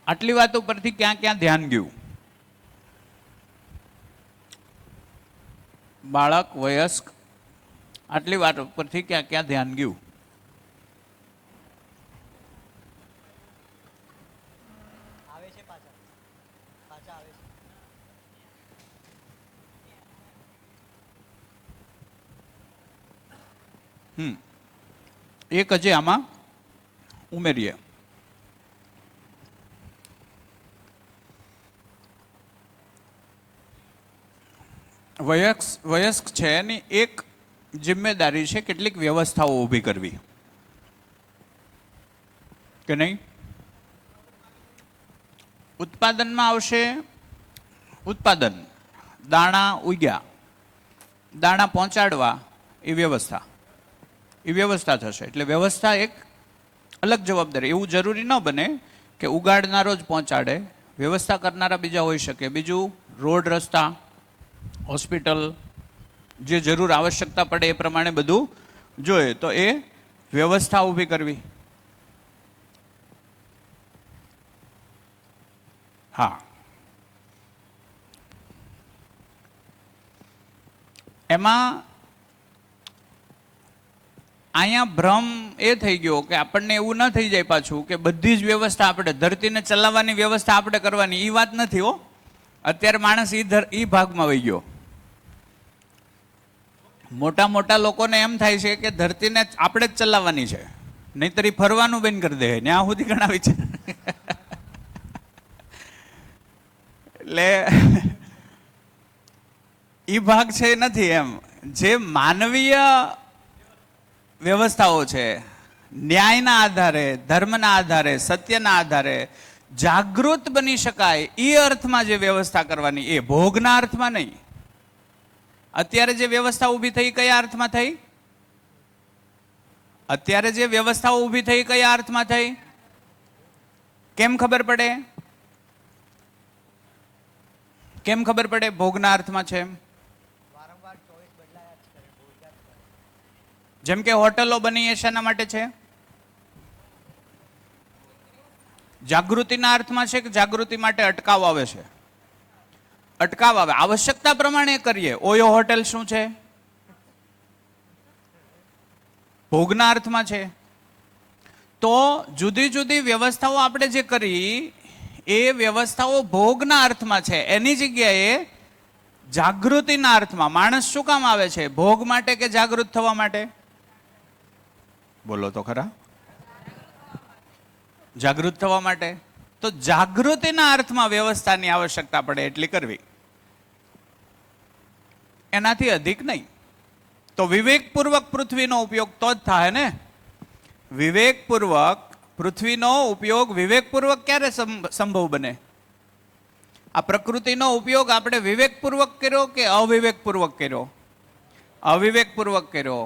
આટલી વાતો પરથી ક્યાં ક્યાં ધ્યાન ગયું? બાળક, વયસ્ક, આટલી વાતો પરથી ક્યાં ક્યાં ધ્યાન ગયું? એક હજી આમાં ઉમેરીએ. વયસ્ક છે એની એક જિમ્મેદારી છે કેટલીક વ્યવસ્થાઓ ઊભી કરવી, કે નહીં? ઉત્પાદનમાં આવશે ઉત્પાદન, દાણા ઉગ્યા, દાણા પહોંચાડવા એ વ્યવસ્થા થશે. એટલે વ્યવસ્થા એક અલગ જવાબદારી. એવું જરૂરી ન બને કે ઉગાડનારો જ પહોંચાડે, વ્યવસ્થા કરનારા બીજા હોઈ શકે. બીજું, રોડ, રસ્તા, હોસ્પિટલ, જે જરૂર આવશ્યકતા પડે એ પ્રમાણે બધું જોઈએ, તો એ વ્યવસ્થા ઊભી કરવી. હા, એમાં અહીંયા ભ્રમ એ થઈ ગયો કે આપણને એવું ન થઈ જાય પાછું કે બધી જ વ્યવસ્થા આપણે, ધરતીને ચલાવવાની વ્યવસ્થા આપણે કરવાની, એ વાત નથી હો. અત્યારે માણસ એ ભાગમાં વહી ગયો. મોટા મોટા લોકોને એમ થાય છે કે ધરતીને આપણે જ ચલાવવાની છે, નહીતર ફરવાનું બંધ કરી દે. ત્યાં સુધી ઘણા વિચાર. એટલે એ ભાગ છે નથી એમ. જે માનવીય વ્યવસ્થાઓ છે, ન્યાયના આધારે, ધર્મના આધારે, સત્યના આધારે જાગૃત બની શકાય એ અર્થમાં જે વ્યવસ્થા કરવાની, એ ભોગના અર્થમાં નહીં. અત્યારે જે વ્યવસ્થા ઊભી થઈ કયા અર્થમાં થઈ? અત્યારે જે વ્યવસ્થાઓ ઊભી થઈ કયા અર્થમાં થઈ? કેમ ખબર પડે? કેમ ખબર પડે ભોગના અર્થમાં છે? જેમ કે હોટલો બની એ શેના માટે છે? જાગૃતિના અર્થમાં છે કે જાગૃતિ માટે અટકાવ આવે છે? અટકાવ આવે. આવશ્યકતા પ્રમાણે કરીએ. ઓયો હોટેલ શું છે? ભોગના અર્થમાં છે. તો જુદી જુદી વ્યવસ્થાઓ આપણે જે કરી એ વ્યવસ્થાઓ ભોગના અર્થમાં છે. એની જગ્યાએ જાગૃતિના અર્થમાં માણસ શું કામ આવે છે? ભોગ માટે કે જાગૃત થવા માટે? બોલો તો ખરા. જાગૃત થવા માટે. તો જાગૃતિના અર્થમાં વ્યવસ્થાની આવશ્યકતા પડે એટલી કરવી, એનાથી અધિક નહીં. તો વિવેકપૂર્વક પૃથ્વીનો ઉપયોગ તો જ થાય ને. વિવેકપૂર્વક પૃથ્વીનો ઉપયોગ વિવેકપૂર્વક ક્યારે સંભવ બને? આ પ્રકૃતિનો ઉપયોગ આપણે વિવેકપૂર્વક કર્યો કે અવિવેકપૂર્વક કર્યો? અવિવેકપૂર્વક કર્યો.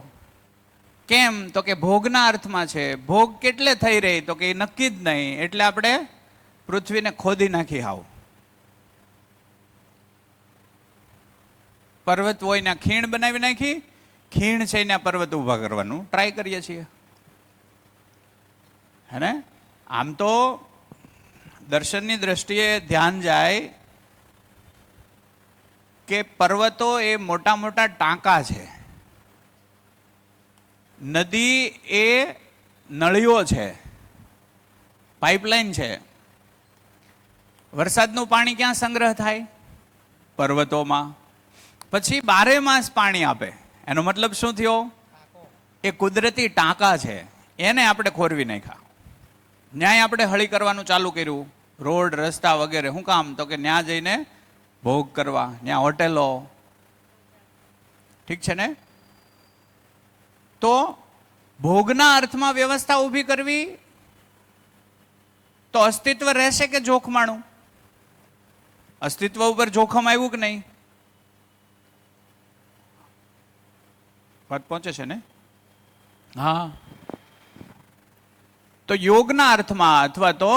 કેમ? તો કે ભોગના અર્થમાં છે. ભોગ કેટલે થઈ રહી? તો કે એ નક્કી જ નહીં. એટલે આપણે પૃથ્વીને ખોદી નાખી. હાવ પર્વત હોય ને ખીણ બનાવી નાખી, ખીણ છે ને પર્વત ઊભા કરવાનું ટ્રાય કરીએ છીએ, હે ને? આમ તો દર્શનની દ્રષ્ટિએ ધ્યાન જાય કે પર્વતો એ મોટા મોટા ટાંકા છે, નદી એ નળીઓ છે, પાઇપલાઇન છે. વરસાદનું પાણી ક્યાં સંગ્રહ થાય? પર્વતોમાં. પછી 12 માસ પાણી આપે. એનો મતલબ શું થયો? એ કુદરતી ટાંકા છે, એને આપણે ખોરવી નાખ્યા. ન્યાય આપણે હળી કરવાનું ચાલુ કર્યું, રોડ, રસ્તા વગેરે. શું કામ? તો કે ન્યા જઈને ભોગ કરવા, ન્યા હોટેલો. ઠીક છે ને? તો ભોગના અર્થમાં વ્યવસ્થા ઊભી કરવી તો અસ્તિત્વ રહેશે કે જોખમાણું? અસ્તિત્વ ઉપર જોખમ આવ્યું કે નહીં? વાત પહોંચે છે ને? હા. તો યોગના અર્થમાં અથવા તો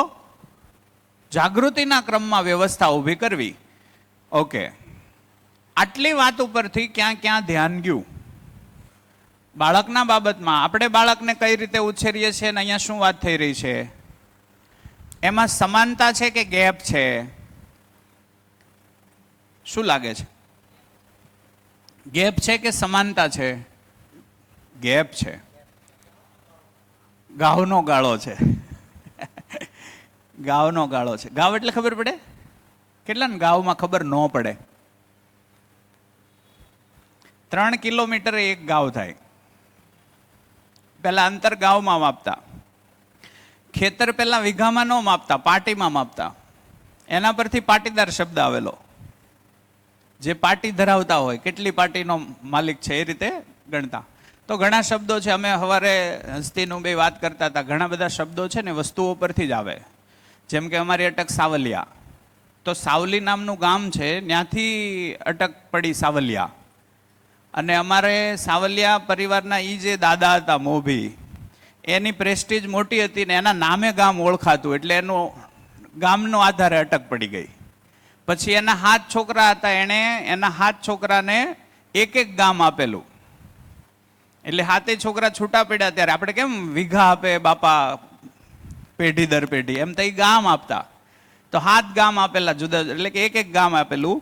જાગૃતિના ક્રમમાં વ્યવસ્થા ઊભી કરવી. ઓકે, આટલી વાત ઉપરથી ક્યાં ક્યાં ધ્યાન ગયું? બાળકના બાબતમાં આપણે બાળકને કઈ રીતે ઉછેરીએ છીએ અને અહીંયા શું વાત થઈ રહી છે? એમાં સમાનતા છે કે ગેપ છે? શું લાગે છે? ગેપ છે કે સમાનતા છે? ગેપ છે. ગાવનો ગાળો છે. ગાવનો ગાળો છે. ગાવ એટલે ખબર પડે? કેટલાને ગાવમાં ખબર ન પડે? 3 કિલોમીટર એક ગાવ થાય. પેલા અંતર ગાવમાં માપતા, ખેતર પેલા વીઘામાં ન માપતા, પાટીમાં માપતા. એના પરથી પાટીદાર શબ્દ આવેલો. જે પાટી ધરાવતા હોય, કેટલી પાટીનો માલિક છે એ રીતે ગણતા. તો ઘણા શબ્દો છે. અમે સવારે હસ્તીનું બે વાત કરતા હતા. ઘણા બધા શબ્દો છે ને વસ્તુઓ પરથી જ આવે. જેમ કે અમારી અટક સાવલિયા, તો સાવલી નામનું ગામ છે, ત્યાંથી અટક પડી સાવલિયા. અને અમારે સાવલિયા પરિવારના એ જે દાદા હતા મોભી, એની પ્રેસ્ટીજ મોટી હતી ને એના નામે ગામ ઓળખાતું, એટલે એનું ગામનો આધારે અટક પડી ગઈ. પછી એના 7 છોકરા હતા, એણે એના 7 છોકરાને એક ગામ આપેલું. એટલે 7 છોકરા છૂટા પડ્યા ત્યારે આપણે કેમ વીઘા આપે બાપા પેઢી દર પેઢી, એમ તો એ ગામ આપતા. તો 7 ગામ આપેલા જુદા, એટલે કે એક ગામ આપેલું.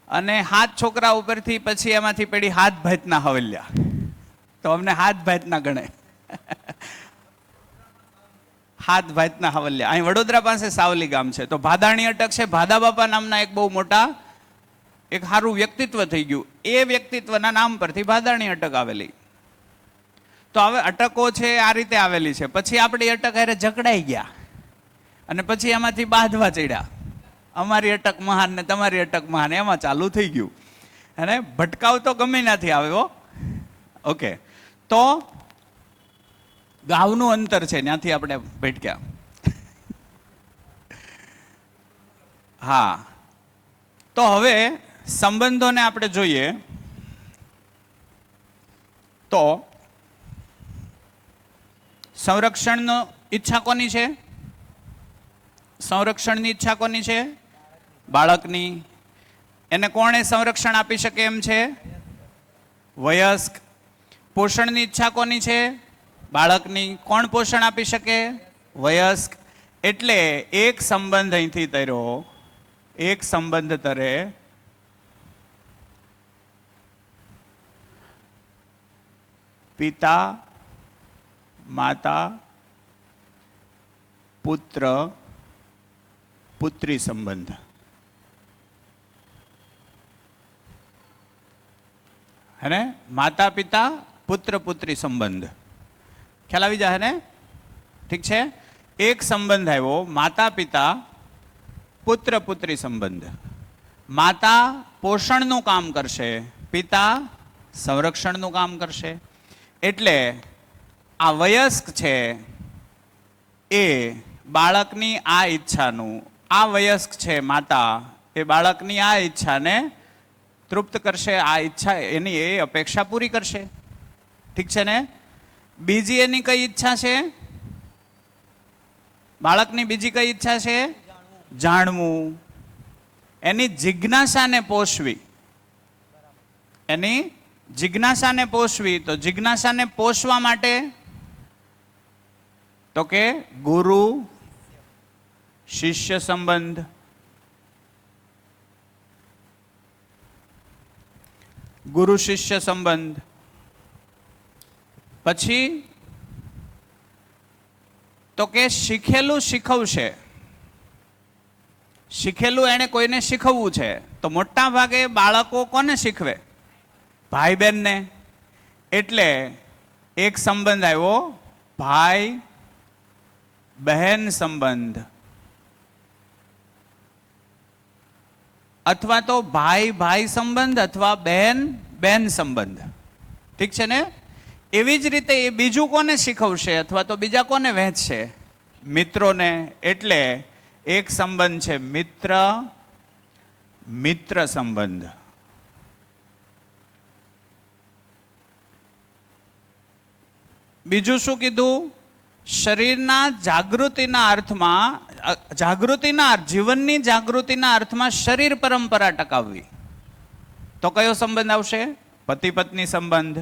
અને 7 છોકરા ઉપરથી પછી એમાંથી પેઢી 7 ભાતના હવલ્યા. તો અમને 7 ભાતના ગણે. 7 ભાતના હવલ્યા. અહીં વડોદરા પાસે સાવલી ગામ છે. તો ભાદાણી અટક છે. ભાદા બાપા નામના એક બહુ મોટા, એક સારું વ્યક્તિત્વ થઈ ગયું. એ વ્યક્તિત્વના નામ પરથી ભાદાણી અટક આવેલી. તો હવે અટકો છે આ રીતે આવેલી છે. પછી આપણી અટક હારે જકડાઈ ગયા અને પછી એમાંથી બાંધવા ચડ્યા. અમારી અટક મહાન ને તમારી અટક મહાન, એમાં ચાલુ થઈ ગયું. અને ભટકાવ તો ગમે નથી આવ્યો. ઓકે, તો ગાવનું અંતર છે, ત્યાંથી આપણે ભટક્યા. હા, તો હવે સંબંધોને આપણે જોઈએ તો સંરક્ષણનો ઈચ્છા કોની છે? સંરક્ષણની ઈચ્છા કોની છે? બાળકની. એને કોણે સંરક્ષણ આપી શકે એમ છે? વયસ્ક. પોષણની ઈચ્છા કોની છે? બાળકની. કોણ પોષણ આપી શકે? વયસ્ક. એટલે એક સંબંધ અહીંથી તર્યો, એક સંબંધ તરે પિતા માતા પુત્ર પુત્રી સંબંધ. હે ને? માતા પિતા પુત્ર પુત્રી સંબંધ. ખ્યાલ આવી જાય ને? ઠીક છે. એક સંબંધ આવ્યો, માતા પિતા પુત્ર પુત્રી સંબંધ. માતા પોષણનું કામ કરશે, પિતા સંરક્ષણનું કામ કરશે. એટલે આ વયસ્ક છે એ બાળકની આ ઈચ્છાનું, આ વયસ્ક છે માતા, એ બાળકની આ ઈચ્છાને તૃપ્ત કરશે. આ ઈચ્છા એની એ અપેક્ષા પૂરી કરશે. ઠીક છે ને? બીજી એની કઈ ઈચ્છા છે? બાળકની બીજી કઈ ઈચ્છા છે? જાણવું. એની જિજ્ઞાસાને પોષવી. એની જિજ્ઞાસાને પોષવી. તો જિજ્ઞાસાને પોષવા માટે તો કે ગુરુ શિષ્ય સંબંધ. ગુરુ શિષ્ય સંબંધ. પછી તો કે શીખેલું શીખવશે. શીખેલું એને કોઈને શીખવવું છે. તો મોટા ભાગે બાળકો કોને શીખવે? ભાઈ બહેનને. એટલે એક સંબંધ આવ્યો, ભાઈ બહેન સંબંધ. અથવા તો ભાઈ ભાઈ સંબંધ અથવા બહેન બહેન સંબંધ. ઠીક છે ને? એવી જ રીતે એ બીજું કોને શીખવશે અથવા તો બીજા કોને વહેંચશે? મિત્રોને. એટલે એક સંબંધ છે મિત્ર મિત્ર સંબંધ. બીજું શું કીધું? શરીરના જાગૃતિના અર્થમાં, જીવનની જાગૃતિના અર્થમાં શરીર પરંપરા ટકાવવી. તો કયો સંબંધ આવશે? પતિ પત્ની સંબંધ.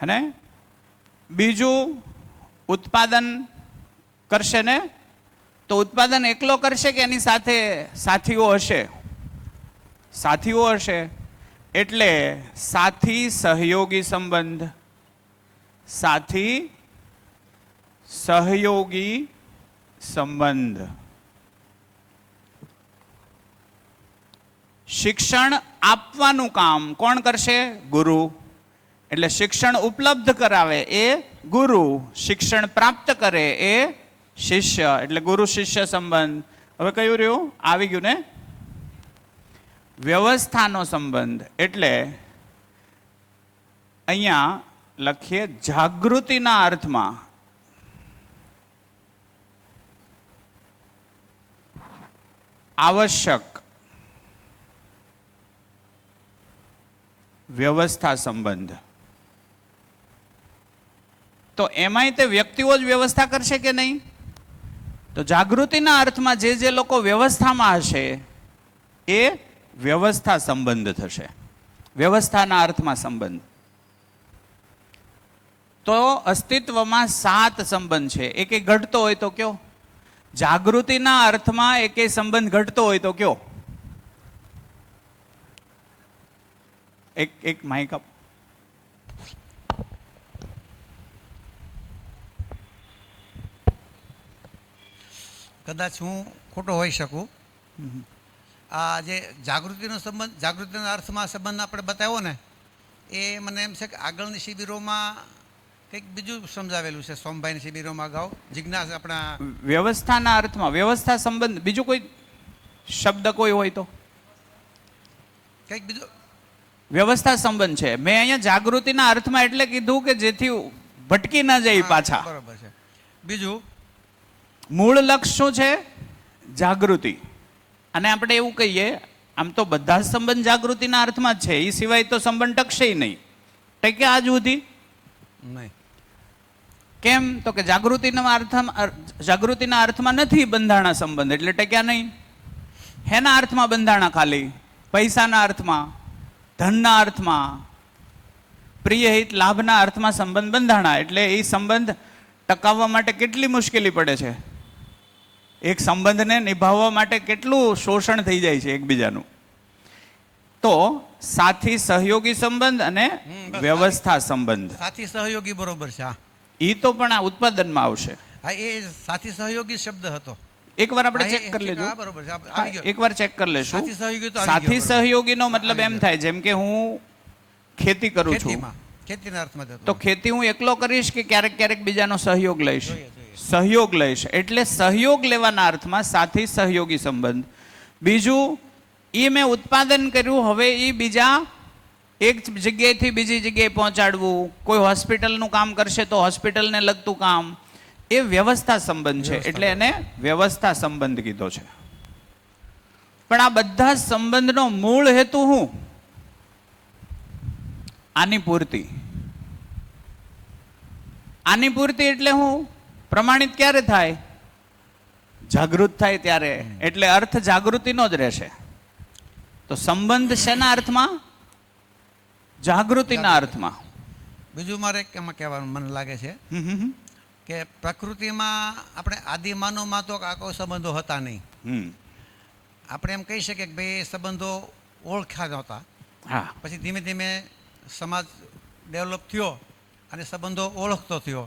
અને બીજું ઉત્પાદન કરશે ને, તો ઉત્પાદન એકલો કરશે કે એની સાથે સાથીઓ હશે? સાથીઓ હશે. એટલે સાથી સહયોગી સંબંધ. સાથી સહયોગી સંબંધ. શિક્ષણ આપવાનું કામ કોણ કરશે? ગુરુ. એટલે શિક્ષણ ઉપલબ્ધ કરાવે એ ગુરુ, શિક્ષણ પ્રાપ્ત કરે એ શિષ્ય. એટલે ગુરુ શિષ્ય સંબંધ. હવે કયું રહ્યું? આવી ગયું ને? વ્યવસ્થાનો સંબંધ. એટલે અહીંયા લખીએ જાગૃતિના અર્થમાં આવશ્યક વ્યવસ્થા સંબંધ. તો એમાંય તે વ્યક્તિઓ જ વ્યવસ્થા કરશે કે નહીં? તો જાગૃતિના અર્થમાં જે લોકો વ્યવસ્થામાં હશે એ વ્યવસ્થા સંબંધ થશે. વ્યવસ્થાના અર્થમાં સંબંધ. તો અસ્તિત્વમાં 7 સંબંધ છે. એક ઘટતો હોય તો કયો? જાગૃતિના અર્થમાં એક સંબંધ ઘટતો હોય તો કયો? એક માઇક આપ. કદાચ હું ખોટો હોઈ શકું. આ જે જાગૃતિનો સંબંધ, જાગૃતિના અર્થમાં સંબંધ આપણે બતાવ્યો ને, એ મને એમ છે કે આગળની શિબિરોમાં કંઈક બીજું સમજાવેલું છે. સોમભાઈની શિબિરોમાં અગાઉ જિજ્ઞાસ આપણા વ્યવસ્થાના અર્થમાં વ્યવસ્થા સંબંધ બીજું કોઈ શબ્દ કોઈ હોય તો કંઈક બીજું વ્યવસ્થા સંબંધ છે. મેં અહીંયા જાગૃતિના અર્થમાં એટલે કીધું કે જેથી ભટકી ન જાય પાછા. બરોબર છે. બીજું મૂળ લક્ષ્ય શું છે? જાગૃતિ. અને આપણે એવું કહીએ, આમ તો બધા જ સંબંધ જાગૃતિના અર્થમાં જ છે. એ સિવાય તો સંબંધ ટકશે નહીં. ટકે આજ સુધી નહીં. કેમ? તો કે જાગૃતિના અર્થમાં નથી બંધાણા સંબંધ, એટલે ટક્યા નહીં. હેના અર્થમાં બંધાણા? ખાલી પૈસાના અર્થમાં, ધનના અર્થમાં, પ્રિય હિત લાભના અર્થમાં સંબંધ બંધાણા. એટલે એ સંબંધ ટકાવવા માટે કેટલી મુશ્કેલી પડે છે. એક સંબંધને નિભાવવા માટે કેટલું શોષણ થઈ જાય છે એકબીજાનું. તો સાથી સહયોગી સંબંધ અને વ્યવસ્થા સંબંધ. સાથી સહયોગી બરોબર છે. હા, એ તો પણ આ ઉત્પાદનમાં આવશે. હા, એ સાથી સહયોગી શબ્દ હતો. એકવાર આપણે ચેક કરી લેજો. હા, બરોબર છે. આવી ગયો. એકવાર ચેક કરી લેશું. સાથી સહયોગી તો આવી સાથી ગયો, બરોબર. સહયોગીનો મતલબ એમ થાય જેમ કે હું ખેતી કરું છું, ખેતીના અર્થમાં થતું. તો ખેતી હું એકલો કરીશ કે ક્યારેક ક્યારેક બીજાનો સહયોગ લઈશ? જોઈએ. સહયોગ લઈશ. એટલે સહયોગ લેવાના અર્થમાં સાથી સહયોગી સંબંધ. બીજું, એ મેં ઉત્પાદન કર્યું, હવે એ બીજા એક જગ્યાએથી બીજી જગ્યાએ પહોંચાડવું. કોઈ હોસ્પિટલનું કામ કરશે તો હોસ્પિટલને લગતું કામ, એ વ્યવસ્થા સંબંધ છે. એટલે એને વ્યવસ્થા સંબંધ કીધો છે. પણ આ બધા સંબંધનો મૂળ હેતુ શું? આની પૂર્તિ. આની પૂર્તિ એટલે હું પ્રમાણિત ક્યારે થાય? જાગૃત થાય ત્યારે. એટલે અર્થ જાગૃતિનો જ રહેશે. તો સંબંધ શેના અર્થમાં? જાગૃતિના અર્થમાં. બીજું મારે એમાં કહેવાનું મને લાગે છે કે પ્રકૃતિમાં આપણે આદિમાનવમાં તો આ કોઈ સંબંધો હતા નહીં. આપણે એમ કહી શકીએ કે ભાઈ સંબંધો ઓળખ્યા નહોતા. હા. પછી ધીમે ધીમે સમાજ ડેવલપ થયો અને સંબંધો ઓળખતો થયો.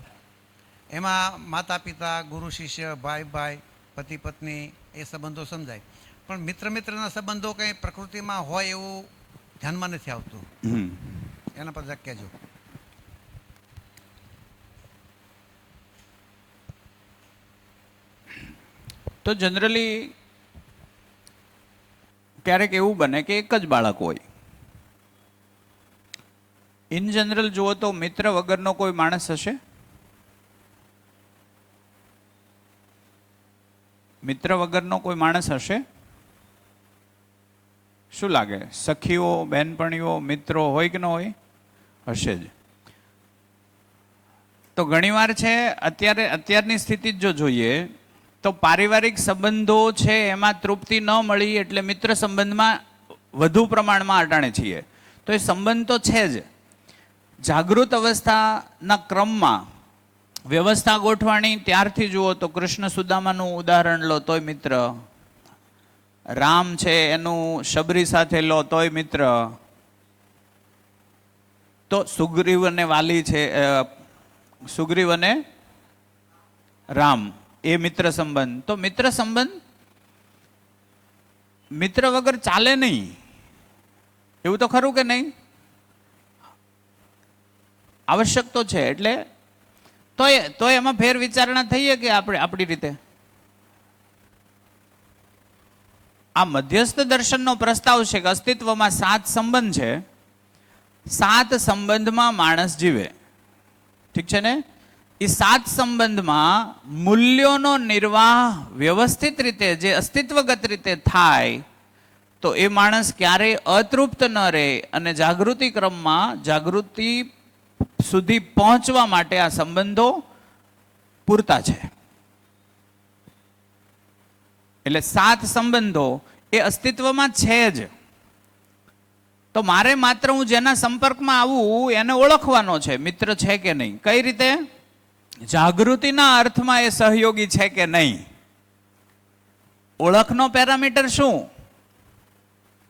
એમાં માતા પિતા, ગુરુ શિષ્ય, ભાઈ ભાઈ, પતિ પત્ની, એ સંબંધો સમજાય. પણ મિત્રના સંબંધો કંઈ પ્રકૃતિમાં હોય એવું ધ્યાનમાં નથી આવતું. એના પર જરા કહેજો. તો જનરલી ક્યારેક એવું બને કે એક જ બાળક હોય. ઇન જનરલ જુઓ તો મિત્ર વગરનો કોઈ માણસ હશે? મિત્ર વગરનો કોઈ માણસ હશે? શું લાગે? સખીઓ, બહેનપણીઓ, મિત્રો હોય કે ન હોય? હશે જ. તો ઘણીવાર છે અત્યારની સ્થિતિ જ જો જોઈએ તો પારિવારિક સંબંધો છે એમાં તૃપ્તિ ન મળી એટલે મિત્ર સંબંધમાં વધુ પ્રમાણમાં અટાણે છીએ. તો એ સંબંધ તો છે જ, જાગૃત અવસ્થાના ક્રમમાં વ્યવસ્થા ગોઠવાણી ત્યારથી જુઓ તો કૃષ્ણ સુદામાનું ઉદાહરણ લો તોય મિત્ર, રામ છે એનું શબરી સાથે લો તોય મિત્ર, તો સુગ્રીવ અને વાલી છે, સુગ્રીવ અને રામ એ મિત્ર સંબંધ. તો મિત્ર સંબંધ મિત્ર વગર ચાલે નહીં, એવું તો ખરું કે નહીં? આવશ્યક તો છે. એટલે તો એમાં ફેર વિચારણા થઈએ કે આપણે આપણી રીતે આ મધ્યસ્થ દર્શનનો પ્રસ્તાવ છે કે અસ્તિત્વમાં 7 સંબંધ છે, 7 સંબંધમાં માણસ જીવે. ઠીક છે ને? એ 7 સંબંધમાં મૂલ્યોનો નિર્વાહ વ્યવસ્થિત રીતે જે અસ્તિત્વગત રીતે થાય તો એ માણસ ક્યારેય અતૃપ્ત ન રહે અને જાગૃતિ ક્રમમાં જાગૃતિ સુધી પહોંચવા માટે આ સંબંધો પૂરતા છે. એટલે 7 સંબંધો એ અસ્તિત્વમાં છે જ. તો મારે માત્ર હું જેના સંપર્કમાં આવું એને ઓળખવાનો છે, મિત્ર છે કે નહીં. કઈ રીતે? જાગૃતિના અર્થમાં એ સહયોગી છે કે નહીં. ઓળખનો પેરામીટર શું?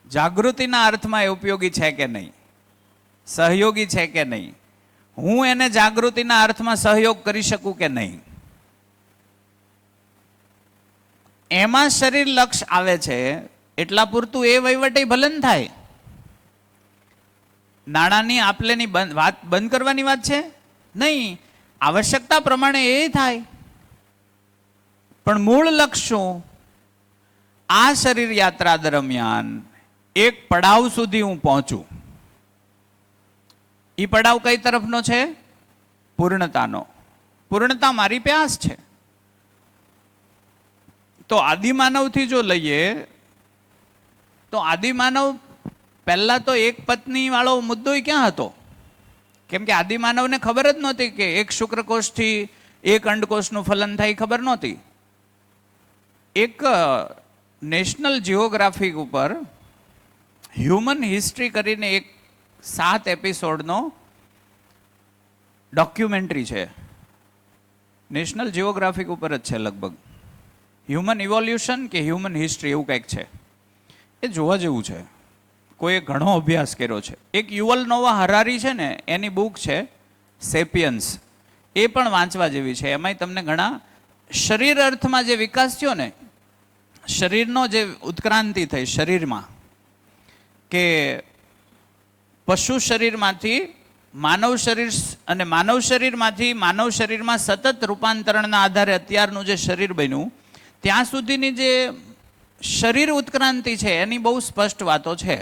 જાગૃતિના અર્થમાં એ ઉપયોગી છે કે નહીં, સહયોગી છે કે નહીં, હું એને જાગૃતિના અર્થમાં સહયોગ કરી શકું કે નહીં. એમાં શરીર લક્ષ આવે છે એટલા પૂરતું એ વહીવટી ભલે ન થાય. નાણાંની આપલેની વાત બંધ કરવાની વાત છે નહીં, આવશ્યકતા પ્રમાણે એ થાય. પણ મૂળ લક્ષ્ય શું? આ શરીર યાત્રા દરમિયાન એક પડાવ સુધી હું પહોંચું. એ પડાવ કઈ તરફનો છે? પૂર્ણતાનો. પૂર્ણતા મારી પ્યાસ છે. તો આદિમાનવથી જો લઈએ તો આદિમાનવ પહેલા તો એક પત્ની વાળો મુદ્દો ક્યાં હતો? કેમ કે આદિમાનવને ખબર જ નહોતી કે એક શુક્રકોષથી એક અંડકોષનું ફલન થાય, ખબર નહોતી. એક નેશનલ જિયોગ્રાફિક ઉપર હ્યુમન હિસ્ટ્રી કરીને એક 7 એપિસોડનો ડોક્યુમેન્ટરી છે. નેશનલ જિયોગ્રાફિક ઉપર જ છે લગભગ. હ્યુમન ઇવોલ્યુશન કે હ્યુમન હિસ્ટ્રી એવું કંઈક છે. એ જોવા જેવું છે. કોઈએ ઘણો અભ્યાસ કર્યો છે. એક યુવલ નોવા હરારી છે ને, એની બુક છે સેપિયન્સ, એ પણ વાંચવા જેવી છે. એમાંય તમને ઘણા શરીર અર્થમાં જે વિકાસ થયો ને, શરીરનો જે ઉત્ક્રાંતિ થઈ શરીરમાં, કે પશુ શરીરમાંથી માનવ શરીર અને માનવ શરીરમાંથી માનવ શરીરમાં સતત રૂપાંતરણના આધારે અત્યારનું જે શરીર બન્યું, ત્યાં સુધીની જે શરીર ઉત્ક્રાંતિ છે એની બહુ સ્પષ્ટ વાતો છે.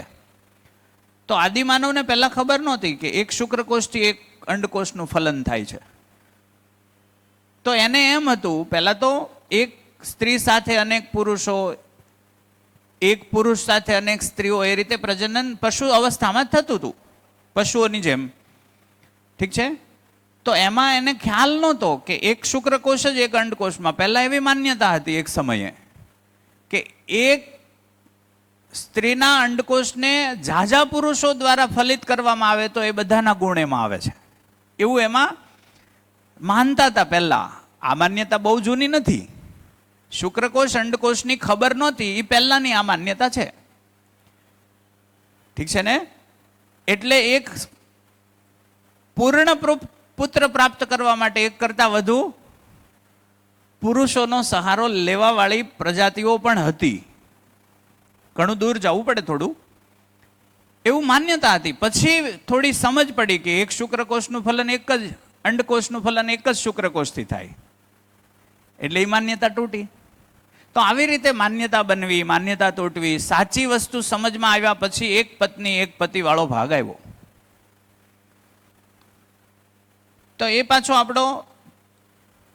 તો આદિમાનવને પહેલા ખબર નહોતી કે એક શુક્રકોષથી એક અંડકોષનું ફલન થાય છે. તો એને એમ હતું પહેલા તો એક સ્ત્રી સાથે અનેક પુરુષો, એક પુરુષ સાથે અનેક સ્ત્રીઓ, એ રીતે પ્રજનન પશુ અવસ્થામાં થતું હતું, પશુઓની જેમ. ઠીક છે? તો એમાં એને ખ્યાલ નહોતો કે એક શુક્રકોષ જ એક અંડકોષમાં. પહેલા એવી માન્યતા હતી એક સમયે કે એક સ્ત્રીના અંડકોષને ઝાઝા પુરુષો દ્વારા ફલિત કરવામાં આવે તો એ બધાના ગુણ એમાં આવે છે, એવું એમાં માનતા હતા પહેલા. આ માન્યતા બહુ જૂની નથી. શુક્રકોષ અંડકોષની ખબર નહોતી, એ પહેલાની આ માન્યતા છે. ઠીક છે ને? એટલે એક પૂર્ણ પુત્ર પ્રાપ્ત કરવા માટે એક કરતા વધુ પુરુષોનો સહારો લેવા વાળી પ્રજાતિઓ પણ હતી. ઘણું દૂર જવું પડે થોડું, એવું માન્યતા હતી. પછી થોડી સમજ પડી કે એક શુક્રકોષનું ફલન એક જ અંડકોષનું ફલન એક જ શુક્રકોષથી થાય, એટલે એ માન્યતા તૂટી. તો આવી રીતે માન્યતા બનવી, માન્યતા તૂટવી. સાચી વસ્તુ સમજમાં આવ્યા પછી એક પત્ની એક પતિ વાળો ભાગ આવ્યો. તો એ પાછો આપણો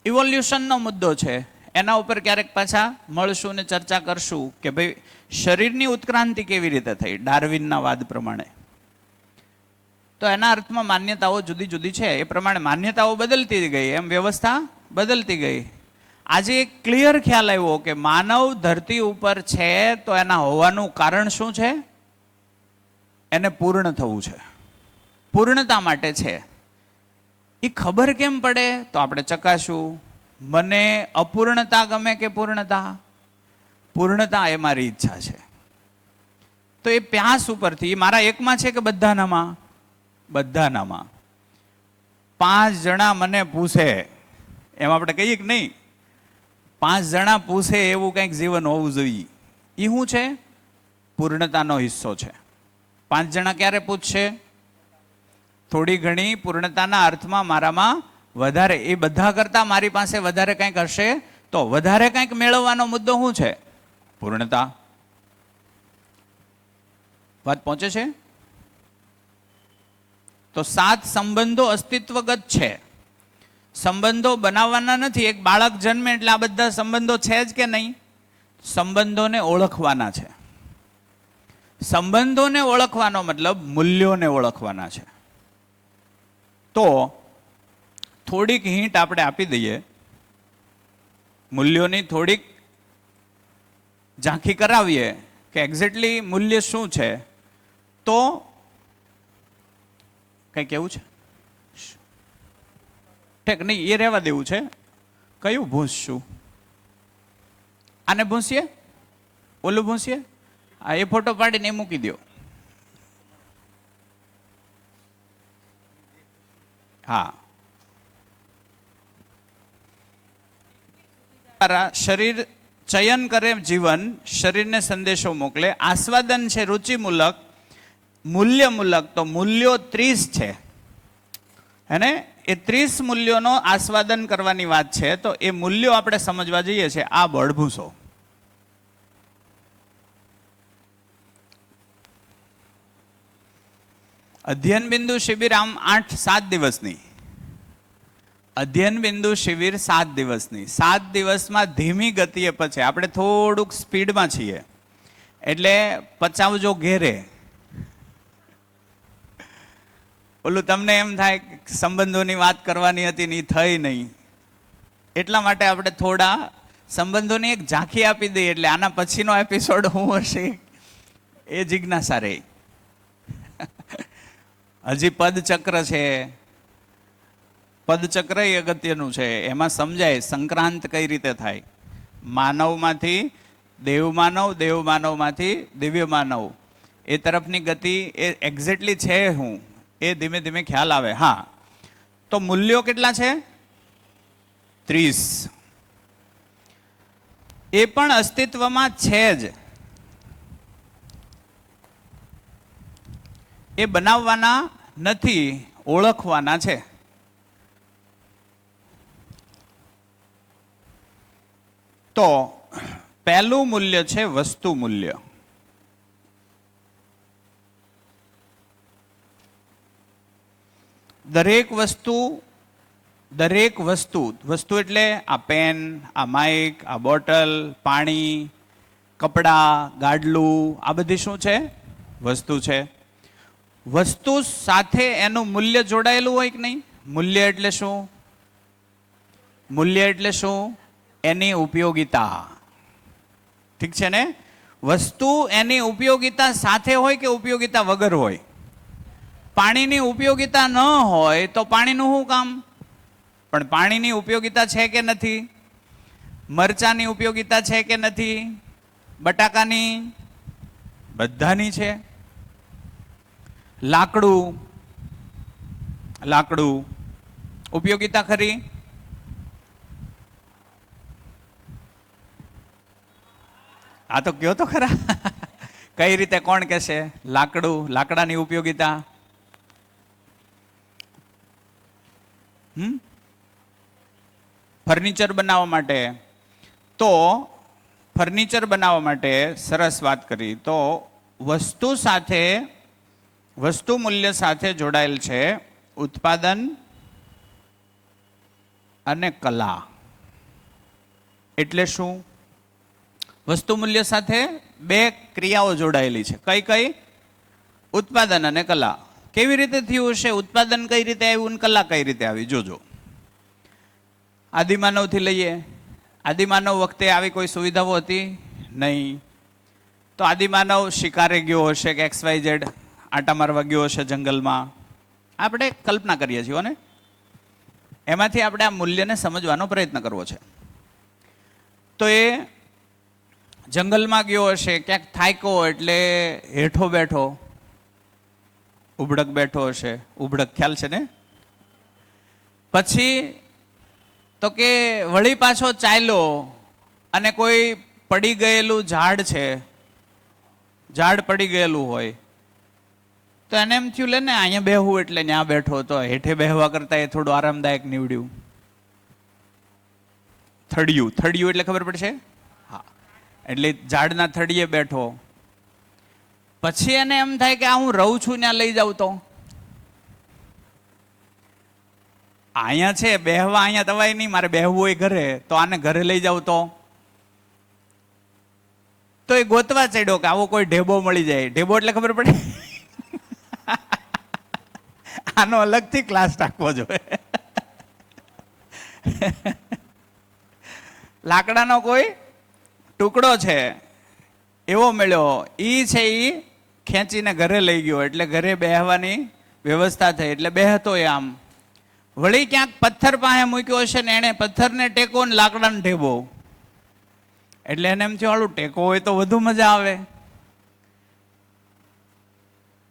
ઇવોલ્યુશનનો મુદ્દો છે. એના ઉપર ક્યારેક પાછા મળશું ને ચર્ચા કરશું કે ભાઈ શરીરની ઉત્ક્રાંતિ કેવી રીતે થઈ ડાર્વિનના વાદ પ્રમાણે. તો એના અર્થમાં માન્યતાઓ જુદી જુદી છે. એ પ્રમાણે માન્યતાઓ બદલતી ગઈ, એમ વ્યવસ્થા બદલતી ગઈ. આજે એક ક્લિયર ખ્યાલ આવ્યો કે માનવ ધરતી ઉપર છે તો એના હોવાનું કારણ શું છે? એને પૂર્ણ થવું છે. પૂર્ણતા માટે છે. એ ખબર કેમ પડે તો આપણે ચકાશું. મને અપૂર્ણતા ગમે કે પૂર્ણતા? પૂર્ણતા એ મારી ઈચ્છા છે. તો એ પ્યાસ ઉપરથી મારા એકમાં છે કે બધાનામાં? બધાનામાં. 5 જણા મને પૂછે, એમ આપણે કહીએ કે નહીં? 5 જણા પૂછે એવું કંઈક જીવન હોવું જોઈએ. એ શું છે? પૂર્ણતાનો હિસ્સો છે. 5 જણા ક્યારે પૂછશે? થોડી ઘણી પૂર્ણતાના અર્થમાં મારામાં વધારે, એ બધા કરતાં મારી પાસે વધારે કંઈક હશે તો વધારે કંઈક મેળવવાનો મુદ્દો શું છે? પૂર્ણતા. વાત પહોંચે છે? તો 7 સંબંધો અસ્તિત્વગત છે. સંબંધો બનાવવાના નથી. એક બાળક જન્મે એટલે આ બધા સંબંધો છે જ કે નહીં? સંબંધોને ઓળખવાના છે. સંબંધોને ઓળખવાનો મતલબ મૂલ્યોને ઓળખવાના છે. તો થોડીક હિન્ટ આપણે આપી દઈએ, મૂલ્યોની થોડીક ઝાંખી કરાવીએ કે એક્ઝેક્ટલી મૂલ્ય શું છે. તો કંઈ કેવું છે? ઠીક નહીં, એ રહેવા દેવું છે. કયું ભૂંસશું? આને ભૂંસીએ? ઓલું ભૂંસીએ? આ એ ફોટો પાડીને એ મૂકી દો. હા, શરીર ચયન કરે જીવન, શરીરને સંદેશો મોકલે. આસ્વાદન છે રુચિમૂલક, મૂલ્યમૂલક. તો મૂલ્યો 30 છે અને એ 30 મૂલ્યોનો આસ્વાદન કરવાની વાત છે. તો એ મૂલ્યો આપણે સમજવા જઈએ છીએ. આ બળભૂસો. અધ્યયન બિંદુ શિબિર આમ 8-7 દિવસની. અધ્યયન બિંદુ શિબિર 7 દિવસની. 7 દિવસમાં ધીમી ગતિએ પછી આપણે થોડુંક સ્પીડમાં છીએ એટલે પચાવજો ઘેરે. ઓલું તમને એમ થાય સંબંધોની વાત કરવાની હતી ને થઈ નહીં, એટલા માટે આપણે થોડા સંબંધોની એક ઝાંખી આપી દઈએ એટલે આના પછીનો એપિસોડ શું હશે એ જિજ્ઞાસા રહે. હજી પદચક્ર છે. પદચક્ર એ અગત્યનું છે. એમાં સમજાય સંક્રાંત કઈ રીતે થાય. માનવમાંથી દેવમાનવ, દેવમાનવમાંથી દિવ્ય માનવ, એ તરફની ગતિ એ એક્ઝેક્ટલી છે હું એ ધીમે ધીમે ખ્યાલ આવે. હા, તો મૂલ્યો કેટલા છે? 30. એ પણ અસ્તિત્વમાં છે જ. એ બનાવવાના નથી, ઓળખવાના છે. તો પહેલું મૂલ્ય છે વસ્તુ મૂલ્ય. દરેક વસ્તુ એટલે આ પેન, આ માઇક, આ બોટલ, પાણી, કપડાં, ગાડલું, આ બધી શું છે? વસ્તુ છે. વસ્તુ સાથે એનું મૂલ્ય જોડાયેલું હોય કે નહીં? મૂલ્ય એટલે શું? મૂલ્ય એટલે શું? એની ઉપયોગિતા. ઠીક છે ને? વસ્તુ એની ઉપયોગિતા સાથે હોય કે ઉપયોગિતા વગર હોય? પાણીની ઉપયોગિતા ન હોય તો પાણીનું શું કામ? પણ પાણીની ઉપયોગિતા છે કે નથી? મરચાની ઉપયોગિતા છે કે નથી? બટાકાની? બધાની છે. લાકડું ઉપયોગિતા ખરી? આ તો કયો તો ખરા. કઈ રીતે? કોણ કહેશે? લાકડાની ઉપયોગિતા. ફર્નિચર બનાવવા માટે. તો ફર્નિચર બનાવવા માટે સરસ વાત કરી. તો વસ્તુ મૂલ્ય સાથે જોડાયેલ છે ઉત્પાદન અને કલા. એટલે શું? વસ્તુ મૂલ્ય સાથે 2 ક્રિયાઓ જોડાયેલી છે. કઈ? ઉત્પાદન અને કલા. કેવી રીતે થયું હશે? ઉત્પાદન કઈ રીતે આવ્યું અને કલા કઈ રીતે આવી? જોજો. આદિમાનવથી લઈએ. આદિમાનવ વખતે આવી કોઈ સુવિધાઓ હતી નહીં. તો આદિમાનવ શિકારે ગયો હશે કે XYZ આટા મારવા ગયો હશે જંગલમાં. આપણે કલ્પના કરીએ છીએ ને એમાંથી આપણે આ મૂલ્યને સમજવાનો પ્રયત્ન કરવો છે. તો એ જંગલમાં ગયો હશે, ક્યાંક થાક્યો એટલે હેઠો બેઠો, ઉબડક બેઠો હશે. ઉબડક ખ્યાલ છે ને? પછી તો કે વળી પાછો ચાલ્યો અને કોઈ પડી ગયેલું ઝાડ છે, ઝાડ પડી ગયેલું હોય તો એને એમ થયું લે ને અહીંયા બેહવું એટલે ત્યાં બેઠો. તો હેઠે બેહવા કરતા એ થોડું આરામદાયક નીવડ્યું. થડિયું એટલે ખબર પડશે? હા, એટલે ઝાડના થડીએ બેઠો. પછી એને એમ થાય કે આ હું રહું છું ત્યાં લઈ જાઉં તો અહીંયા છે બેહવા, અહીંયા તવાય નહીં, મારે બેહવું હોય ઘરે, તો આને ઘરે લઈ જાઉં તો એ ગોતવા ચડ્યો કે આવો કોઈ ઢેબો મળી જાય. ઢેબો એટલે ખબર પડે? આનો અલગથી ક્લાસ રાખવો જોઈએ. લાકડાનો કોઈ ટુકડો છે એવો મળ્યો, ઈ છે ઈ ખેંચીને ઘરે લઈ ગયો. એટલે ઘરે બેહવાની વ્યવસ્થા થઈ. એટલે બેહતો એ આમ વળી ક્યાંક પથ્થર પાસે મૂક્યો હશે ને એને પથ્થરને ટેકો ને લાકડાને ઢેબો. એટલે એને એમ થયું હાલું ટેકો હોય તો વધુ મજા આવે.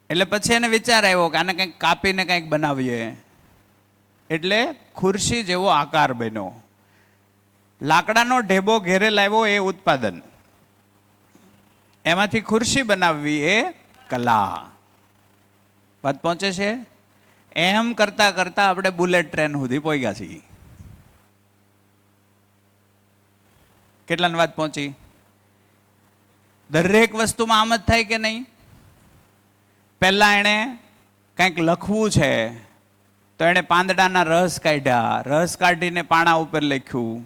એટલે પછી એને વિચાર આવ્યો કે આને કંઈક કાપીને કંઈક બનાવીએ. એટલે ખુરશી જેવો આકાર બન્યો. લાકડાનો ઢેબો ઘેરે લાવ્યો એ ઉત્પાદન, એમાંથી ખુરશી બનાવવી એ કલા. વાત પહોંચે છે? એમ કરતા કરતા આપણે બુલેટ ટ્રેન સુધી પહોંચ્યા છીએ. કેટલાની વાત પહોંચી? દરેક વસ્તુમાં આમ જ થાય કે નહીં? પહેલા એણે કંઈક લખવું છે તો એણે પાંદડાના રસ કાઢ્યા, રસ કાઢીને પાણા ઉપર લખ્યું.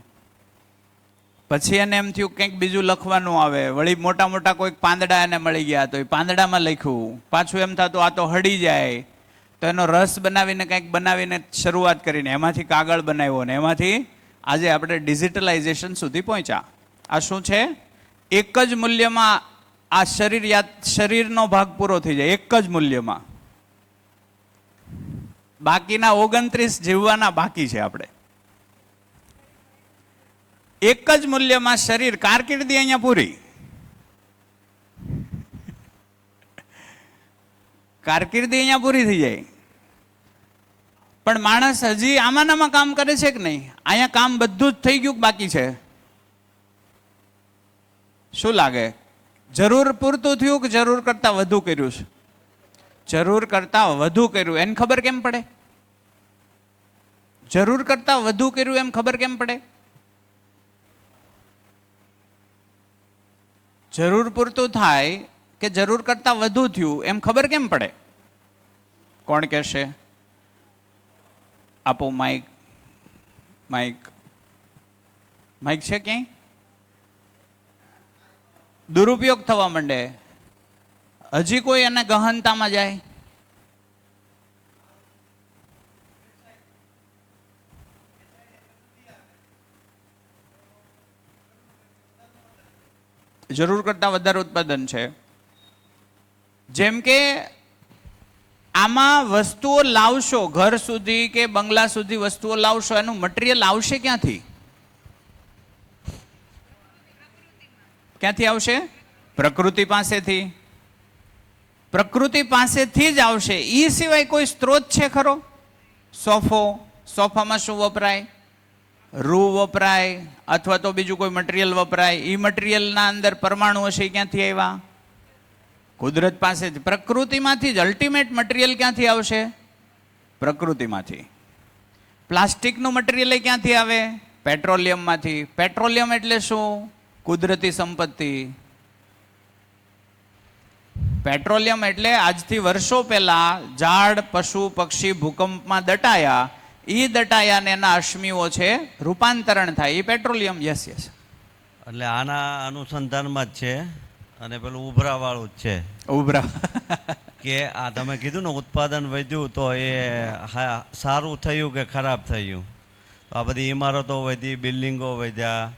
પછી એને એમ થયું કંઈક બીજું લખવાનું આવે, વળી મોટા મોટા કોઈક પાંદડા એને મળી ગયા તો એ પાંદડામાં લખ્યું. પાછું એમ થતું આ તો હળી જાય, તો એનો રસ બનાવીને કંઈક બનાવીને શરૂઆત કરીને એમાંથી કાગળ બનાવ્યો ને એમાંથી આજે આપણે ડિજિટલાઇઝેશન સુધી પહોંચ્યા. આ શું છે? એક જ મૂલ્યમાં આ શરીરનો ભાગ પૂરો થઈ જાય, એક જ મૂલ્યમાં. બાકીના 29 જીવવાના બાકી છે આપણે. એક જ મૂલ્યમાં શરીર, કારકિર્દી અહીંયા પૂરી. કારકિર્દી અહીંયા પૂરી થઈ જાય. પણ માણસ હજી આમાં કામ કરે છે કે નહીં? અહીંયા કામ બધું જ થઈ ગયું બાકી છે? શું લાગે? જરૂર પૂરતું થયું કે જરૂર કરતા વધુ કર્યું છે? જરૂર કરતા વધુ કર્યું. એને ખબર કેમ પડે? જરૂર કરતા વધુ કર્યું એમ ખબર કેમ પડે? જરૂર પૂરતું થાય કે જરૂર કરતા વધુ થયું એમ ખબર કેમ પડે? કોણ કહેશે? આપો માઇક. માઇક માઇક છે ક્યાંય? દુરુપયોગ થવા માંડે. હજી કોઈ એને ગહનતામાં જાય? જરૂર કરતા વધારે ઉત્પાદન છે. જેમ કે આમાં વસ્તુઓ લાવશો, ઘર સુધી કે બંગલા સુધી વસ્તુઓ લાવશો, એનું મટીરિયલ આવશે ક્યાંથી? ક્યાંથી આવશે? પ્રકૃતિ પાસેથી. પ્રકૃતિ પાસેથી જ આવશે. એ સિવાય કોઈ સ્ત્રોત છે ખરો? સોફામાં શું વપરાય? રૂ વપરાય અથવા તો બીજું કોઈ મટીરિયલ વપરાય. એ મટીરિયલના અંદર પરમાણુ હશે, ક્યાંથી આવ્યા? કુદરત પાસે જ, પ્રકૃતિમાંથી જ. અલ્ટિમેટ મટીરિયલ ક્યાંથી આવશે? પ્રકૃતિમાંથી. પ્લાસ્ટિકનું મટીરિયલ ક્યાંથી આવે? પેટ્રોલિયમમાંથી. પેટ્રોલિયમ એટલે શું? કુદરતી સંપત્તિ. પેટ્રોલિયમ એટલે આજથી વર્ષો પહેલા ઝાડ, પશુ, પક્ષી ભૂકંપમાં દટાયા, એ દટાયા ને એના અશ્મિઓ છે રૂપાંતરણ થાય, એ પેટ્રોલિયમ. Yes yes. એટલે આના અનુસંધાનમાં જ છે. અને પેલું ઉભરા વાળું જ છે. ઉભરા કે આ તમે કીધું ને ઉત્પાદન વધ્યું તો એ સારું થયું કે ખરાબ થયું? તો આ બધી ઇમારતો વધી, બિલ્ડિંગો વધ્યા.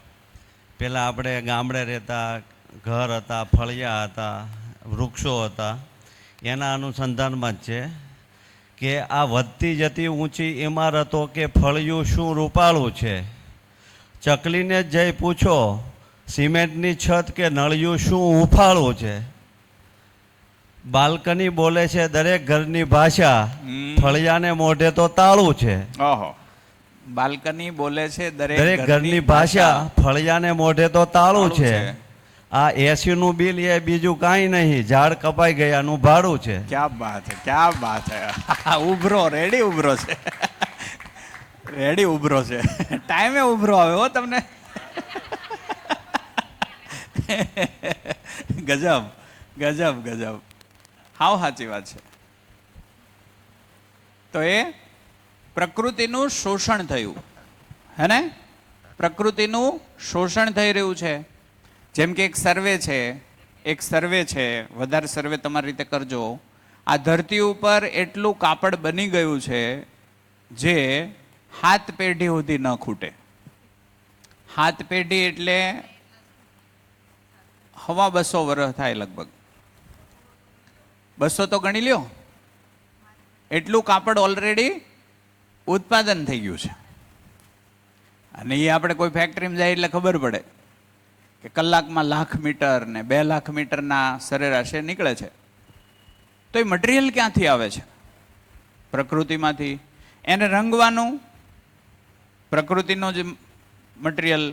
પહેલાં આપણે ગામડે રહેતા, ઘર હતા, ફળિયા હતા, વૃક્ષો હતા, એના અનુસંધાનમાં જ છે. કે આ વધતી જતી ઊંચી ઇમારતો કે ફળિયું શું રૂપાળું છે? ચકલીને જ જઈ પૂછો, સિમેન્ટની છત કે નળિયું શું હુંફાળું છે? બાલ્કની બોલે છે દરેક ઘરની ભાષા, ફળિયાને મોઢે તો તાળું છે. ઓહો, બાલ્કની બોલે છે દરેક ઘરની ભાષા, ફળિયાને મોઢે તો તાળું છે. આ એસી નું બિલ એ બીજું કાંઈ નહીં, ઝાડ કપાઈ ગયાનું ભાડું છે. ક્યાં બાત છે, ક્યાં બાત છે. ઉભરો, રેડી ઉભરો છે, રેડી ઉભરો છે, ટાઈમે ઉભરો આવે હો તમને. ગજબ ગજબ ગજબ, હાવ સાચી વાત છે. તો એ પ્રકૃતિનું શોષણ થયું, હે ને? પ્રકૃતિનું શોષણ થઈ રહ્યું છે. જેમ કે એક સર્વે છે, વધારે સર્વે તમારી રીતે કરજો. આ ધરતી ઉપર એટલું કાપડ બની ગયું છે જે 7 પેઢી સુધી ન ખૂટે. 7 પેઢી એટલે 250 વર્ષ થાય લગભગ. 200 તો ગણી લ્યો. એટલું કાપડ ઓલરેડી ઉત્પાદન થઈ ગયું છે. અને એ આપણે કોઈ ફેક્ટરીમાં જાય એટલે ખબર પડે કે કલાકમાં 1,00,000 મીટર ને 2,00,000 મીટરના સરેરાશે નીકળે છે. તો એ મટીરિયલ ક્યાંથી આવે છે? પ્રકૃતિમાંથી. એને રંગવાનું પ્રકૃતિનું જ મટીરિયલ.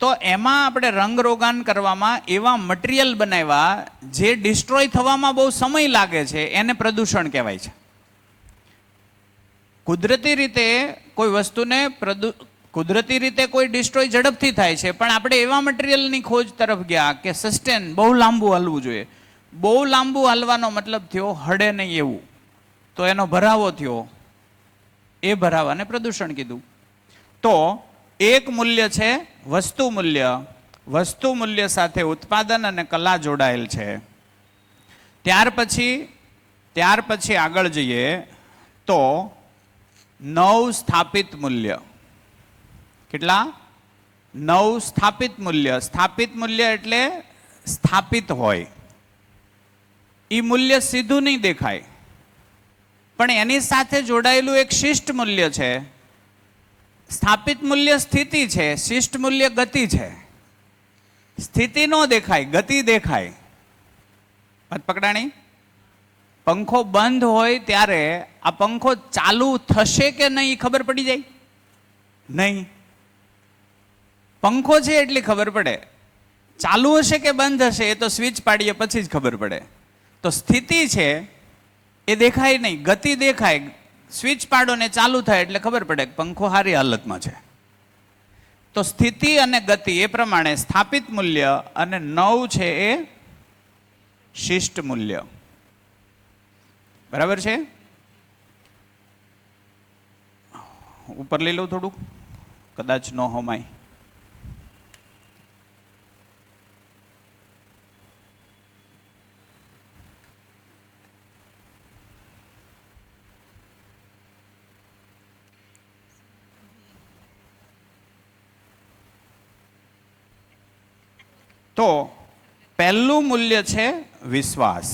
તો એમાં આપણે રંગરોગાન કરવામાં એવા મટીરિયલ બનાવ્યા જે ડિસ્ટ્રોય થવામાં બહુ સમય લાગે છે, એને પ્રદૂષણ કહેવાય છે. કુદરતી રીતે કોઈ વસ્તુને કુદરતી રીતે કોઈ ડિસ્ટ્રોય ઝડપથી થાય છે, પણ આપણે એવા મટીરિયલની ખોજ તરફ ગયા કે સસ્ટેન બહુ લાંબુ હલવું જોઈએ. બહુ લાંબુ હલવાનો મતલબ થયો હડે નહીં એવું. તો એનો ભરાવો થયો, એ ભરાવાને પ્રદૂષણ કીધું. તો એક મૂલ્ય છે વસ્તુ મૂલ્ય. વસ્તુ મૂલ્ય સાથે ઉત્પાદન અને કલા જોડાયેલ છે. ત્યાર પછી આગળ જઈએ તો નવ સ્થાપિત મૂલ્ય. કેટલા? 9 સ્થાપિત મૂલ્ય. સ્થાપિત મૂલ્ય એટલે સ્થાપિત હોય. એ મૂલ્ય સીધું નહીં દેખાય, પણ એની સાથે જોડાયેલું એક શિષ્ટ મૂલ્ય છે. સ્થાપિત મૂલ્ય સ્થિતિ છે, શિષ્ટ મૂલ્ય ગતિ છે. સ્થિતિ ન દેખાય, ગતિ દેખાય. વાત પકડાણી? પંખો બંધ હોય ત્યારે આ પંખો ચાલુ થશે કે નહીં ખબર પડી જાય? નહીં. પંખો છે એટલી ખબર પડે. ચાલુ હશે કે બંધ હશે એ તો સ્વિચ પાડીએ પછી જ ખબર પડે. તો સ્થિતિ છે એ દેખાય નહીં, ગતિ દેખાય. સ્વિચ પાડો ને ચાલુ થાય એટલે ખબર પડે કે પંખો સારી હાલતમાં છે. તો સ્થિતિ અને ગતિ એ પ્રમાણે સ્થાપિત મૂલ્ય અને 9 છે એ શિષ્ટ મૂલ્ય. બરાબર છે? ઉપર લઈ લઉં થોડું, કદાચ ન હોમાય. તો પહેલું મૂલ્ય છે વિશ્વાસ.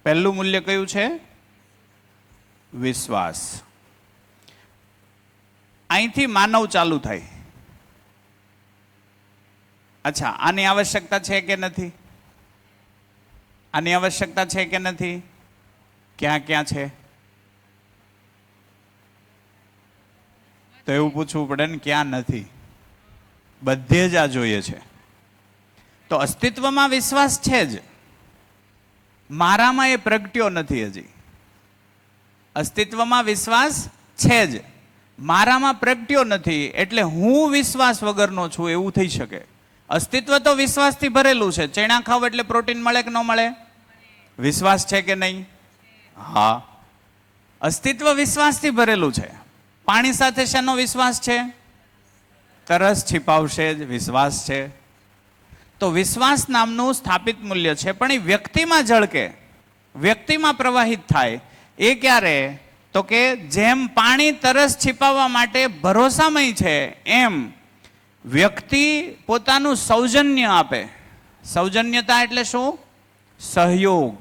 પહેલું મૂલ્ય કયું છે? વિશ્વાસ. અહીંથી માનવ ચાલુ થાય. અચ્છા, આની આવશ્યકતા છે કે નથી? આની આવશ્યકતા છે કે નથી? ક્યાં ક્યાં છે? તો એવું પૂછવું પડે ને, ક્યાં નથી? બધે જ આ જોઈએ છે. તો અસ્તિત્વમાં વિશ્વાસ છે જ, મારામાં એ પ્રગટ્યો નથી હજી. અસ્તિત્વમાં વિશ્વાસ છે જ, મારામાં પ્રગટ્યો નથી, એટલે હું વિશ્વાસ વગરનો છું એવું થઈ શકે. અસ્તિત્વ તો વિશ્વાસથી ભરેલું છે. ચણા ખાવ એટલે પ્રોટીન મળે કે ન મળે? વિશ્વાસ છે કે નહીં? હા, અસ્તિત્વ વિશ્વાસથી ભરેલું છે. પાણી સાથે શેનો વિશ્વાસ છે? તરસ छिपावશે જ વિશ્વાસ છે. તો વિશ્વાસ નામનું સ્થાપિત મૂલ્ય છે, પણ એ વ્યક્તિમાં ઝળકે, વ્યક્તિમાં પ્રવાહિત થાય. એ ક્યારે? તો કે જેમ પાણી તરસ छिपाવવા માટે ભરોસામય છે, એમ વ્યક્તિ પોતાનું સૌજન્ય આપે. સૌજન્યતા એટલે શું? સહયોગ.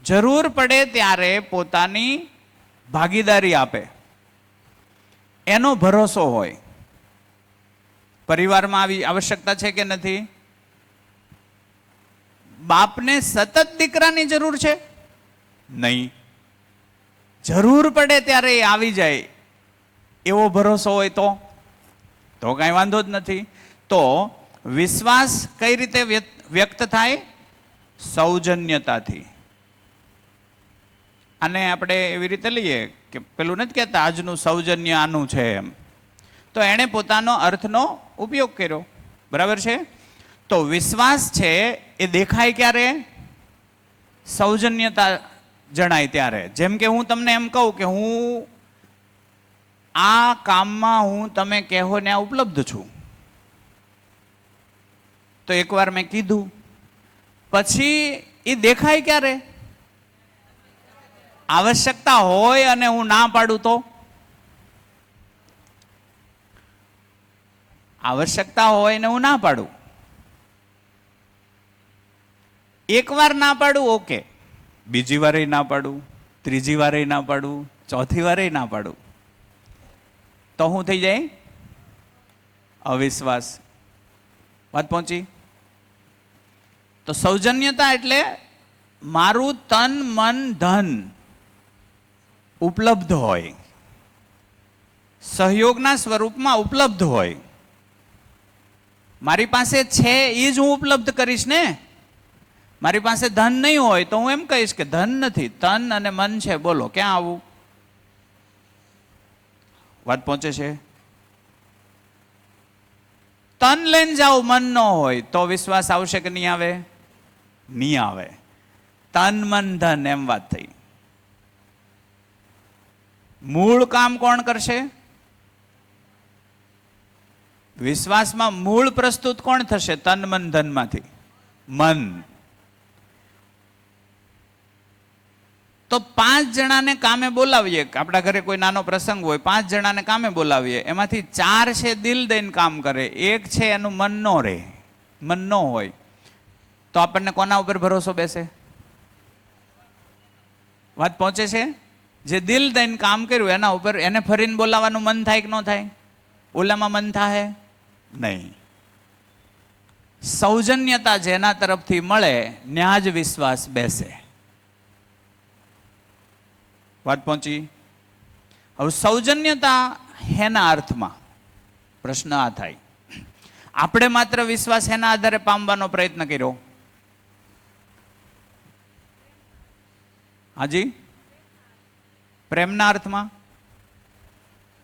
જરૂર પડે ત્યારે પોતાની ભાગીદારી આપે, એનો ભરોસો હોય. પરિવારમાં આવી આવશ્યકતા છે કે નથી? બાપને સતત દીકરાની જરૂર છે? નહીં. જરૂર પડે ત્યારે એ આવી જાય એવો ભરોસો હોય તો કાંઈ વાંધો જ નથી. તો વિશ્વાસ કઈ રીતે વ્યક્ત થાય? સૌજન્યતાથી. આને આપણે એવી રીતે લઈએ કે પેલું નથી કહેતા આજનું સૌજન્ય આનું છે એમ. તો એણે પોતાનો અર્થનો ઉપયોગ કર્યો. બરાબર છે? તો વિશ્વાસ છે એ દેખાય ક્યારે? સૌજન્યતા જણાય ત્યારે. જેમ કે હું તમને એમ કહું કે હું આ કામમાં હું તમે કહેવો ને આ ઉપલબ્ધ છું. તો એકવાર મેં કીધું, પછી એ દેખાય ક્યારે? આવશ્યકતા હોય અને હું ના પાડું તો? આવશ્યકતા હોય ને હું ના પાડું, એકવાર ના પાડું ઓકે, બીજી વારે ના પાડું, ત્રીજી વારે ના પાડું, ચોથી વારે ના પાડું, તો શું થઈ જાય? અવિશ્વાસ. વાત પહોંચી? તો સૌજન્યતા એટલે મારું તન મન ધન ઉપલબ્ધ હોય, સહયોગના સ્વરૂપમાં ઉપલબ્ધ હોય. મારી પાસે છે એ જ હું ઉપલબ્ધ કરીશ ને. મારી પાસે ધન નહીં હોય તો હું એમ કહીશ કે ધન નથી, તન અને મન છે, બોલો ક્યાં આવું? વાત પહોંચે છે? તન લઈને જાઓ, મન ન હોય તો વિશ્વાસ આવશે કે નહીં આવે? નહીં આવે. તન મન ધન એમ વાત થઈ. મૂળ કામ કોણ કરશે? વિશ્વાસમાં મૂળ પ્રસ્તુત કોણ થશે? તન મન ધનમાંથી મન. તો 5 જણાને કામે બોલાવીએ, આપણા ઘરે કોઈ નાનો પ્રસંગ હોય, 5 જણાને કામે બોલાવીએ, એમાંથી 4 છે દિલ દઈને કામ કરે, 1 છે એનું મન નો રહે, મન નો હોય, તો આપણને કોના ઉપર ભરોસો બેસે? વાત પહોંચે છે? જે દિલ દઈને કામ કર્યું એના ઉપર એને ફરીને બોલાવવાનું મન થાય કે ન થાય? ઓલામાં મન થાય નહીં. સૌજન્યતા જેના તરફથી મળે ત્યાં જ વિશ્વાસ બેસે. વાત પહોંચી? હવે સૌજન્યતા હેના અર્થમાં પ્રશ્ન આ થાય, આપણે માત્ર વિશ્વાસ એના આધારે પામવાનો પ્રયત્ન કર્યો? હાજી? પ્રેમના અર્થમાં?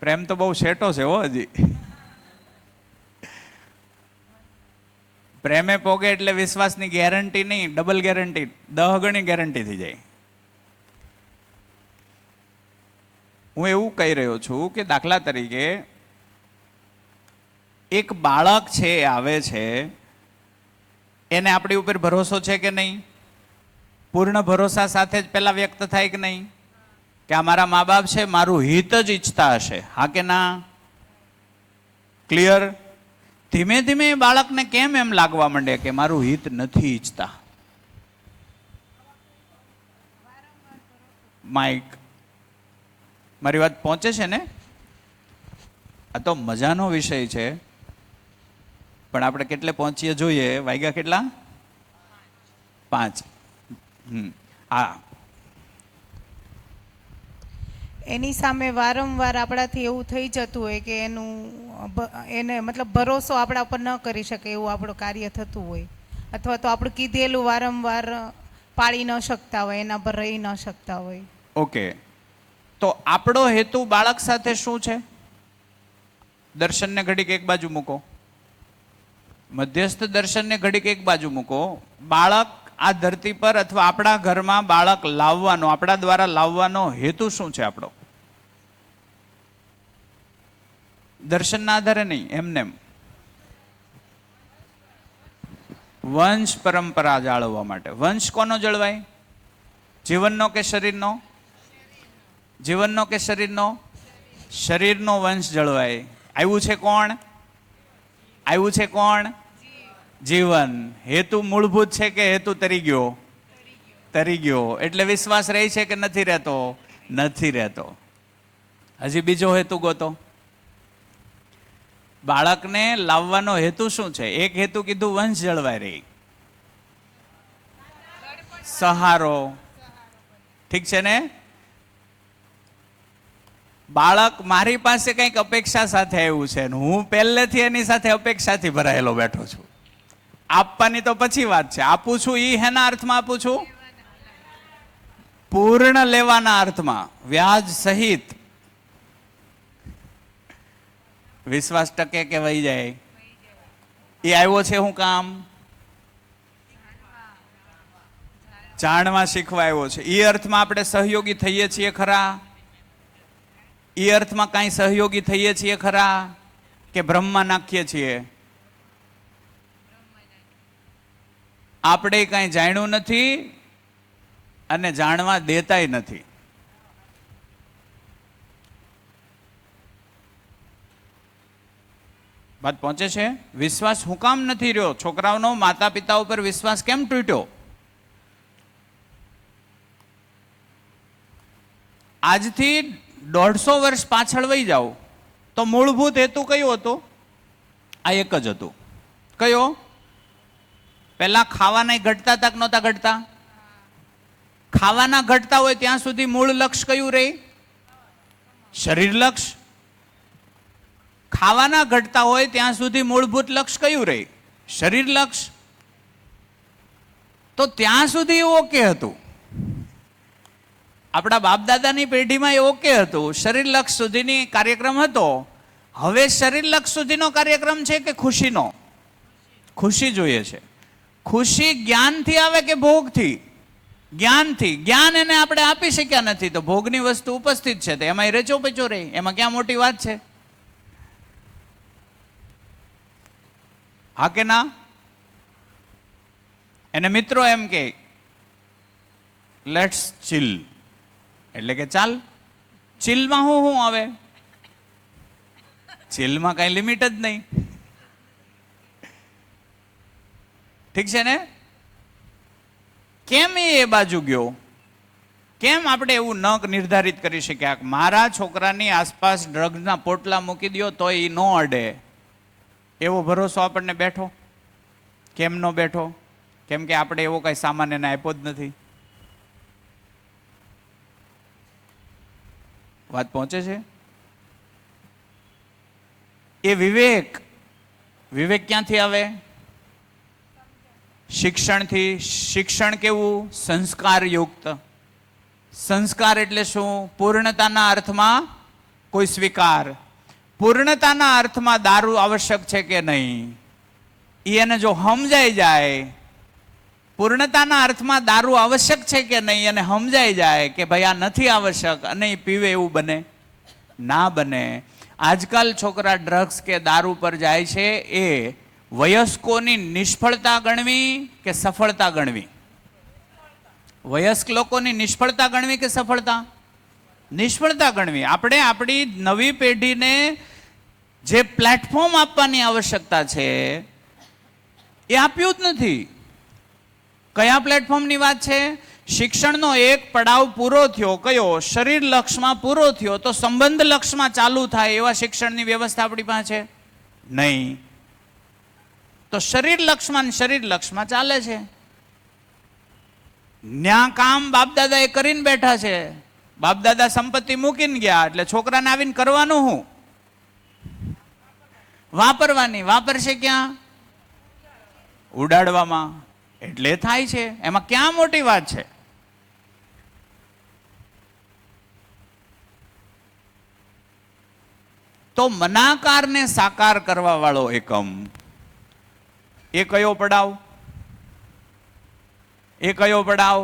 પ્રેમ તો બહુ શેટો છે હો હજી. પ્રેમે પોગે એટલે વિશ્વાસની ગેરંટી નહીં, ડબલ ગેરંટી, 10 ગણી ગેરંટી થઈ જાય. હું એવું કહી રહ્યો છું કે દાખલા તરીકે એક બાળક છે આવે છે, એને આપણી ઉપર ભરોસો છે કે નહીં? પૂર્ણ ભરોસા સાથે જ પેલા વ્યક્ત થાય કે નહીં? કે આ મારા મા બાપ છે, મારું હિત જ ઈચ્છતા હશે, હા કે ના? ક્લિયર? ધીમે ધીમે બાળકને કેમ એમ લાગવા માંડે કે મારું હિત નથી ઈચ્છતા? માઇક, મારી વાત પહોંચે છે ને? આ તો મજાનો વિષય છે, પણ આપણે કેટલે પહોંચીએ જોઈએ. વાગ્યા કેટલા? 5. હા. એની સામે વારંવાર આપણાથી એવું થઈ જતું હોય કે એને મતલબ ભરોસો આપણા ઉપર ન કરી શકે એવું આપણું કાર્ય થતું હોય, અથવા તો આપણું કીધેલું વારંવાર પાળી ન શકતા હોય, એના પર રહી ન શકતા હોય. ઓકે, તો આપણો હેતુ બાળક સાથે શું છે? દર્શનને ઘડીક એક બાજુ મૂકો, મધ્યસ્થ દર્શનને ઘડીક એક બાજુ મૂકો. બાળક આ ધરતી પર અથવા આપણા ઘરમાં બાળક લાવવાનો, આપણા દ્વારા લાવવાનો હેતુ શું છે આપણો? દર્શનના આધારે નહીં, એમનેમ વંશ પરંપરા જાળવવા માટે. વંશ કોનો જળવાય? જીવનનો કે શરીરનો? જીવનનો કે શરીરનો? શરીરનો વંશ જળવાય. આવ્યું છે કોણ? આવ્યું છે કોણ? જીવન. હેતુ મૂળભૂત છે કે હેતુ તરી ગયો? તરી ગયો. એટલે વિશ્વાસ રહે છે કે નથી રહેતો? નથી રહેતો. હજી બીજો હેતુ ગોતો. બાળકને લાવવાનો હેતુ શું છે? એક હેતુ કીધું વંશ જળવાય રહી, સહારો. ઠીક છે ને? બાળક મારી પાસે કંઈક અપેક્ષા સાથે આવ્યું છે ને હું પહેલેથી એની સાથે અપેક્ષાથી ભરાયેલો બેઠો છું. આપવાની તો પછી વાત છે. આપું છું ઈ હેના અર્થમાં આપું છું? પૂર્ણ લેવાના અર્થમાં, વ્યાજ સહિત. વિશ્વાસ ટકે કે વહી જાય? એ આવ્યો છે હું કામ? જાણવા શીખવા આવ્યો છે. એ અર્થમાં આપણે સહયોગી થઈએ છીએ ખરા? એ અર્થમાં કાંઈ સહયોગી થઈએ છીએ ખરા કે બ્રહ્મમાં નાખીએ છીએ? આપણે કાંઈ જાણ્યું નથી અને જાણવા દેતાય નથી. વાત પહોંચે છે? વિશ્વાસ હું કામ નથી રહ્યો? છોકરાઓનો માતા પિતા ઉપર વિશ્વાસ કેમ તૂટ્યો? આજથી 150 વર્ષ પાછળ વહી જાઓ તો મૂળભૂત હેતુ કયો હતો? આ એક જ હતું. કયો? પહેલા ખાવાના ઘટતા તક નહોતા ઘટતા? ખાવાના ઘટતા હોય ત્યાં સુધી મૂળ લક્ષ્ય કયું રહે? શરીર લક્ષ્ય. ખાવાના ઘટતા હોય ત્યાં સુધી મૂળભૂત લક્ષ્ય કયું રહે? શરીર લક્ષ્ય. તો ત્યાં સુધી એ ઓકે હતું. આપણા બાપ દાદાની પેઢીમાં એ ઓકે હતું, શરીર લક્ષ્ય સુધીની કાર્યક્રમ હતો. હવે શરીર લક્ષ્ય સુધીનો કાર્યક્રમ છે કે ખુશીનો? ખુશી જોઈએ છે. ખુશી જ્ઞાનથી આવે કે ભોગથી? જ્ઞાનથી. જ્ઞાન એને આપણે આપી શક્યા નથી તો ભોગની વસ્તુ ઉપસ્થિત છે તો એમાં રેચો પેચો રહે. એમાં ક્યાં મોટી વાત છે? હા કે ના? એને મિત્રો એમ કે લેટ્સ ચિલ, એટલે કે ચાલ. ચિલમાં શું આવે? ચિલમાં કઈ લિમિટ જ નહીં. ઠીક છે ને? કેમ એ બાજુ ગયો? કેમ આપણે એવું ન નિર્ધારિત કરી શક્યા મારા છોકરાની આસપાસ ડ્રગ્સના પોટલા મૂકી દો તો એ ન અડે? એવો ભરોસો આપણને બેઠો? કેમ ન બેઠો? કેમ કે આપણે એવો કઈ સામાન એને આપ્યો જ નથી. વાત પહોંચે છે? એ વિવેક. વિવેક ક્યાંથી આવે? શિક્ષણથી. શિક્ષણ કેવું? સંસ્કારયુક્ત. સંસ્કાર એટલે શું? પૂર્ણતાના અર્થમાં કોઈ સ્વીકાર. પૂર્ણતાના અર્થમાં દારૂ આવશ્યક છે કે નહીં એને જો સમજાઈ જાય, પૂર્ણતાના અર્થમાં દારૂ આવશ્યક છે કે નહીં અને સમજાઈ જાય કે ભાઈ આ નથી આવશ્યક અને એ પીવે, એવું બને? ના બને. આજકાલ છોકરા ડ્રગ્સ કે દારૂ પર જાય છે એ વયસ્કોની નિષ્ફળતા ગણવી કે સફળતા ગણવી? વયસ્ક લોકોની નિષ્ફળતા ગણવી કે સફળતા? નિષ્ફળતા ગણવી. આપણે આપણી નવી પેઢીને જે પ્લેટફોર્મ આપવાની આવશ્યકતા છે એ આપ્યું જ નથી. કયા પ્લેટફોર્મની વાત છે? શિક્ષણનો એક પડાવ પૂરો થયો. કયો? શરીર લક્ષ્યમાં પૂરો થયો તો સંબંધ લક્ષ્યમાં ચાલુ થાય એવા શિક્ષણની વ્યવસ્થા આપણી પાસે નહીં. તો શરીર લક્ષ્યમાં શરીર લક્ષ્યમાં ચાલે છે. ન્યા કામ બાપ દાદા એ કરીને બેઠા છે. બાપ દાદા સંપત્તિ મૂકીને ગયા એટલે છોકરાને આવીને કરવાનું હું? વાપરવાની. વાપરશે ક્યાં? ઉડાડવામાં. એટલે થાય છે. એમાં ક્યાં મોટી વાત છે? તો મનાકારને સાકાર કરવા વાળો એકમ એ કયો પડાવ? એ કયો પડાવ?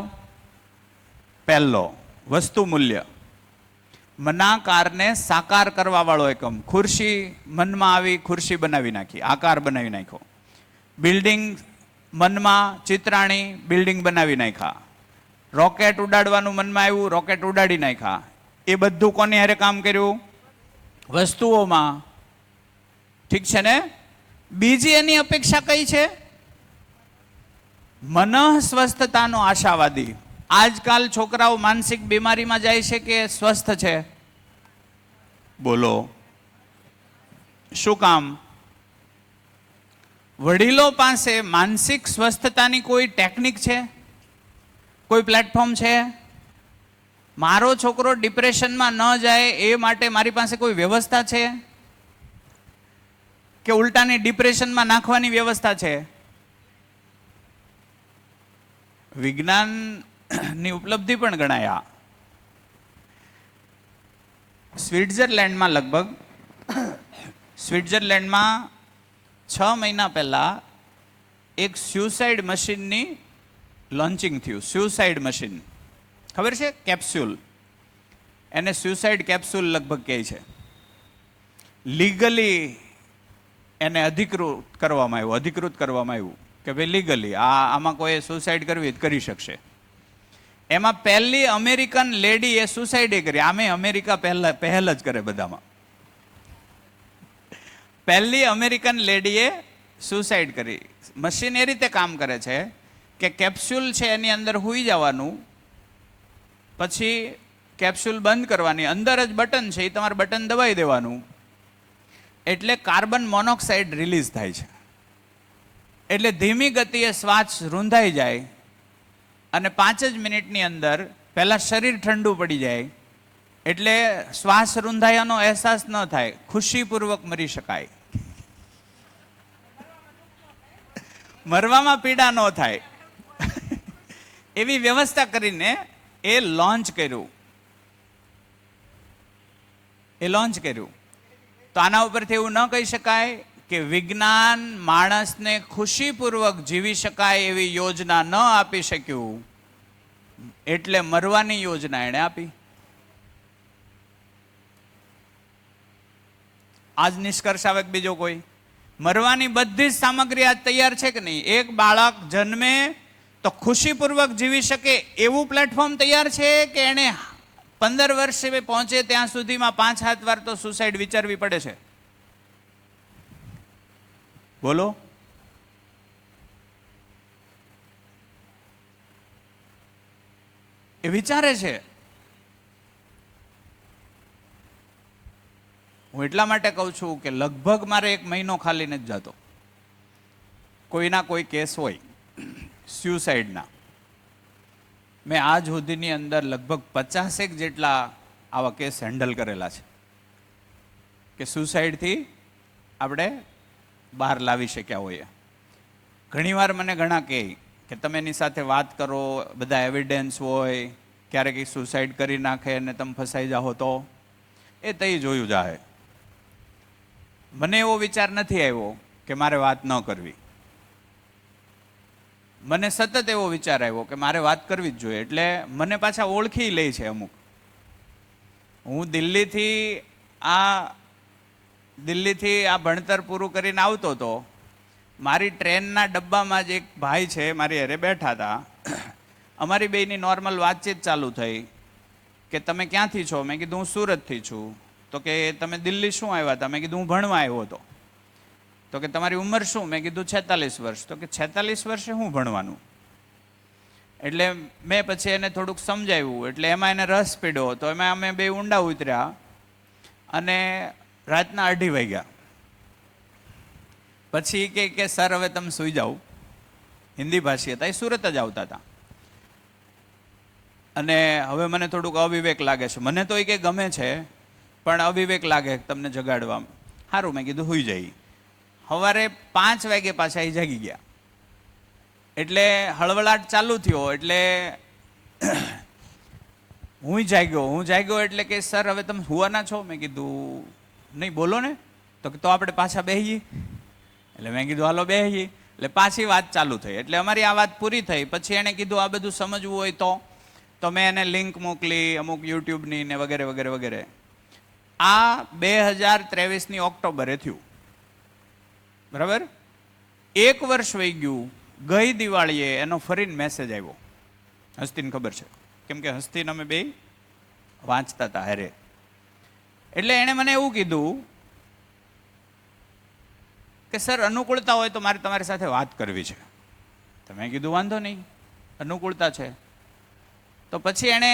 પહેલો, વસ્તુ મૂલ્ય. મનાકારને સાકાર કરવા વાળો એકમ. ખુરશી મનમાં આવી, ખુરશી બનાવી નાખી, આકાર બનાવી નાખ્યો. બિલ્ડિંગ મનમાં ચિત્રાણી, બિલ્ડિંગ બનાવી નાખ્યા. રોકેટ ઉડાડવાનું મનમાં આવ્યું, રોકેટ ઉડાડી નાખ્યા. એ બધું કોની હારે કામ કર્યું? વસ્તુઓમાં. ઠીક છે ને? બીજી એની અપેક્ષા કઈ છે? મનઃ સ્વસ્થતાનો આશાવાદી. આજકાલ છોકરાઓ માનસિક બીમારીમાં જાય છે કે સ્વસ્થ છે? બોલો, શું કામ? વડીલો પાસે માનસિક સ્વસ્થતાની કોઈ ટેકનિક છે? કોઈ પ્લેટફોર્મ છે? મારો છોકરો ડિપ્રેશનમાં ન જાય એ માટે મારી પાસે કોઈ વ્યવસ્થા છે કે ઉલટાની ડિપ્રેશનમાં નાખવાની વ્યવસ્થા છે? વિજ્ઞાનની ઉપલબ્ધિ પણ ગણાય. સ્વિટ્ઝરલેન્ડમાં 6 મહિના પહેલા એક સ્યુસાઇડ મશીનની લોન્ચિંગ થયું. સ્યુસાઇડ મશીન ખબર છે? કેપ્સ્યુલ, એને સ્યુસાઇડ કેપ્સ્યુલ લગભગ કહે છે. લીગલી એને અધિકૃત કરવામાં આવ્યું કે ભાઈ લીગલી આમાં કોઈ સુસાઇડ કરવી કરી શકશે. એમાં પહેલી અમેરિકન લેડીએ સુસાઇડ કરી. આમે અમેરિકા પહેલ જ કરે બધામાં. પહેલી અમેરિકન લેડીએ સુસાઇડ કરી. મશીન એ રીતે કામ કરે છે કે કેપ્સ્યુલ છે એની અંદર સૂઈ જવાનું, પછી કેપ્સ્યુલ બંધ કરવાની, અંદર જ બટન છે, એ તમારે બટન દબાવી દેવાનું એટલે કાર્બન મોનોક્સાઇડ રિલીઝ થાય છે. એટલે ધીમી ગતિએ શ્વાસ રૂંધાઈ જાય અને 5 જ મિનિટની અંદર પહેલાં શરીર ઠંડુ પડી જાય એટલે શ્વાસ રૂંધાયાનો અહેસાસ ન થાય, ખુશીપૂર્વક મરી શકાય, મરવામાં પીડા ન થાય એવી વ્યવસ્થા કરીને એ લોન્ચ કર્યું. તો આના ઉપરથી એવું ન કહી શકાય કે વિજ્ઞાન માણસને ખુશીપૂર્વક જીવી શકાય એવી યોજના ન આપી શક્યું એટલે મરવાની યોજના એણે આપી. આજ નિષ્કર્ષ આવે કે બીજો કોઈ? મરવાની બધી જ સામગ્રી આજ તૈયાર છે કે નહીં? એક બાળક જન્મે તો ખુશીપૂર્વક જીવી શકે એવું પ્લેટફોર્મ તૈયાર છે કે એને 15 વર્ષે પહોંચે ત્યાં સુધીમાં 5-7 વાર તો સુસાઇડ વિચારવી પડે છે? બોલો. એ વિચારે છે. હું એટલા માટે કહું છું કે લગભગ મારે 1 મહિનો ખાલી નથી જતો. કોઈના કોઈ કેસ હોય સ્યુસાઇડના. મેં આજ સુધીની અંદર લગભગ 50 જેટલા આવા કેસ હેન્ડલ કરેલા છે કે સુસાઇડથી આપણે બહાર લાવી શક્યા હોઈએ. ઘણીવાર મને ઘણા કહે કે તમે એની સાથે વાત કરો, બધા એવિડન્સ હોય, ક્યારેક સુસાઇડ કરી નાખે અને તમે ફસાઈ જાઓ તો એ તઈ જોયું જાહે. મને એવો વિચાર નથી આવ્યો કે મારે વાત ન કરવી. મને સતત એવો વિચાર આવ્યો કે મારે વાત કરવી જ જોઈએ. એટલે મને પાછા ઓળખી લે છે અમુક. હું દિલ્હીથી આ ભણતર પૂરું કરીને આવતો હતો. મારી ટ્રેનના ડબ્બામાં જ એક ભાઈ છે મારી હારે બેઠા હતા. અમારી બેયની નોર્મલ વાતચીત ચાલુ થઈ કે તમે ક્યાંથી છો? મેં કીધું હું સુરતથી છું. તો કે તમે દિલ્હી શું આવ્યા હતા? મેં કીધું હું ભણવા આવ્યો હતો. તો કે તમારી ઉંમર શું? મેં કીધું 46 વર્ષ. તો કે 46 વર્ષે હું ભણવાનું? એટલે મેં પછી એને થોડુંક સમજાવ્યું એટલે એમાં એને રસ પડ્યો. તો એમાં અમે બે ઊંડા ઉતર્યા અને રાતના 2:30 વાગ્યા. પછી કે સર હવે તમે સૂઈ જાઓ. હિન્દી ભાષી હતા, એ સુરત જ આવતા હતા. અને હવે મને થોડુંક અવિવેક લાગે છે. મને તો એ કે ગમે છે પણ અવિવેક લાગે તમને જગાડવા. સારું, મેં કીધું સૂઈ જઈ. સવારે 5 વાગે પાછા એ જાગી ગયા. એટલે હળવળાટ ચાલુ થયો એટલે હું જાગ્યો એટલે કે સર હવે તમે સુવાના છો? મેં કીધું નહીં, બોલો ને. તો આપણે પાછા બેસીએ. એટલે મેં કીધું હાલો બેસીએ. એટલે પાછી વાત ચાલુ થઈ. એટલે અમારી આ વાત પૂરી થઈ. પછી એણે કીધું આ બધું સમજવું હોય તો મેં એને લિંક મોકલી અમુક યુટ્યુબની ને વગેરે વગેરે વગેરે. આ 2023ની ઓક્ટોબરે થયું. બરાબર, 1 વર્ષ વહી ગયું. ગઈ દિવાળીએ એનો ફરીને મેસેજ આવ્યો. હસ્તીને ખબર છે, કેમ કે હસ્તીને અમે બે વાંચતા હતા હારે. એટલે એણે મને એવું કીધું કે સર અનુકૂળતા હોય તો મારે તમારી સાથે વાત કરવી છે. તો મેં કીધું વાંધો નહીં, અનુકૂળતા છે. તો પછી એણે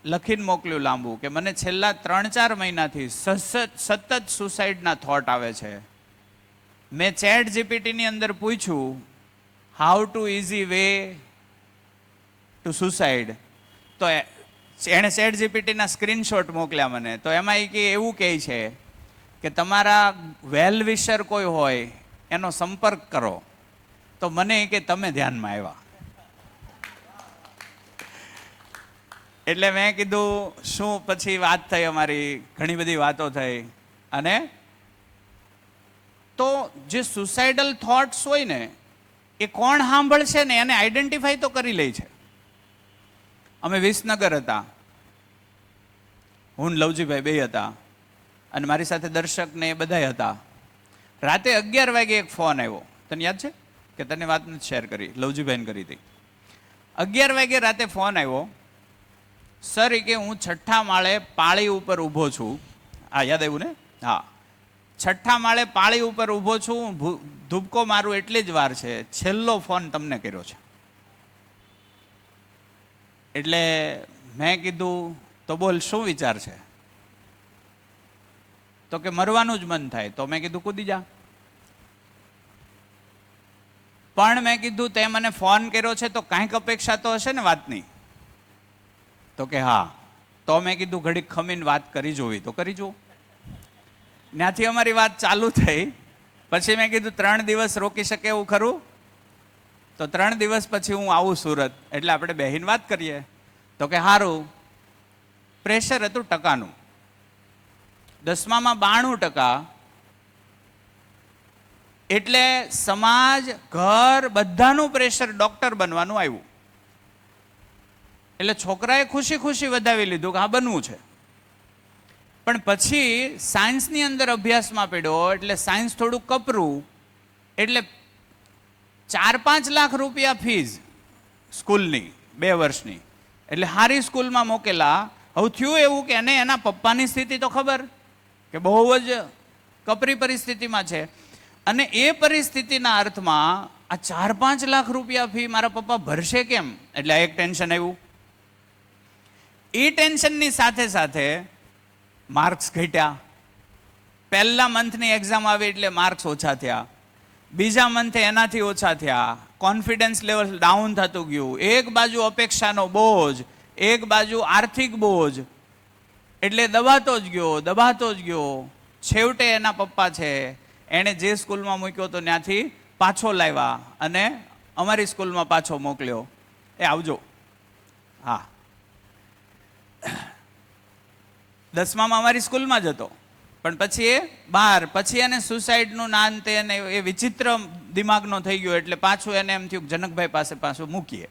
લખીને મોકલ્યું લાંબુ કે મને છેલ્લા 3-4 મહિનાથી સતત સુસાઇડના થોટ આવે છે. મેં ચેટ જીપીટીની અંદર પૂછ્યું how to easy way to suicide, તો એણે ચેટ જીપીટીના સ્ક્રીનશોટ મોકલ્યા મને. તો એમાં એ કે એવું કહે છે કે તમારા વેલ વિશર કોઈ હોય એનો સંપર્ક કરો. તો મને કે તમે ધ્યાનમાં આવ્યા. એટલે મેં કીધું શું, પછી વાત થઈ અમારી, ઘણી બધી વાતો થઈ. અને તો જે સુસાઇડલ થોટ્સ હોય ને એ કોણ સાંભળશે ને એને આઈડેન્ટિફાઈ તો કરી લે છે. અમે વિસનગર હતા, હું લવજીભાઈ બે હતા અને મારી સાથે દર્શક ને એ બધા હતા. રાતે 11 વાગે એક ફોન આવ્યો, તને યાદ છે કે તને વાત નથી શેર કરી, લવજીભાઈને કરી હતી. 11 વાગે રાતે ફોન આવ્યો, સર એ કે હું 6ઠા માળે પાળી ઉપર ઊભો છું. હા યાદ આવ્યું ને? હા, 6ઠા માળે પાળી ઉપર ઊભો છું, ધૂપકો મારું એટલી જ વાર છે, છેલ્લો ફોન તમને કર્યો છે. એટલે મેં કીધું તો બોલ શું વિચાર છે? તો કે મરવાનું જ મન થાય. તો મેં કીધું કૂદી જા. પણ મેં કીધું તે મને ફોન કર્યો છે તો કાંઈક અપેક્ષા તો હશે ને વાતની? તો કે હા. તો મેં કીધું ઘડીક ખમીને વાત કરી જોવી, તો કરી જુઓ. ત્યાંથી અમારી વાત ચાલુ થઈ. પછી મેં કીધું 3 દિવસ રોકી શકે એવું ખરું? તો 3 દિવસ પછી હું આવું સુરત, એટલે આપણે બેહીને વાત કરીએ. તો કે સારું. પ્રેશર હતું ટકાનું, 10મામાં 92%. એટલે સમાજ, ઘર, બધાનું પ્રેશર ડોક્ટર બનવાનું આવ્યું. એટલે છોકરાએ ખુશી ખુશી વધાવી લીધું કે હા બનવું છે. પણ પછી સાયન્સની અંદર અભ્યાસમાં પડ્યો, એટલે સાયન્સ થોડું કપરું, એટલે 4-5 લાખ રૂપિયા ફીઝ સ્કૂલની 2 વર્ષની. એટલે સારી સ્કૂલમાં મોકેલા. હવે થયું એવું કે એને એના પપ્પાની સ્થિતિ તો ખબર કે બહુ જ કપરી પરિસ્થિતિમાં છે, અને એ પરિસ્થિતિના અર્થમાં આ 4-5 લાખ રૂપિયા ફી મારા પપ્પા ભરશે કેમ? એટલે આ એક ટેન્શન આવ્યું. એ ટેન્શનની સાથે સાથે માર્ક્સ ઘટ્યા. પહેલા મંથની એક્ઝામ આવી એટલે માર્ક્સ ઓછા થયા, બીજા મંથે એનાથી ઓછા થયા, કોન્ફિડન્સ લેવલ ડાઉન થતું ગયું. એક બાજુ અપેક્ષાનો બોજ, એક બાજુ આર્થિક બોજ, એટલે દબાતો જ ગયો. છેવટે એના પપ્પા છે એણે જે સ્કૂલમાં મૂક્યો તો ત્યાંથી પાછો લાવ્યા અને અમારી સ્કૂલમાં પાછો મોકલ્યો. એ આવજો. હા, 10મામાં અમારી સ્કૂલમાં જ હતો, પણ પછી એ બહાર, પછી એને સુસાઇડનું નાન તે એને એ વિચિત્ર દિમાગનો થઈ ગયો, એટલે પાછું એને એમ થયું જનકભાઈ પાસે પાછું મૂકીએ.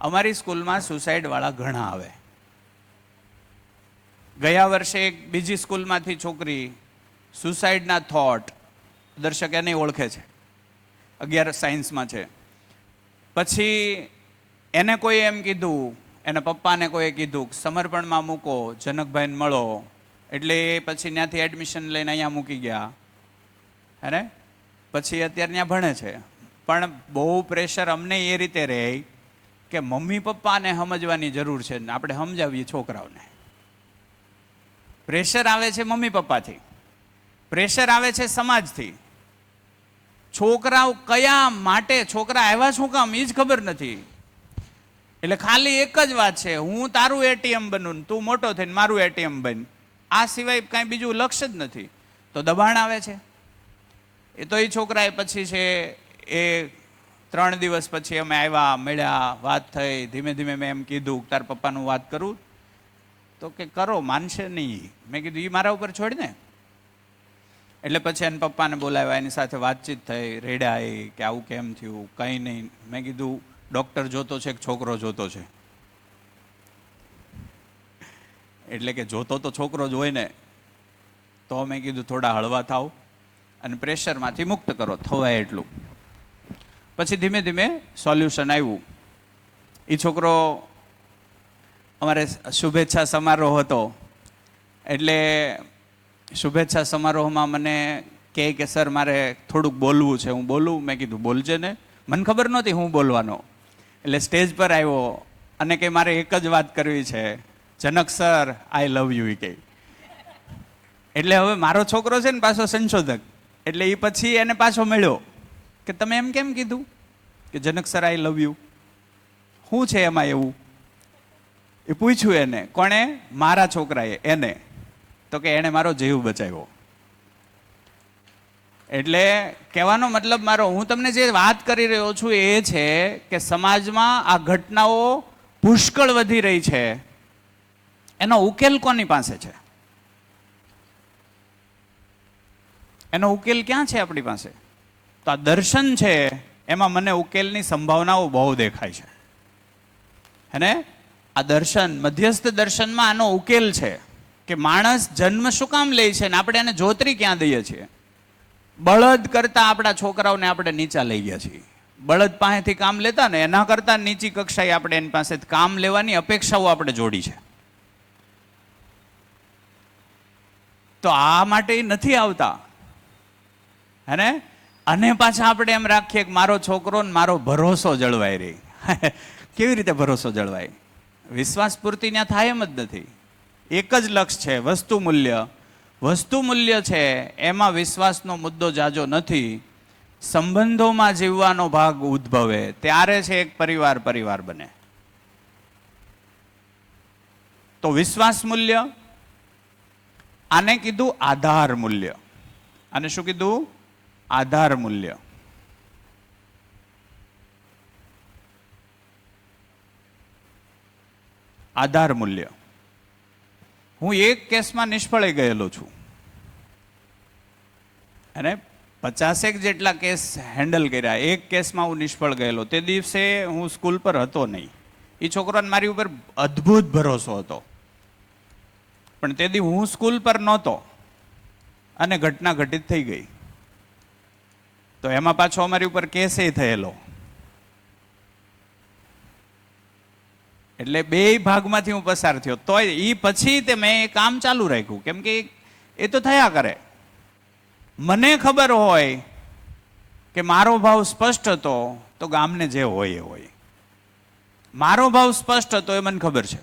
અમારી સ્કૂલમાં સુસાઇડવાળા ઘણા આવે. ગયા વર્ષે એક બીજી સ્કૂલમાંથી છોકરી સુસાઇડના થોટ, દર્શક એને ઓળખે છે, 11 સાયન્સમાં છે. પછી એને કોઈ એમ કીધું, એના પપ્પાને કોઈએ કીધું સમર્પણમાં મૂકો, જનકભાઈને મળો. એટલે એ પછી ત્યાંથી એડમિશન લઈને અહીંયા મૂકી ગયા. હે, પછી અત્યારે ત્યાં ભણે છે. પણ બહુ પ્રેશર અમને એ રીતે રહે કે મમ્મી પપ્પાને સમજવાની જરૂર છે, આપણે સમજાવીએ છોકરાઓને. પ્રેશર આવે છે મમ્મી પપ્પાથી, પ્રેશર આવે છે સમાજથી. છોકરાઓ કયા માટે છોકરા આવ્યા શું કામ એ જ ખબર નથી. એટલે ખાલી એક જ વાત છે, હું તારું એટીએમ બનું, તું મોટો થઈને મારું એટીએમ બન. આ સિવાય કાંઈ બીજું લક્ષ્ય જ નથી. તો દબાણ આવે છે. એ તો એ છોકરાએ પછી છે એ 3 દિવસ પછી અમે આવ્યા, મળ્યા, વાત થઈ. ધીમે ધીમે મેં એમ કીધું તાર પપ્પાનું વાત કરું? તો કે કરો, માનશે નહીં. મેં કીધું એ મારા ઉપર છોડ ને. એટલે પછી એને પપ્પાને બોલાવ્યા, એની સાથે વાતચીત થઈ, રેડ્યા એ કે આવું કેમ થયું, કંઈ નહીં. મેં કીધું ડૉક્ટર જોતો છે કે છોકરો જોતો છે? એટલે કે જોતો તો છોકરો જ હોય ને. તો મેં કીધું થોડા હળવા થાવ અને પ્રેશરમાંથી મુક્ત કરો, થવાય એટલું. પછી ધીમે ધીમે સોલ્યુશન આવ્યું. એ છોકરો અમારે શુભેચ્છા સમારોહ હતો, એટલે શુભેચ્છા સમારોહમાં મને કહે કે સર મારે થોડુંક બોલવું છે. હું બોલું? મેં કીધું બોલજે ને. મને ખબર નહોતી હું બોલવાનો. એટલે સ્ટેજ પર આવ્યો અને કે મારે એક જ વાત કરવી છે, જનક સર આઈ લવ યુ કે. એટલે હવે મારો છોકરો છે ને પાછો સંશોધક, એટલે એ પછી એને પાછો મળ્યો કે તમે એમ કેમ કીધું કે જનક સર આઈ લવ યુ, શું છે એમાં એવું? એ પૂછ્યું એને. કોણે? મારા છોકરાએ એને. તો કે એને મારો જીવ બચાવ્યો. એટલે કહેવાનો મતલબ મારો, હું તમને જે વાત કરી રહ્યો છું એ છે કે સમાજમાં આ ઘટનાઓ પુષ્કળ વધી રહી છે, એનો ઉકેલ કોની પાસે છે? એનો ઉકેલ ક્યાં છે આપણી પાસે? તો આ દર્શન છે, એમાં મને ઉકેલની સંભાવનાઓ બહુ દેખાય છે. અને આ દર્શન, મધ્યસ્થ દર્શનમાં આનો ઉકેલ છે કે માણસ જન્મ શું કામ લે છે ને આપણે એને જોતરી ક્યાં દઈએ છીએ? બળદ કરતા આપણા છોકરાઓને આપણે નીચા લઈ ગયા છીએ. બળદ પાસેથી કામ લેતા ને એના કરતા નીચી કક્ષાએ આપણે એની પાસે કામ લેવાની અપેક્ષાઓ આપણે જોડી છે. તો આ માટે નથી આવતા. હે? અને પાછા આપણે એમ રાખીએ કે મારો છોકરો ને મારો ભરોસો જળવાઈ રહી. કેવી રીતે ભરોસો જળવાય? વિશ્વાસ પૂર્તિ ત્યાં થાય એમ જ નથી. એક જ લક્ષ છે, વસ્તુ મૂલ્ય. વસ્તુ મૂલ્ય છે એમાં વિશ્વાસનો મુદ્દો જાજો નથી. સંબંધોમાં જીવવાનો ભાગ ઉદ્ભવે ત્યારે છે એક પરિવાર પરિવાર બને. તો વિશ્વાસ મૂલ્ય, આને કીધું આધાર મૂલ્ય. આને શું કીધું? આધાર મૂલ્ય. આધાર મૂલ્ય. હું એક કેસમાં નિષ્ફળ ગયેલો છું અને 50 જેટલા કેસ હેન્ડલ કર્યા. એક કેસમાં હું નિષ્ફળ ગયેલો. તે દિવસે હું સ્કૂલ પર હતો નહીં. એ છોકરાને મારી ઉપર અદ્ભુત ભરોસો હતો, પણ તે દી હું સ્કૂલ પર નહોતો અને ઘટના ઘટિત થઈ ગઈ. તો એમાં પાછો અમારી ઉપર કેસ થયેલો. એટલે બે ભાગમાંથી હું પસાર થયો. તોય એ પછી તે મેં એ કામ ચાલુ રાખ્યું, કેમ કે એ તો થયા કરે. મને ખબર હોય કે મારો ભાવ સ્પષ્ટ હતો તો ગામને જે હોય એ હોય. મારો ભાવ સ્પષ્ટ હતો એ મને ખબર છે.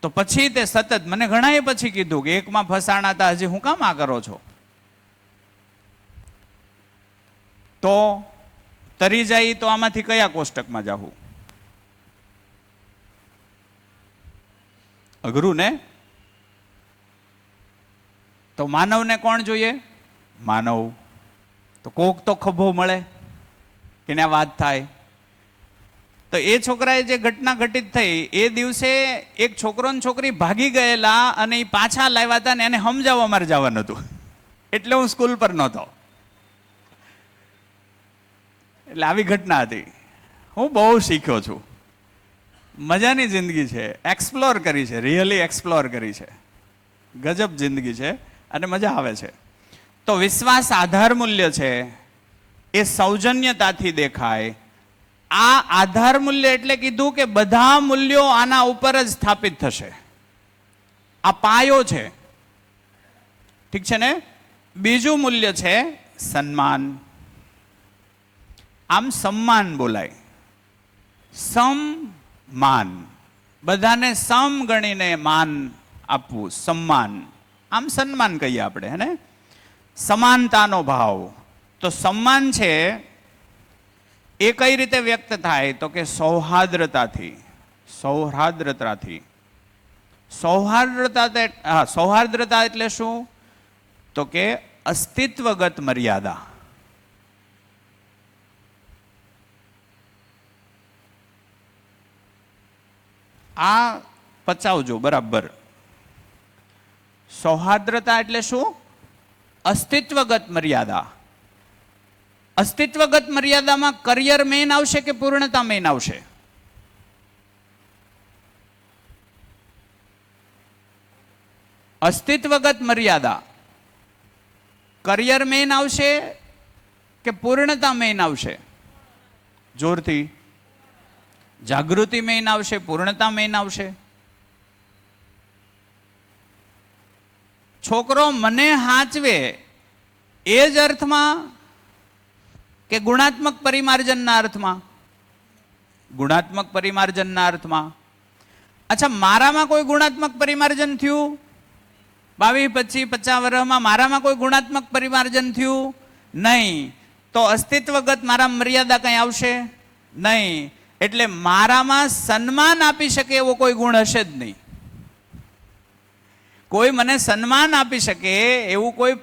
તો પછી તે સતત મને ઘણાએ પછી કીધું કે એકમાં ફસાણા હતા, હજી હું કામ આ કરો છો? તો તરી જાય તો આમાંથી કયા કોષ્ટકમાં જાવું? અઘરું ને? તો માનવને કોણ જોઈએ? માનવ. તો કોક તો ખભો મળે કે ત્યાં વાત થાય. તો એ છોકરાએ જે ઘટના ઘટિત થઈ એ દિવસે એક છોકરો ને છોકરી ભાગી ગયેલા અને એ પાછા લાવ્યા હતા ને એને સમજાવવા મારે જવાનું હતું. એટલે હું સ્કૂલ પર નહોતો. એટલે આવી ઘટના હતી. હું બહુ શીખ્યો છું. મજાની જિંદગી છે, એક્સપ્લોર કરી છે, રિયલી એક્સપ્લોર કરી છે. ગજબ જિંદગી છે અને મજા આવે છે. તો વિશ્વાસ આધાર મૂલ્ય છે, એ સૌજન્યતાથી દેખાય. આ આધાર મૂલ્ય એટલે કીધું કે બધા મૂલ્યો આના ઉપર જ સ્થાપિત થશે. આ પાયો છે. ઠીક છે ને? બીજું મૂલ્ય છે સન્માન. આમ સન્માન બોલાય. સમ્માન, બધાને સમ ગણીને માન આપવું, સન્માન. આમ સન્માન કહીએ આપણે, હે ને? સમાનતાનો ભાવ. તો સન્માન છે એ કઈ રીતે વ્યક્ત થાય? તો કે સૌહાર્દ્રતાથી. સૌહાર્દ્રતાથી. સૌહાર્દ્રતા એટલે શું? તો કે અસ્તિત્વગત મર્યાદા. આ પચાવજો બરાબર. સૌહાર્દ્રતા એટલે શું? અસ્તિત્વગત મર્યાદા. અસ્તિત્વગત મર્યાદામાં કરિયર મેઇન આવશે કે પૂર્ણતા મેઇન આવશે? અસ્તિત્વગત મર્યાદા. કરિયર મેઇન આવશે કે પૂર્ણતા મેઇન આવશે? જોરથી. જાગૃતિ મેઇન આવશે, પૂર્ણતા મેઇન આવશે? છોકરો મને હાચવે એ જ અર્થમાં કે ગુણાત્મક પરિમાર્જનના અર્થમાં? ગુણાત્મક પરિમાર્જનના અર્થમાં. અચ્છા, મારામાં કોઈ ગુણાત્મક પરિમાર્જન થયું? 22, 25, 50 વર્ષમાં મારામાં કોઈ ગુણાત્મક પરિમાર્જન થયું નહીં. તો અસ્તિત્વગત મારા મર્યાદા કઈ આવશે નહીં. એટલે મારામાં સન્માન આપી શકે એવો કોઈ ગુણ હશે જ નહીં. કોઈ મને સન્માન આપી શકે એવું કોઈ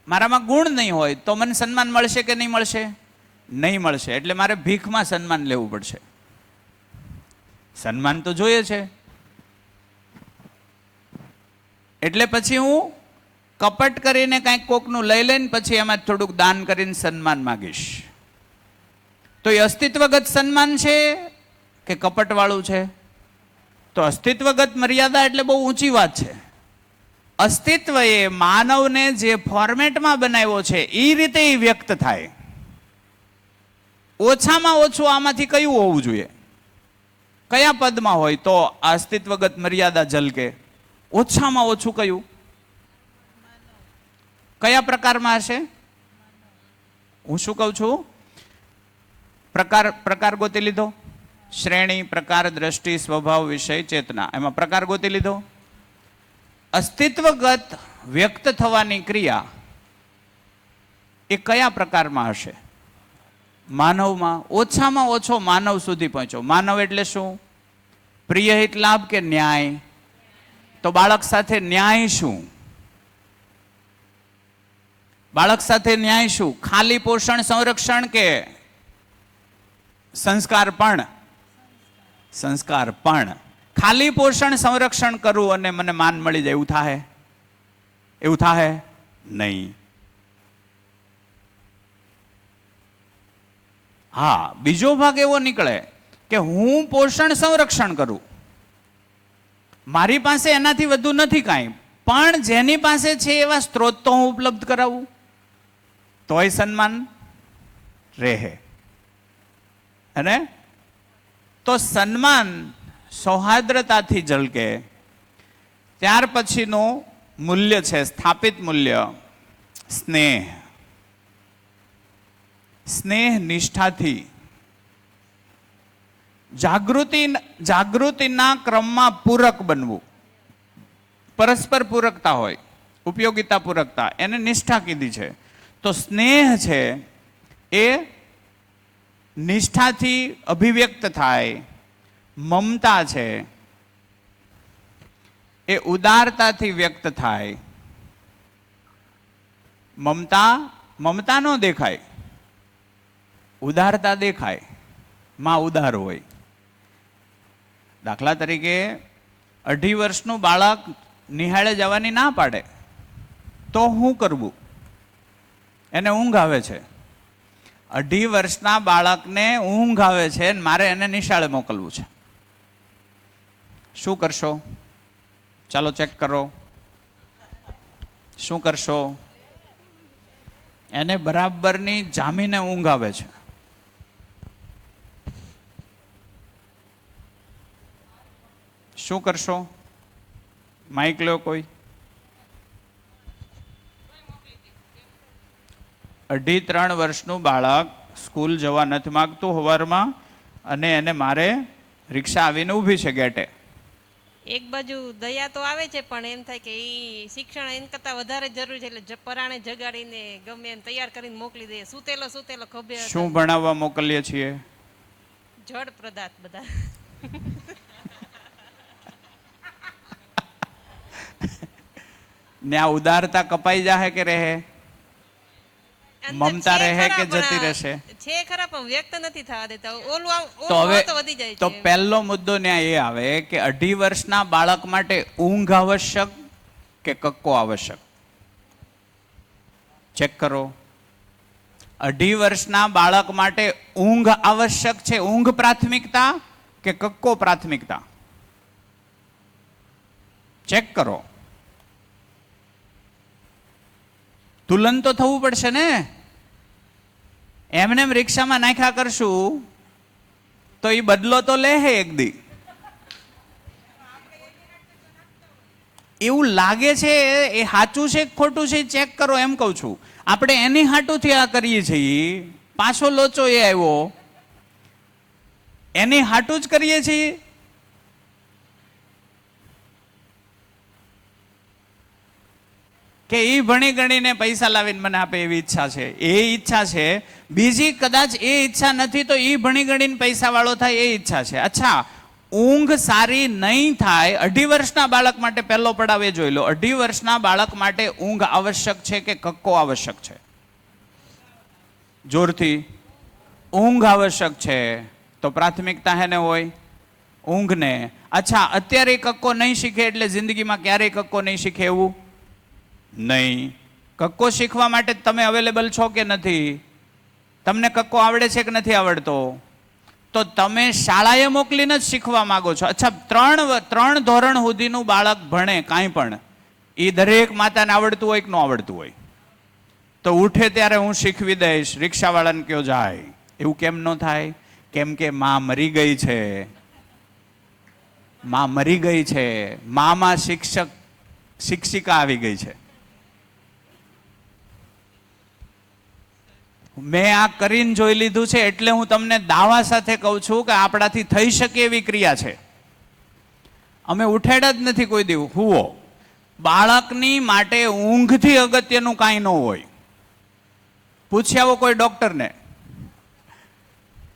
મારામાં ગુણ નહીં હોય તો મને સન્માન મળશે કે નહીં મળશે? નહીં મળશે. એટલે મારે ભીખમાં સન્માન લેવું પડશે. સન્માન તો જોઈએ છે. એટલે પછી હું કપટ કરીને કાંઈક કોકનું લઈ લઈને પછી એમાં થોડુંક દાન કરીને સન્માન માગીશ. તો એ અસ્તિત્વગત સન્માન છે કે કપટવાળું છે? તો અસ્તિત્વગત મર્યાદા એટલે બહુ ઊંચી વાત છે. અસ્તિત્વ એ માનવને જે ફોર્મેટમાં બનાવ્યો છે એ રીતે એ વ્યક્ત થાય. ઓછામાં ઓછું આમાંથી કયું હોવું જોઈએ? કયા પદમાં હોય તો અસ્તિત્વગત મર્યાદા ઝલકે? ઓછામાં ઓછું કયું? કયા પ્રકારમાં હશે? હું શું કહું છું? પ્રકાર ગોતી લીધો. શ્રેણી, પ્રકાર, દ્રષ્ટિ, સ્વભાવ, વિષય, ચેતના. એમાં પ્રકાર ગોતી લીધો. અસ્તિત્વગત વ્યક્ત થવાની ક્રિયા એ કયા પ્રકારમાં હશે? માનવમાં. ઓછામાં ઓછો માનવ સુધી પહોંચો. માનવ એટલે શું? પ્રિય હિત લાભ કે ન્યાય? તો બાળક સાથે ન્યાય શું? બાળક સાથે ન્યાય શું? ખાલી પોષણ સંરક્ષણ કે સંસ્કાર પણ? સંસ્કાર પણ. ખાલી પોષણ સંરક્ષણ કરું અને મને માન મળી જાય એવું થાય? એવું થાય નહીં. હા, બીજો ભાગ એવો નીકળે કે હું પોષણ સંરક્ષણ કરું, મારી પાસે એનાથી વધુ નથી કાંઈ, પણ જેની પાસે છે એવા સ્ત્રોત તો હું ઉપલબ્ધ કરાવું તોય સન્માન રહે. અને તો સન્માન સૌહાર્દ્રતાથી ઝલકે. ત્યાર પછીનું મૂલ્ય છે સ્થાપિત મૂલ્ય સ્નેહ. સ્નેહ નિષ્ઠાથી જાગૃતિના ક્રમમાં પૂરક બનવું. પરસ્પર પૂરકતા હોય, ઉપયોગિતા પૂરકતા, એને નિષ્ઠા કીધી છે. તો સ્નેહ છે એ નિષ્ઠાથી અભિવ્યક્ત થાય. મમતા છે એ ઉદારતાથી વ્યક્ત થાય. મમતા ન દેખાય, ઉદારતા દેખાય. માં ઉદાર હોય. દાખલા તરીકે 2.5 વર્ષનું બાળક નિહાળે જવાની ના પાડે તો શું કરવું? એને ઊંઘ આવે છે. 2.5 વર્ષના બાળકને ઊંઘ આવે છે અને મારે એને નિશાળે મોકલવું છે. શું કરશો? ચાલો ચેક કરો. શું કરશો? એને બરાબરની જામીને ઊંઘ આવે છે. શું કરશો? માઇક લો કોઈ. 2.5-3 વર્ષનું બાળક સ્કૂલ જવા નથી માગતું સવારમાં અને એને મારે રિક્ષા આવીને ઊભી છે ગેટે. એક બાજુ દયા તો આવે છે પણ એમ થાય કે ઈ શિક્ષણ એન કરતા વધારે જરૂરી છે એટલે પરાણે જગાડીને ગમે એમ તૈયાર કરીને મોકલી દે. સુતેલો ખભે. શું ભણાવવા મોકલીએ છીએ? જળ પદાર્થ બધા. ને આ ઉદારતા કપાઈ જાહે કે રહે? મમતા રહે કે જતી રહેશે? છે ખરા પણ વ્યક્ત નથી થવા દેતા. ઓલું તો હવે વધી જાય છે. તો પહેલો મુદ્દો ન્યાય એ આવે કે 2.5 વર્ષના બાળક માટે ઊંઘ આવશ્યક કે કક્કો આવશ્યક? ચેક કરો. 2.5 વર્ષના બાળક માટે ઊંઘ આવશ્યક છે? ઊંઘ પ્રાથમિકતા કે કક્કો પ્રાથમિકતા? ચેક કરો. તુલન તો થવું પડશે ને. એમને રિક્ષામાં નાખ્યા કરશું તો એ બદલો તો લે હે એક દી. એવું લાગે છે એ સાચું છે ખોટું છે ચેક કરો એમ કહું છું. આપણે એની હાટુથી આ કરીએ છીએ. પાછો લોચો એ આવ્યો એની હાટું જ કરીએ છીએ. કે એ ભણી ગણીને પૈસા લાવીને મને આપે એવી ઈચ્છા છે, એ ઈચ્છા છે. બીજી કદાચ એ ઈચ્છા નથી તો એ ભણી ગણીને પૈસા વાળો થાય એ ઈચ્છા છે. અચ્છા, ઊંઘ સારી નહીં થાય. 2.5 વર્ષના બાળક માટે પહેલો પડાવ એ જોઈ લો. 2.5 વર્ષના બાળક માટે ઊંઘ આવશ્યક છે કે કક્કો આવશ્યક છે? જોરથી. ઊંઘ આવશ્યક છે. તો પ્રાથમિકતા હેને હોય? ઊંઘને. અચ્છા, અત્યારે કક્કો નહીં શીખે એટલે જિંદગીમાં ક્યારેય કક્કો નહીં શીખે એવું નહીં. કક્કો શીખવા માટે તમે અવેલેબલ છો કે નથી? તમને કક્કો આવડે છે કે નથી આવડતો? તો તમે શાળાએ મોકલીને જ શીખવા માંગો છો. અચ્છા, 3 ધોરણ સુધીનું બાળક ભણે કાંઈ પણ, એ દરેક માતાને આવડતું હોય કે ન આવડતું હોય? તો ઉઠે ત્યારે હું શીખવી દઈશ, રિક્ષાવાળાને કયો જાય. એવું કેમ ન થાય? કેમ કે માં મરી ગઈ છે. માં મરી ગઈ છે. મામાં શિક્ષિકા આવી ગઈ છે. મેં આ કરીને જોઈ લીધું છે એટલે હું તમને દાવા સાથે કહું છું કે આપણાથી થઈ શકે એવી ક્રિયા છે. અમે ઉઠાડ્યા જ નથી કોઈ દિવસ. હુવો. બાળકની માટે ઊંઘથી અગત્યનું કાંઈ ન હોય. પૂછી આવો કોઈ ડોક્ટરને.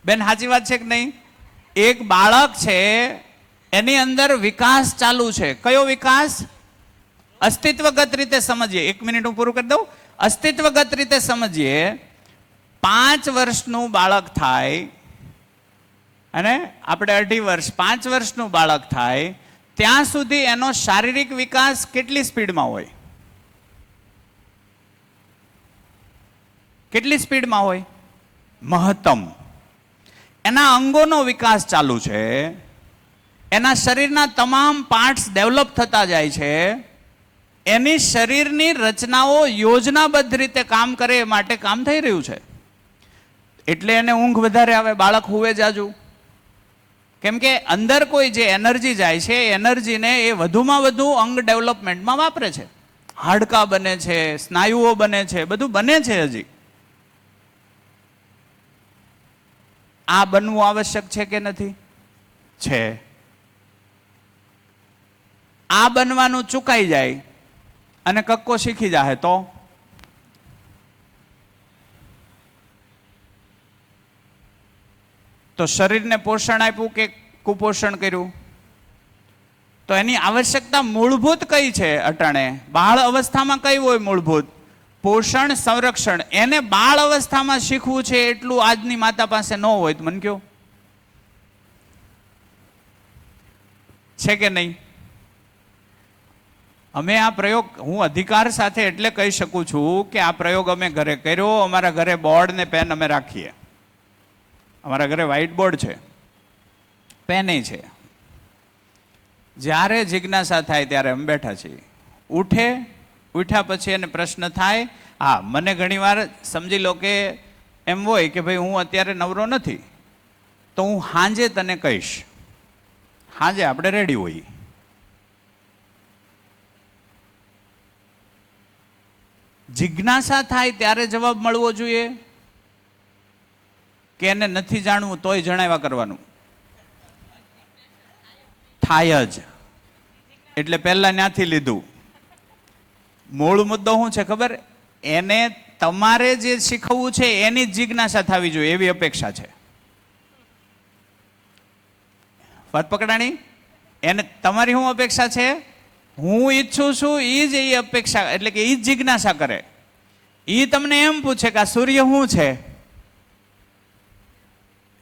બેન, સાચી વાત છે કે નહીં? એક બાળક છે, એની અંદર વિકાસ ચાલુ છે. કયો વિકાસ? અસ્તિત્વગત રીતે સમજીએ. 1 મિનિટ હું પૂરું કરી દઉં. અસ્તિત્વગત રીતે સમજીએ. 5 વર્ષનું બાળક થાય અને આપણે 2.5 વર્ષ, 5 વર્ષનું બાળક થાય ત્યાં સુધી એનો શારીરિક વિકાસ કેટલી સ્પીડમાં હોય? કેટલી સ્પીડમાં હોય? મહત્તમ. એના અંગોનો વિકાસ ચાલુ છે. એના શરીરના તમામ પાર્ટ્સ ડેવલપ થતા જાય છે. એની શરીરની રચનાઓ યોજનાબદ્ધ રીતે કામ કરે એ માટે કામ થઈ રહ્યું છે. એટલે એને ઊંઘ વધારે આવે. બાળક હુવે જાજુ. કેમ કે અંદર કોઈ જે એનર્જી જાય છે એ એનર્જીને એ વધુમાં વધુ અંગ ડેવલપમેન્ટમાં વાપરે છે. હાડકાં બને છે, સ્નાયુઓ બને છે, બધું બને છે. હજી આ બનવું આવશ્યક છે કે નથી? છે. આ બનવાનું ચૂકાઈ જાય અને કક્કો શીખી જાય તો શરીરને પોષણ આપ્યું કે કુપોષણ કર્યું? તો એની આવશ્યકતા મૂળભૂત કઈ છે? અટાણે બાળ અવસ્થામાં કઈ હોય મૂળભૂત? પોષણ, સંરક્ષણ. એને બાળ અવસ્થામાં શીખવું છે એટલું આજની માતા પાસે ન હોય તો મને કહો, છે કે નહીં? અમે આ પ્રયોગ, હું અધિકાર સાથે એટલે કહી શકું છું કે આ પ્રયોગ અમે ઘરે કર્યો. અમારા ઘરે બોર્ડ ને પેન અમે રાખીએ. અમારા ઘરે વ્હાઇટ બોર્ડ છે, પેન છે. જ્યારે જિજ્ઞાસા થાય ત્યારે અમે બેઠા છીએ. ઉઠ્યા પછી એને પ્રશ્ન થાય. હા, મને ઘણીવાર સમજી લો કે એમ હોય કે ભાઈ હું અત્યારે નવરો નથી તો હું સાંજે તને કહીશ. સાંજે આપણે રેડી હોઈએ. જિજ્ઞાસા થાય ત્યારે જવાબ મળવો જોઈએ કે એને નથી જાણવું તોય જણાવ્યા કરવાનું? થાય જ. એટલે પહેલા ત્યાંથી લીધું. મૂળ મુદ્દો શું છે ખબર? એને તમારે જે શીખવવું છે એની જ જિજ્ઞાસા થવી જોઈએ એવી અપેક્ષા છે. વાત પકડાણી? એને તમારી શું અપેક્ષા છે? હું ઈચ્છું છું એ જ એ અપેક્ષા, એટલે કે એ જ જિજ્ઞાસા કરે. એ તમને એમ પૂછે કે આ સૂર્ય શું છે?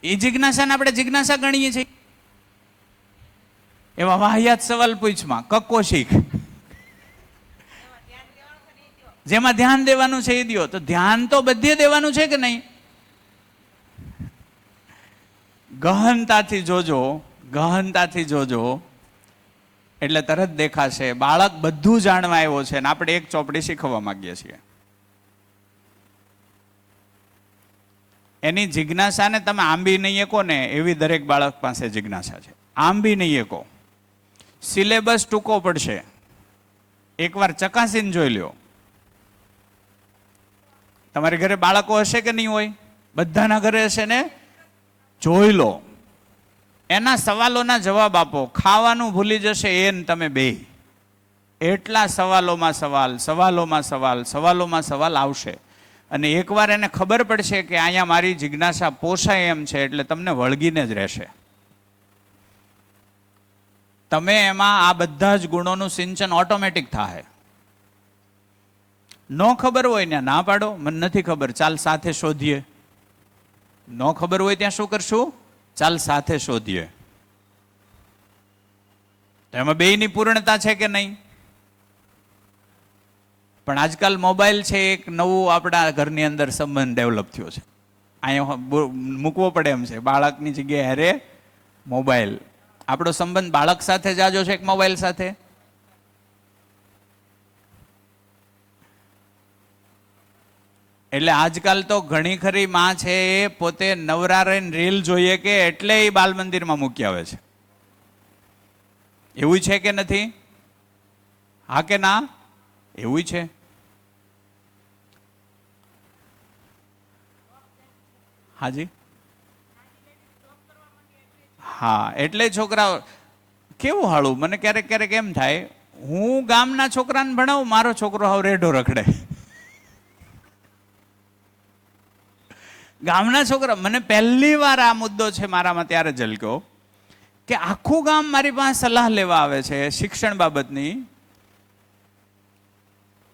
એ જિજ્ઞાસાને આપણે જિજ્ઞાસા ગણીએ છીએ. એવા વાહિયાત સવાલ પૂછમાં કક્કો શીખ. જેમાં ધ્યાન દેવાનું છે એ દો. તો ધ્યાન તો બધે દેવાનું છે કે નહીં? ગહનતાથી જોજો, ગહનતાથી જોજો એટલે તરત દેખાશે બાળક બધું જાણવા આવ્યો છે ને આપણે એક ચોપડી શીખવવા માંગીએ છીએ. એની જિજ્ઞાસાને તમે આંબી નહીં શકો ને એવી દરેક બાળક પાસે જિજ્ઞાસા છે. આંબી નહીં શકો. સિલેબસ ટૂંકો પડશે. એકવાર ચકાસીને જોઈ લ્યો. તમારી ઘરે બાળકો હશે કે નહીં હોય? બધાના ઘરે હશે ને? જોઈ લો. એના સવાલોના જવાબ આપો. ખાવાનું ભૂલી જશે એ ને તમે બે. એટલા સવાલોમાં સવાલ, સવાલોમાં સવાલ, સવાલોમાં સવાલ આવશે. અને એકવાર એને ખબર પડશે કે અહીંયા મારી જિજ્ઞાસા પોષાય એમ છે, એટલે તમને વળગીને જ રહેશે. તમે એમાં આ બધા જ ગુણોનું સિંચન ઓટોમેટિક થાય. ન ખબર હોય ને ના પાડો, મને નથી ખબર, ચાલ સાથે શોધીએ. ન ખબર હોય ત્યાં શું કરશું? ચાલ સાથે શોધીએ. તો એમાં બેયની પૂર્ણતા છે કે નહીં? પણ આજકાલ મોબાઈલ છે એક નવું આપણા ઘરની અંદર સંબંધ ડેવલપ થયો છે. અહીંયા મૂકવો પડે એમ છે. બાળકની જગ્યાએ હારે મોબાઈલ. આપણો સંબંધ બાળક સાથે જાજો છે કે મોબાઈલ સાથે? એટલે આજકાલ તો ઘણી ખરી માં છે એ પોતે નવરા રહીને રીલ જોઈએ કે એટલે એ બાલ મંદિરમાં મૂકી આવે છે. એવું છે કે નથી? હા કે ના? એવું છે. હાજી, હા. એટલે છોકરાઓ કેવું હાળું. મને ક્યારેક ક્યારેક એમ થાય, હું ગામના છોકરાને ભણાવું, મારો છોકરો હાવ રેઢો રખડે. ગામના છોકરા, મને પહેલી વાર આ મુદ્દો છે મારામાં ત્યારે ઝલક્યો કે આખું ગામ મારી પાસે સલાહ લેવા આવે છે શિક્ષણ બાબતની,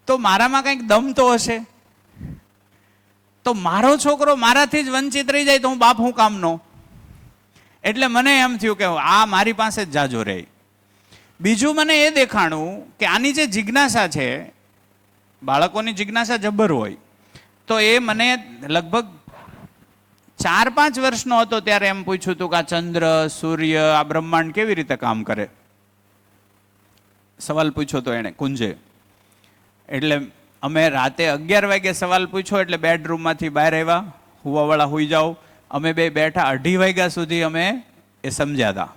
તો મારામાં કંઈક દમ તો હશે. તો મારો છોકરો મારાથી જ વંચિત રહી જાય તો હું બાપ હું કામનો. એટલે મને એમ થયું કે આ મારી પાસે જ જાજો રહે. બીજું મને એ દેખાણું કે આની જે જિજ્ઞાસા છે, બાળકોની જિજ્ઞાસા જબર હોય, તો એ મને લગભગ 4-5 વર્ષનો હતો ત્યારે એમ પૂછ્યું હતું કે આ ચંદ્ર, સૂર્ય, આ બ્રહ્માંડ કેવી રીતે કામ કરે. સવાલ પૂછ્યો તો એણે, કુંજે. એટલે અમે રાતે 11 વાગે સવાલ પૂછ્યો એટલે બેડરૂમમાંથી બહાર આવ્યા, હુવાવાળા હુઈ જાઓ. અમે બે બેઠા 2:30 વાગ્યા સુધી અમે એ સમજ્યા હતા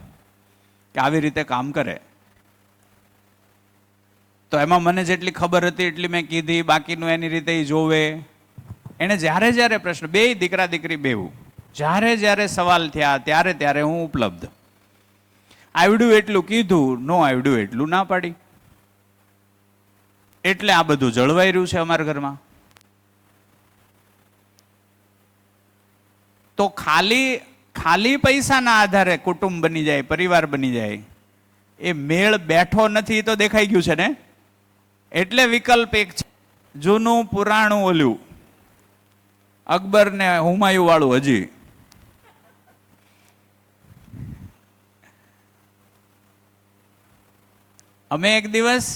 કે આવી રીતે કામ કરે. તો એમાં મને જેટલી ખબર હતી એટલી મેં કીધી, બાકીનું એની રીતે એ જોવે. એને જ્યારે જ્યારે પ્રશ્ન, બે દીકરા દીકરી બેવું, જ્યારે જ્યારે સવાલ થયા ત્યારે ત્યારે હું ઉપલબ્ધ. આવડ્યું એટલું કીધું, નો આવડ્યું એટલું ના પાડી. એટલે આ બધું જળવાઈ રહ્યું છે અમારા ઘરમાં. તો ખાલી પૈસાના આધારે કુટુંબ બની જાય, પરિવાર બની જાય, એ મેળ બેઠો નથી તો દેખાઈ ગયું છે ને. એટલે વિકલ્પ એક છે, જૂનું પુરાણું ઓલું અકબર ને હુમાયુ વાળું હજી. અમે એક દિવસ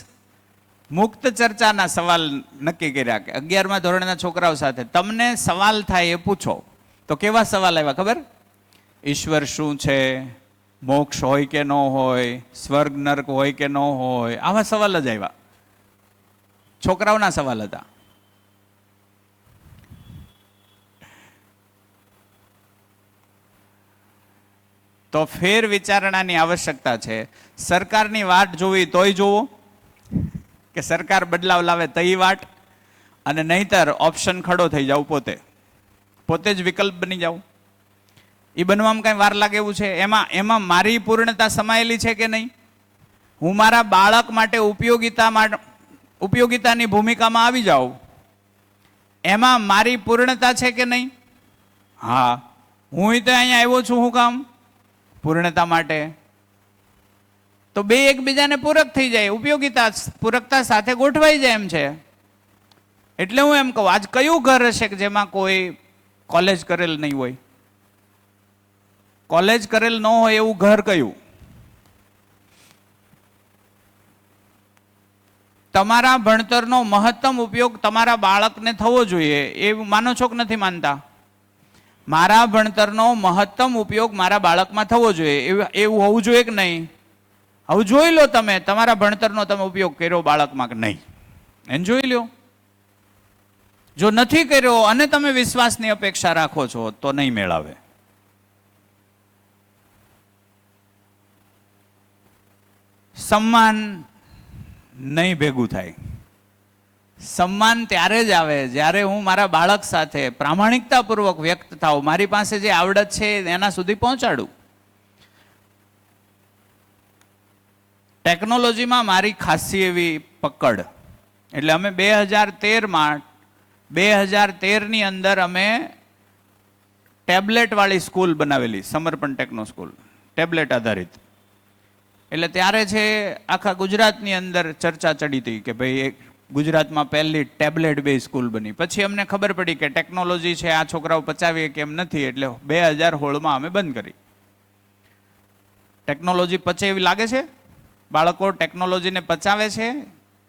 મુક્ત ચર્ચાના સવાલ નક્કી કર્યા કે 11મા ધોરણના છોકરાઓ સાથે તમને સવાલ થાય એ પૂછો. તો કેવા સવાલ આવ્યા ખબર? ઈશ્વર શું છે, મોક્ષ હોય કે ન હોય, સ્વર્ગ નર્ક હોય કે ન હોય, આવા સવાલ જ આવ્યા. છોકરાઓના સવાલ હતા. તો ફેર વિચારણાની આવશ્યકતા છે. સરકારની વાટ જોવી તોય જોવો કે સરકાર બદલાવ લાવે તઈ વાટ, અને નહીતર ઓપ્શન ખડો થઈ જાવ, પોતે જ વિકલ્પ બની જાવ. એ બનવામાં કઈ વાર લાગે એવું છે? એમાં મારી પૂર્ણતા સમાયેલી છે કે નહીં? હું મારા બાળક માટે ઉપયોગિતાની ભૂમિકામાં આવી જાઉં, એમાં મારી પૂર્ણતા છે કે નહીં? હા, હું તો અહીંયા આવ્યો છું, હું કામ? પૂર્ણતા માટે. તો બે એકબીજાને પૂરક થઈ જાય, ઉપયોગિતા પૂરકતા સાથે ગોઠવાઈ જાય એમ છે. એટલે હું એમ કહું, આજ કયું ઘર હશે કે જેમાં કોઈ કોલેજ કરેલ નહીં હોય? કોલેજ કરેલ ન હોય એવું ઘર કયું? તમારા ભણતરનો મહત્તમ ઉપયોગ તમારા બાળકને થવો જોઈએ, એવું માનો છો કે નથી માનતા? મારા ભણતરનો મહત્તમ ઉપયોગ મારા બાળકમાં થવો જોઈએ, એવું હોવું જોઈએ કે નહીં? હવે જોઈ લો, તમે તમારા ભણતરનો તમે ઉપયોગ કર્યો બાળકમાં કે નહીં, એને જોઈ લો. જો નથી કર્યો અને તમે વિશ્વાસની અપેક્ષા રાખો છો તો નહીં મેળાવે. સન્માન નહીં ભેગું થાય. સન્માન ત્યારે જ આવે જ્યારે હું મારા બાળક સાથે પ્રામાણિકતાપૂર્વક વ્યક્ત થાઉં, મારી પાસે જે આવડત છે એના સુધી પહોંચાડું. ટેકનોલોજીમાં મારી ખાસી એવી પકડ, એટલે અમે 2013ની અંદર અમે ટેબ્લેટવાળી સ્કૂલ બનાવેલી, સમર્પણ ટેકનો સ્કૂલ, ટેબ્લેટ આધારિત. એટલે ત્યારે છે આખા ગુજરાતની અંદર ચર્ચા ચડી હતી કે ભાઈ એક ગુજરાતમાં પહેલી ટેબ્લેટ બે સ્કૂલ બની. પછી અમને ખબર પડી કે ટેકનોલોજી છે આ છોકરાઓ પચાવીએ કેમ નથી, એટલે 2016માં અમે બંધ કરી. ટેકનોલોજી પચે એવી લાગે છે? બાળકો ટેકનોલોજીને પચાવે છે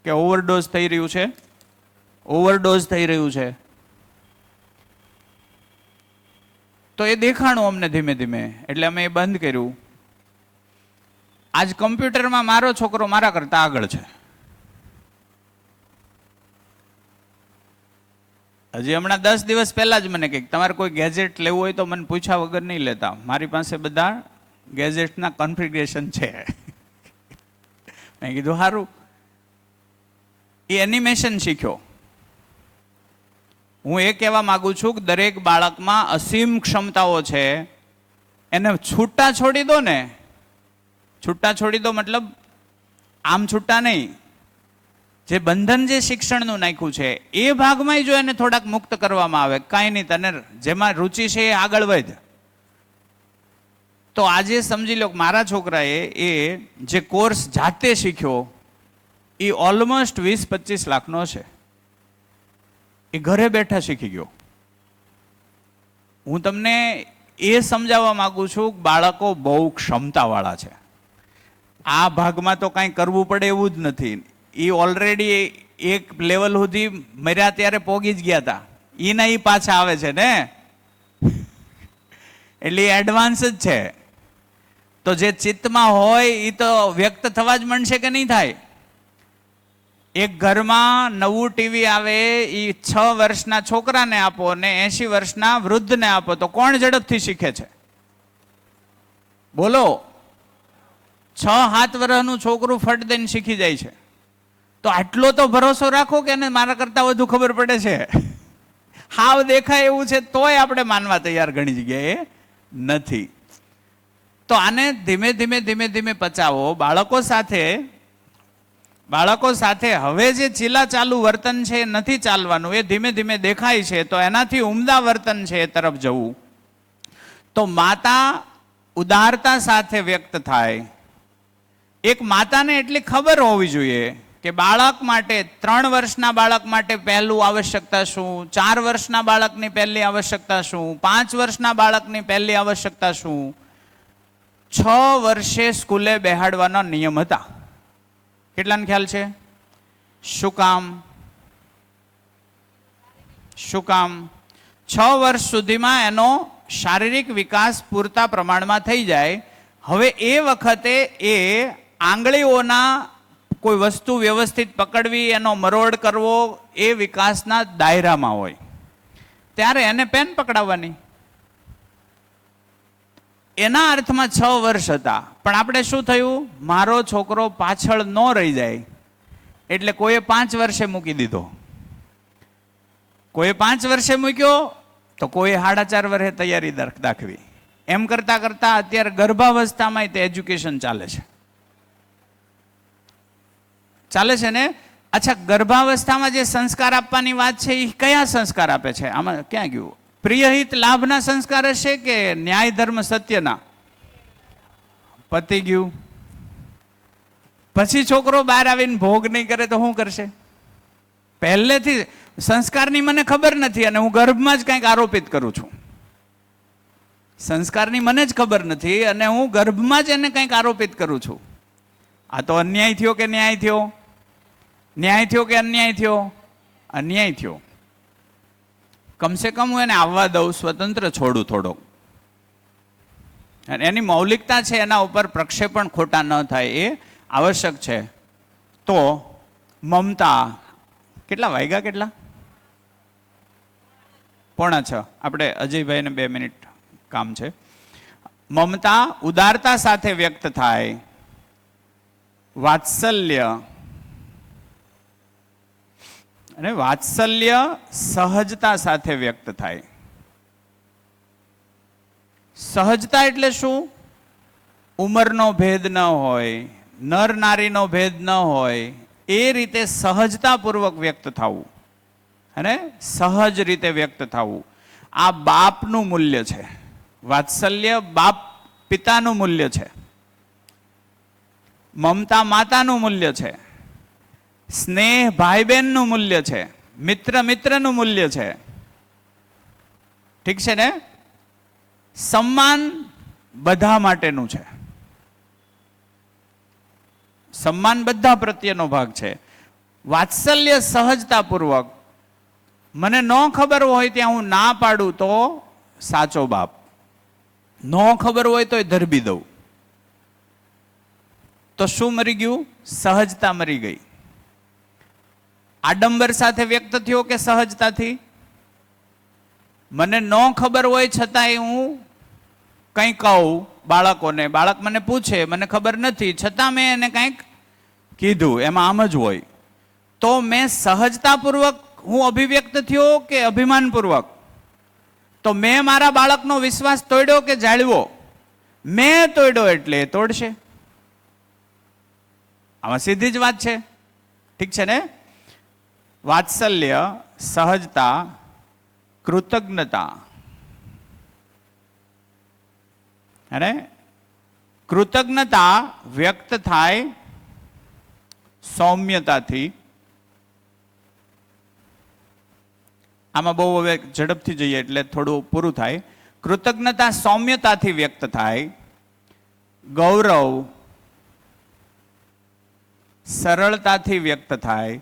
કે ઓવરડોઝ થઈ રહ્યું છે? ઓવરડોઝ થઈ રહ્યું છે. તો એ દેખાણું અમને ધીમે ધીમે, એટલે અમે એ બંધ કર્યું. આજ કમ્પ્યુટરમાં મારો છોકરો મારા કરતા આગળ છે. હજી હમણાં 10 દિવસ પહેલા જ મને કહે તમારે કોઈ ગેજેટ લેવું હોય તો મને પૂછ્યા વગર નહીં લેતા, મારી પાસે બધા ગેજેટના કન્ફિગરેશન છે. મેં કીધું સારું. એ એનિમેશન શીખ્યો. હું એ કહેવા માંગુ છું કે દરેક બાળકમાં અસીમ ક્ષમતાઓ છે, એને છૂટા છોડી દો ને, છૂટા છોડી દો મતલબ આમ છૂટા નહીં, જે બંધન જે શિક્ષણનું નાખ્યું છે એ ભાગમાં જો એને થોડાક મુક્ત કરવામાં આવે, કાંઈ નહીં, તને જેમાં રુચિ છે એ આગળ વધ. તો આજે સમજી લો કે મારા છોકરાએ એ જે કોર્સ જાતે શીખ્યો એ ઓલમોસ્ટ 20-25 લાખનો છે. એ ઘરે બેઠા શીખી ગયો. હું તમને એ સમજાવવા માંગુ છું કે બાળકો બહુ ક્ષમતાવાળા છે. આ ભાગમાં તો કાંઈ કરવું પડે એવું જ નથી. એ ઓલરેડી એક લેવલ સુધી મર્યા ત્યારે પોગી જ ગયા હતા, એના એ પાછા આવે છે ને, એટલે એડવાન્સ જ છે. તો જે ચિત્તમાં હોય એ તો વ્યક્ત થવા જ માંડશે કે નહીં થાય? એક ઘરમાં નવું ટીવી આવે એ 6 વર્ષના છોકરાને આપો ને 80 વર્ષના વૃદ્ધને આપો તો કોણ ઝડપથી શીખે છે? બોલો. 6-7 વર્ષનું છોકરું ફટ દઈને શીખી જાય છે. તો આટલો તો ભરોસો રાખો કે એને મારા કરતા વધુ ખબર પડે છે. હાવ દેખાય એવું છે તોય આપણે માનવા તૈયાર ઘણી જગ્યાએ નથી. તો આને ધીમે ધીમે ધીમે ધીમે પચાવો. બાળકો સાથે હવે જે ચીલા ચાલુ વર્તન છે એ નથી ચાલવાનું, એ ધીમે ધીમે દેખાય છે. તો એનાથી ઉમદા વર્તન છે એ તરફ જવું. તો માતા ઉદારતા સાથે વ્યક્ત થાય. એક માતાને એટલી ખબર હોવી જોઈએ કે બાળક માટે, 3 વર્ષના બાળક માટે પહેલું આવશ્યકતા શું, 4 વર્ષના બાળકની પહેલી આવશ્યકતા શું, 5 વર્ષના બાળકની પહેલી આવશ્યકતા શું. 6 વર્ષે સ્કૂલે બેહાડવાના નિયમ હતા. કેટલાને ખ્યાલ છે? શું કામ? 6 વર્ષ સુધીમાં એનો શારીરિક વિકાસ પૂરતા પ્રમાણમાં થઈ જાય. હવે એ વખતે એ આંગળીઓના કોઈ વસ્તુ વ્યવસ્થિત પકડવી, એનો મરોડ કરવો એ વિકાસના દાયરામાં હોય. ત્યારે એને પેન પકડાવવાની. એના અર્થમાં 6 વર્ષ હતા. પણ આપણે શું થયું, મારો છોકરો પાછળ ન રહી જાય એટલે કોઈએ 5 વર્ષે મૂકી દીધો, કોઈએ 5 વર્ષે મૂક્યો તો કોઈએ 4.5 વર્ષે તૈયારી દાખવી. એમ કરતા કરતા અત્યારે ગર્ભાવસ્થામાં તે એજ્યુકેશન ચાલે છે ને. અચ્છા, ગર્ભાવસ્થામાં જે સંસ્કાર આપવાની વાત છે એ કયા સંસ્કાર આપે છે? આમાં ક્યાં ગયું? પ્રિયહિત લાભના સંસ્કાર હશે કે ન્યાય ધર્મ સત્યના? પતી ગયું. પછી છોકરો બહાર આવીને ભોગ નહીં કરે તો શું કરશે? પહેલેથી સંસ્કારની મને ખબર નથી અને હું ગર્ભમાં જ કંઈક આરોપિત કરું છું. સંસ્કારની મને જ ખબર નથી અને હું ગર્ભમાં જ એને કંઈક આરોપિત કરું છું. આ તો અન્યાય થયો કે ન્યાય થયો? ન્યાય થયો કે અન્યાય થયો? અન્યાય થયો. કમસે કમ હું એને આવવા દઉં, સ્વતંત્ર છોડું થોડો. અને એની મૌલિકતા છે એના ઉપર પ્રક્ષેપણ ખોટા ન થાય એ આવશ્યક છે. તો મમતા, કેટલા વાગ્યા? કેટલા? 5:45. આપણે અજયભાઈને 2 મિનિટ કામ છે. મમતા ઉદારતા સાથે વ્યક્ત થાય. વાત્સલ્ય સહજતા સાથે વ્યક્ત થાય. સહજતા એટલે શું? ઉંમરનો ભેદ ન હોય, નર નારીનો ભેદ ન હોય એ રીતે સહજતાપૂર્વક વ્યક્ત થવું, અને સહજ રીતે વ્યક્ત થવું, આ બાપનું મૂલ્ય છે. વાત્સલ્ય બાપ પિતાનું મૂલ્ય છે, મમતા માતાનું મૂલ્ય છે, સ્નેહ ભાઈ બહેનનું મૂલ્ય છે, મિત્ર મિત્રનું મૂલ્ય છે. ઠીક છે ને? સન્માન બધા માટેનું છે. સન્માન બધા પ્રત્યેનો ભાગ છે. વાત્સલ્ય સહજતાપૂર્વક, મને ન ખબર હોય ત્યાં હું ના પાડું તો સાચો બાપ, ન ખબર હોય તો ધરબી દઉં, તો શું મરી ગયું? સહજતા મરી ગઈ. આડંબર સાથે વ્યક્ત થયો કે સહજતાથી? મને ન ખબર હોય છતાંય હું કંઈ કહું બાળકોને, બાળક મને પૂછે, મને ખબર નથી, છતાં મેં એને કંઈક કીધું, એમાં આમ જ હોય. તો મેં સહજતાપૂર્વક હું અભિવ્યક્ત થયો કે અભિમાનપૂર્વક? તો મેં મારા બાળકનો વિશ્વાસ તોડ્યો કે જાળવ્યો? મેં તોડ્યો એટલે એ તોડશે. આમાં સીધી જ વાત છે. ઠીક છે ને? વાત્સલ્ય, સહજતા, કૃતજ્ઞતા, અને કૃતજ્ઞતા વ્યક્ત થાય સૌમ્યતાથી. આમાં બહુ હવે ઝડપથી જઈએ એટલે થોડું પૂરું થાય. કૃતજ્ઞતા સૌમ્યતાથી વ્યક્ત થાય. ગૌરવ સરળતાથી વ્યક્ત થાય.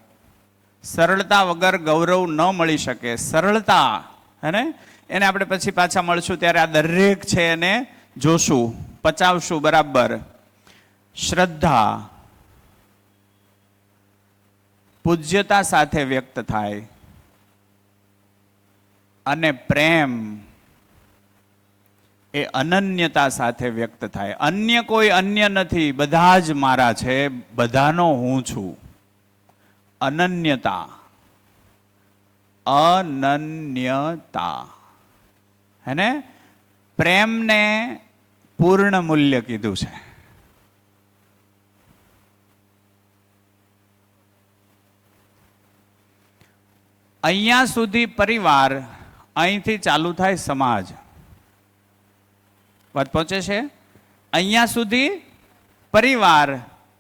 સરળતા વગર ગૌરવ ન મળી શકે. સરળતા, હે, એને આપણે પછી પાછા મળશું ત્યારે આ દરેક છે એને જોશું, પચાવશું બરાબર. શ્રદ્ધા પૂજ્યતા સાથે વ્યક્ત થાય. અને પ્રેમ એ અનન્યતા સાથે વ્યક્ત થાય. અન્ય કોઈ અન્ય નથી, બધા જ મારા છે, બધાનો હું છું. અનન્યતા, અનન્યતા, હે ને? પ્રેમને પૂર્ણ મૂલ્ય કીધું છે. અહીંયા સુધી પરિવાર, અહીંથી ચાલુ થાય સમાજ. વાત પહોંચે છે? અહીંયા સુધી પરિવાર,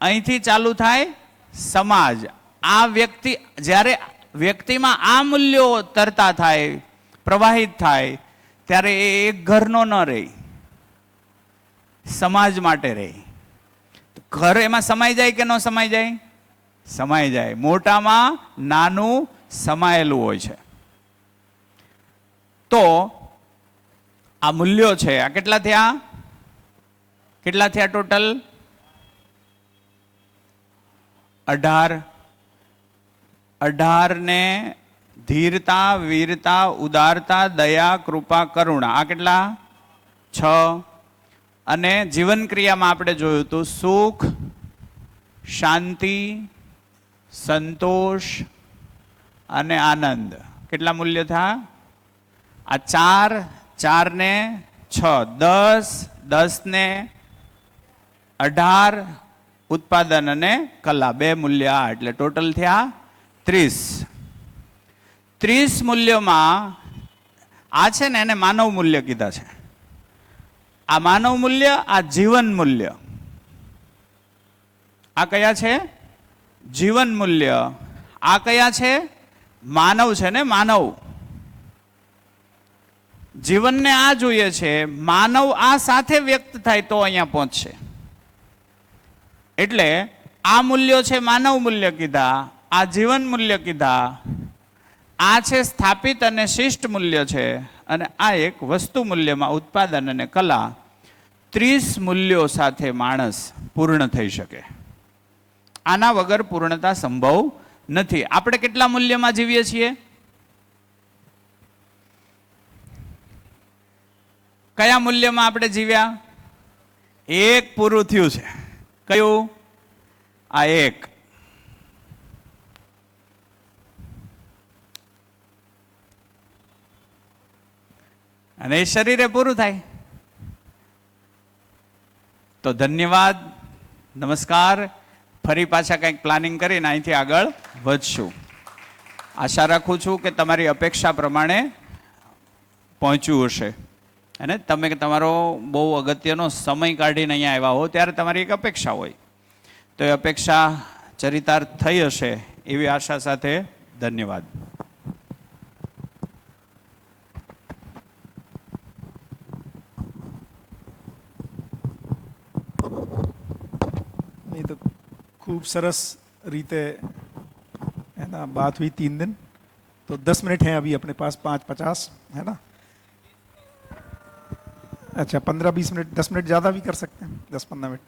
અહીંથી ચાલુ થાય સમાજ. આ વ્યક્તિ, જ્યારે વ્યક્તિમાં આ મૂલ્યો તરતા થાય, પ્રવાહિત થાય, ત્યારે એ એક ઘરનો ન રહે, સમાજ માટે રહે. ઘર એમાં સમાઈ જાય કે ન સમાઈ જાય? સમાઈ જાય. મોટામાં નાનું સમાયેલું હોય છે. તો આ મૂલ્યો છે. આ કેટલા થયા? કેટલા થયા ટોટલ? 18. 18 ને ધીરતા, વીરતા, ઉદારતા, દયા, કૃપા, કરુણા, આ કેટલા? 6. અને જીવન ક્રિયામાં આપણે જોયું હતું સુખ, શાંતિ, સંતોષ અને આનંદ. કેટલા મૂલ્ય થયા? આ 4, 4 ને 6, 10, 10 ને 18, ઉત્પાદન અને કલા, 2 મૂલ્ય. એટલે ટોટલ થયા 30. 30 મૂલ્યોમાં આ છે ને, એને માનવ મૂલ્ય કીધા છે. આ માનવ મૂલ્ય, આ જીવન મૂલ્ય. આ કયા છે? જીવન મૂલ્ય. આ કયા છે? માનવ છે ને, માનવ. જીવનને આ જોઈએ છે, માનવ આ સાથે વ્યક્ત થાય તો અહીંયા પહોંચશે. એટલે આ મૂલ્યો છે, માનવ મૂલ્ય કીધા, આ જીવન મૂલ્ય કીધા, આ છે સ્થાપિત અને શિષ્ટ મૂલ્ય છે, અને આ એક વસ્તુ મૂલ્યમાં ઉત્પાદન અને કલા. 30 મૂલ્યો સાથે માણસ પૂર્ણ થઈ શકે. આના વગર પૂર્ણતા સંભવ નથી. આપણે કેટલા મૂલ્યમાં જીવીએ છીએ? કયા મૂલ્યમાં આપણે જીવ્યા? એક પૂરું થયું છે. કયું? આ એક. અને એ શરીરે પૂરું થાય. તો ધન્યવાદ. નમસ્કાર. ફરી પાછા કંઈક પ્લાનિંગ કરીને અહીંથી આગળ વધશું. આશા રાખું છું કે તમારી અપેક્ષા પ્રમાણે પહોંચ્યું હશે અને તમે તમારો બહુ અગત્યનો સમય કાઢીને અહીંયા આવ્યા હો ત્યારે તમારી એક અપેક્ષા હોય, તો એ અપેક્ષા ચરિતાર્થ થઈ હશે એવી આશા સાથે ધન્યવાદ. नहीं तो खूब सरस रीते है ना बात हुई 3 दिन, तो 10 मिनट हैं अभी अपने पास, 5:50 है ना. अच्छा 15-20 मिनट, 10 मिनट ज़्यादा भी कर सकते हैं, 10-15 मिनट.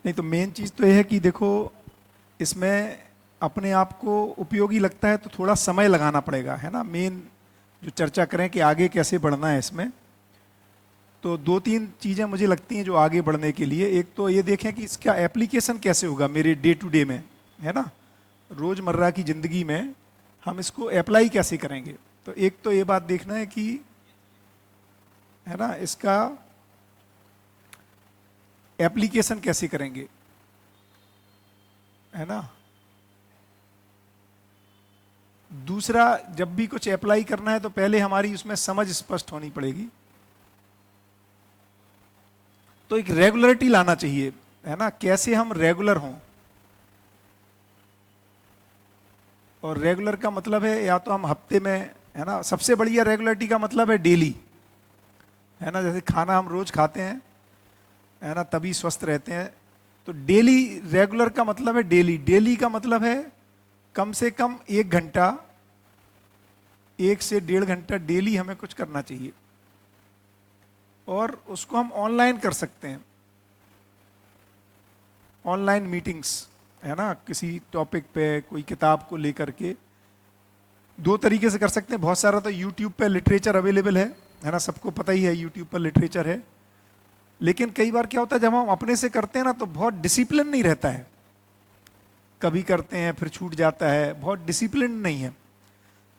नहीं तो मेन चीज़ तो ये है कि देखो इसमें अपने आप को उपयोगी लगता है तो थोड़ा समय लगाना पड़ेगा, है ना. मेन जो चर्चा करें कि आगे कैसे बढ़ना है इसमें, तो 2-3 चीज़ें मुझे लगती हैं जो आगे बढ़ने के लिए. एक तो ये देखें कि इसका एप्लीकेशन कैसे होगा मेरे डे टू डे में, है ना, रोज़मर्रा की ज़िंदगी में हम इसको अप्लाई कैसे करेंगे. तो एक तो ये बात देखना है कि, है ना, इसका एप्लीकेशन कैसे करेंगे, है ना. दूसरा, जब भी कुछ अप्लाई करना है तो पहले हमारी उसमें समझ स्पष्ट होनी पड़ेगी. तो एक रेगुलरिटी लाना चाहिए, है ना, कैसे हम रेगुलर हों. और रेगुलर का मतलब है या तो हम हफ्ते में, है ना, सबसे बढ़िया रेगुलरिटी का मतलब है डेली, है ना. जैसे खाना हम रोज खाते हैं, है ना, तभी स्वस्थ रहते हैं. तो डेली, रेगुलर का मतलब है डेली. डेली का मतलब है कम से कम 1 घंटा, 1 से 1.5 घंटा डेली हमें कुछ करना चाहिए. और उसको हम ऑनलाइन कर सकते हैं, ऑनलाइन मीटिंग्स, है ना, किसी टॉपिक पे कोई किताब को लेकर के 2 तरीके से कर सकते हैं. बहुत सारा तो यूट्यूब पे लिटरेचर अवेलेबल है ना, सबको पता ही है यूट्यूब पर लिटरेचर है. लेकिन कई बार क्या होता है जब हम अपने से करते हैं ना तो बहुत डिसिप्लिन नहीं रहता है, कभी करते हैं फिर छूट जाता है, बहुत डिसिप्लिन नहीं है.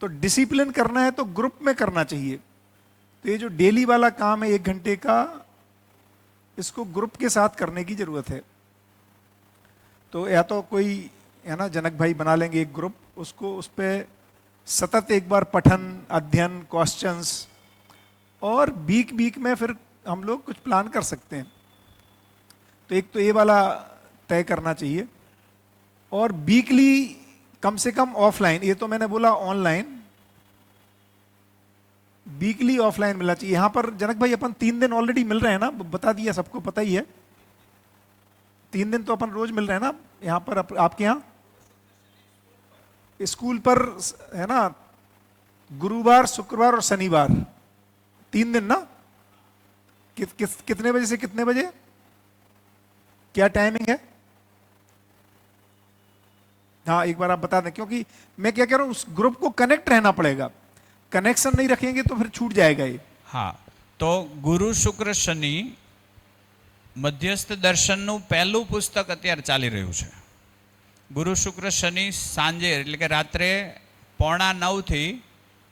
तो डिसिप्लिन करना है तो ग्रुप में करना चाहिए. तो ये जो डेली वाला काम है 1 घंटे का, इसको ग्रुप के साथ करने की जरूरत है. तो या तो कोई, है ना, जनक भाई बना लेंगे एक ग्रुप, उसको उस पर सतत एक बार पठन, अध्ययन, क्वेश्चंस, और वीक में फिर हम लोग कुछ प्लान कर सकते हैं. तो एक तो ये वाला तय करना चाहिए. और वीकली कम से कम ऑफलाइन, ये तो मैंने बोला ऑनलाइन, वीकली ऑफलाइन मिलना चाहिए. यहां पर जनक भाई अपन 3 दिन ऑलरेडी मिल रहे हैं ना, बता दिया, सबको पता ही है. 3 दिन तो अपन रोज मिल रहे हैं ना यहां पर. आपके यहां स्कूल पर, है ना, गुरुवार, शुक्रवार और शनिवार, 3 दिन ना. कितने बजे से कितने बजे, क्या टाइमिंग है? हाँ एक बार आप बता दें, क्योंकि मैं क्या कह रहा हूं, उस ग्रुप को कनेक्ट रहना पड़ेगा. कनेक्शन नहीं रखेंगे तो फिर छूट जाएगा ये. હા, તો ગુરુ શુક્ર શનિ મધ્યસ્થ દર્શનનું પહેલું પુસ્તક અત્યારે ચાલી રહ્યું છે. ગુરુ શુક્ર શનિ સાંજે એટલે કે રાત્રે 9:30 થી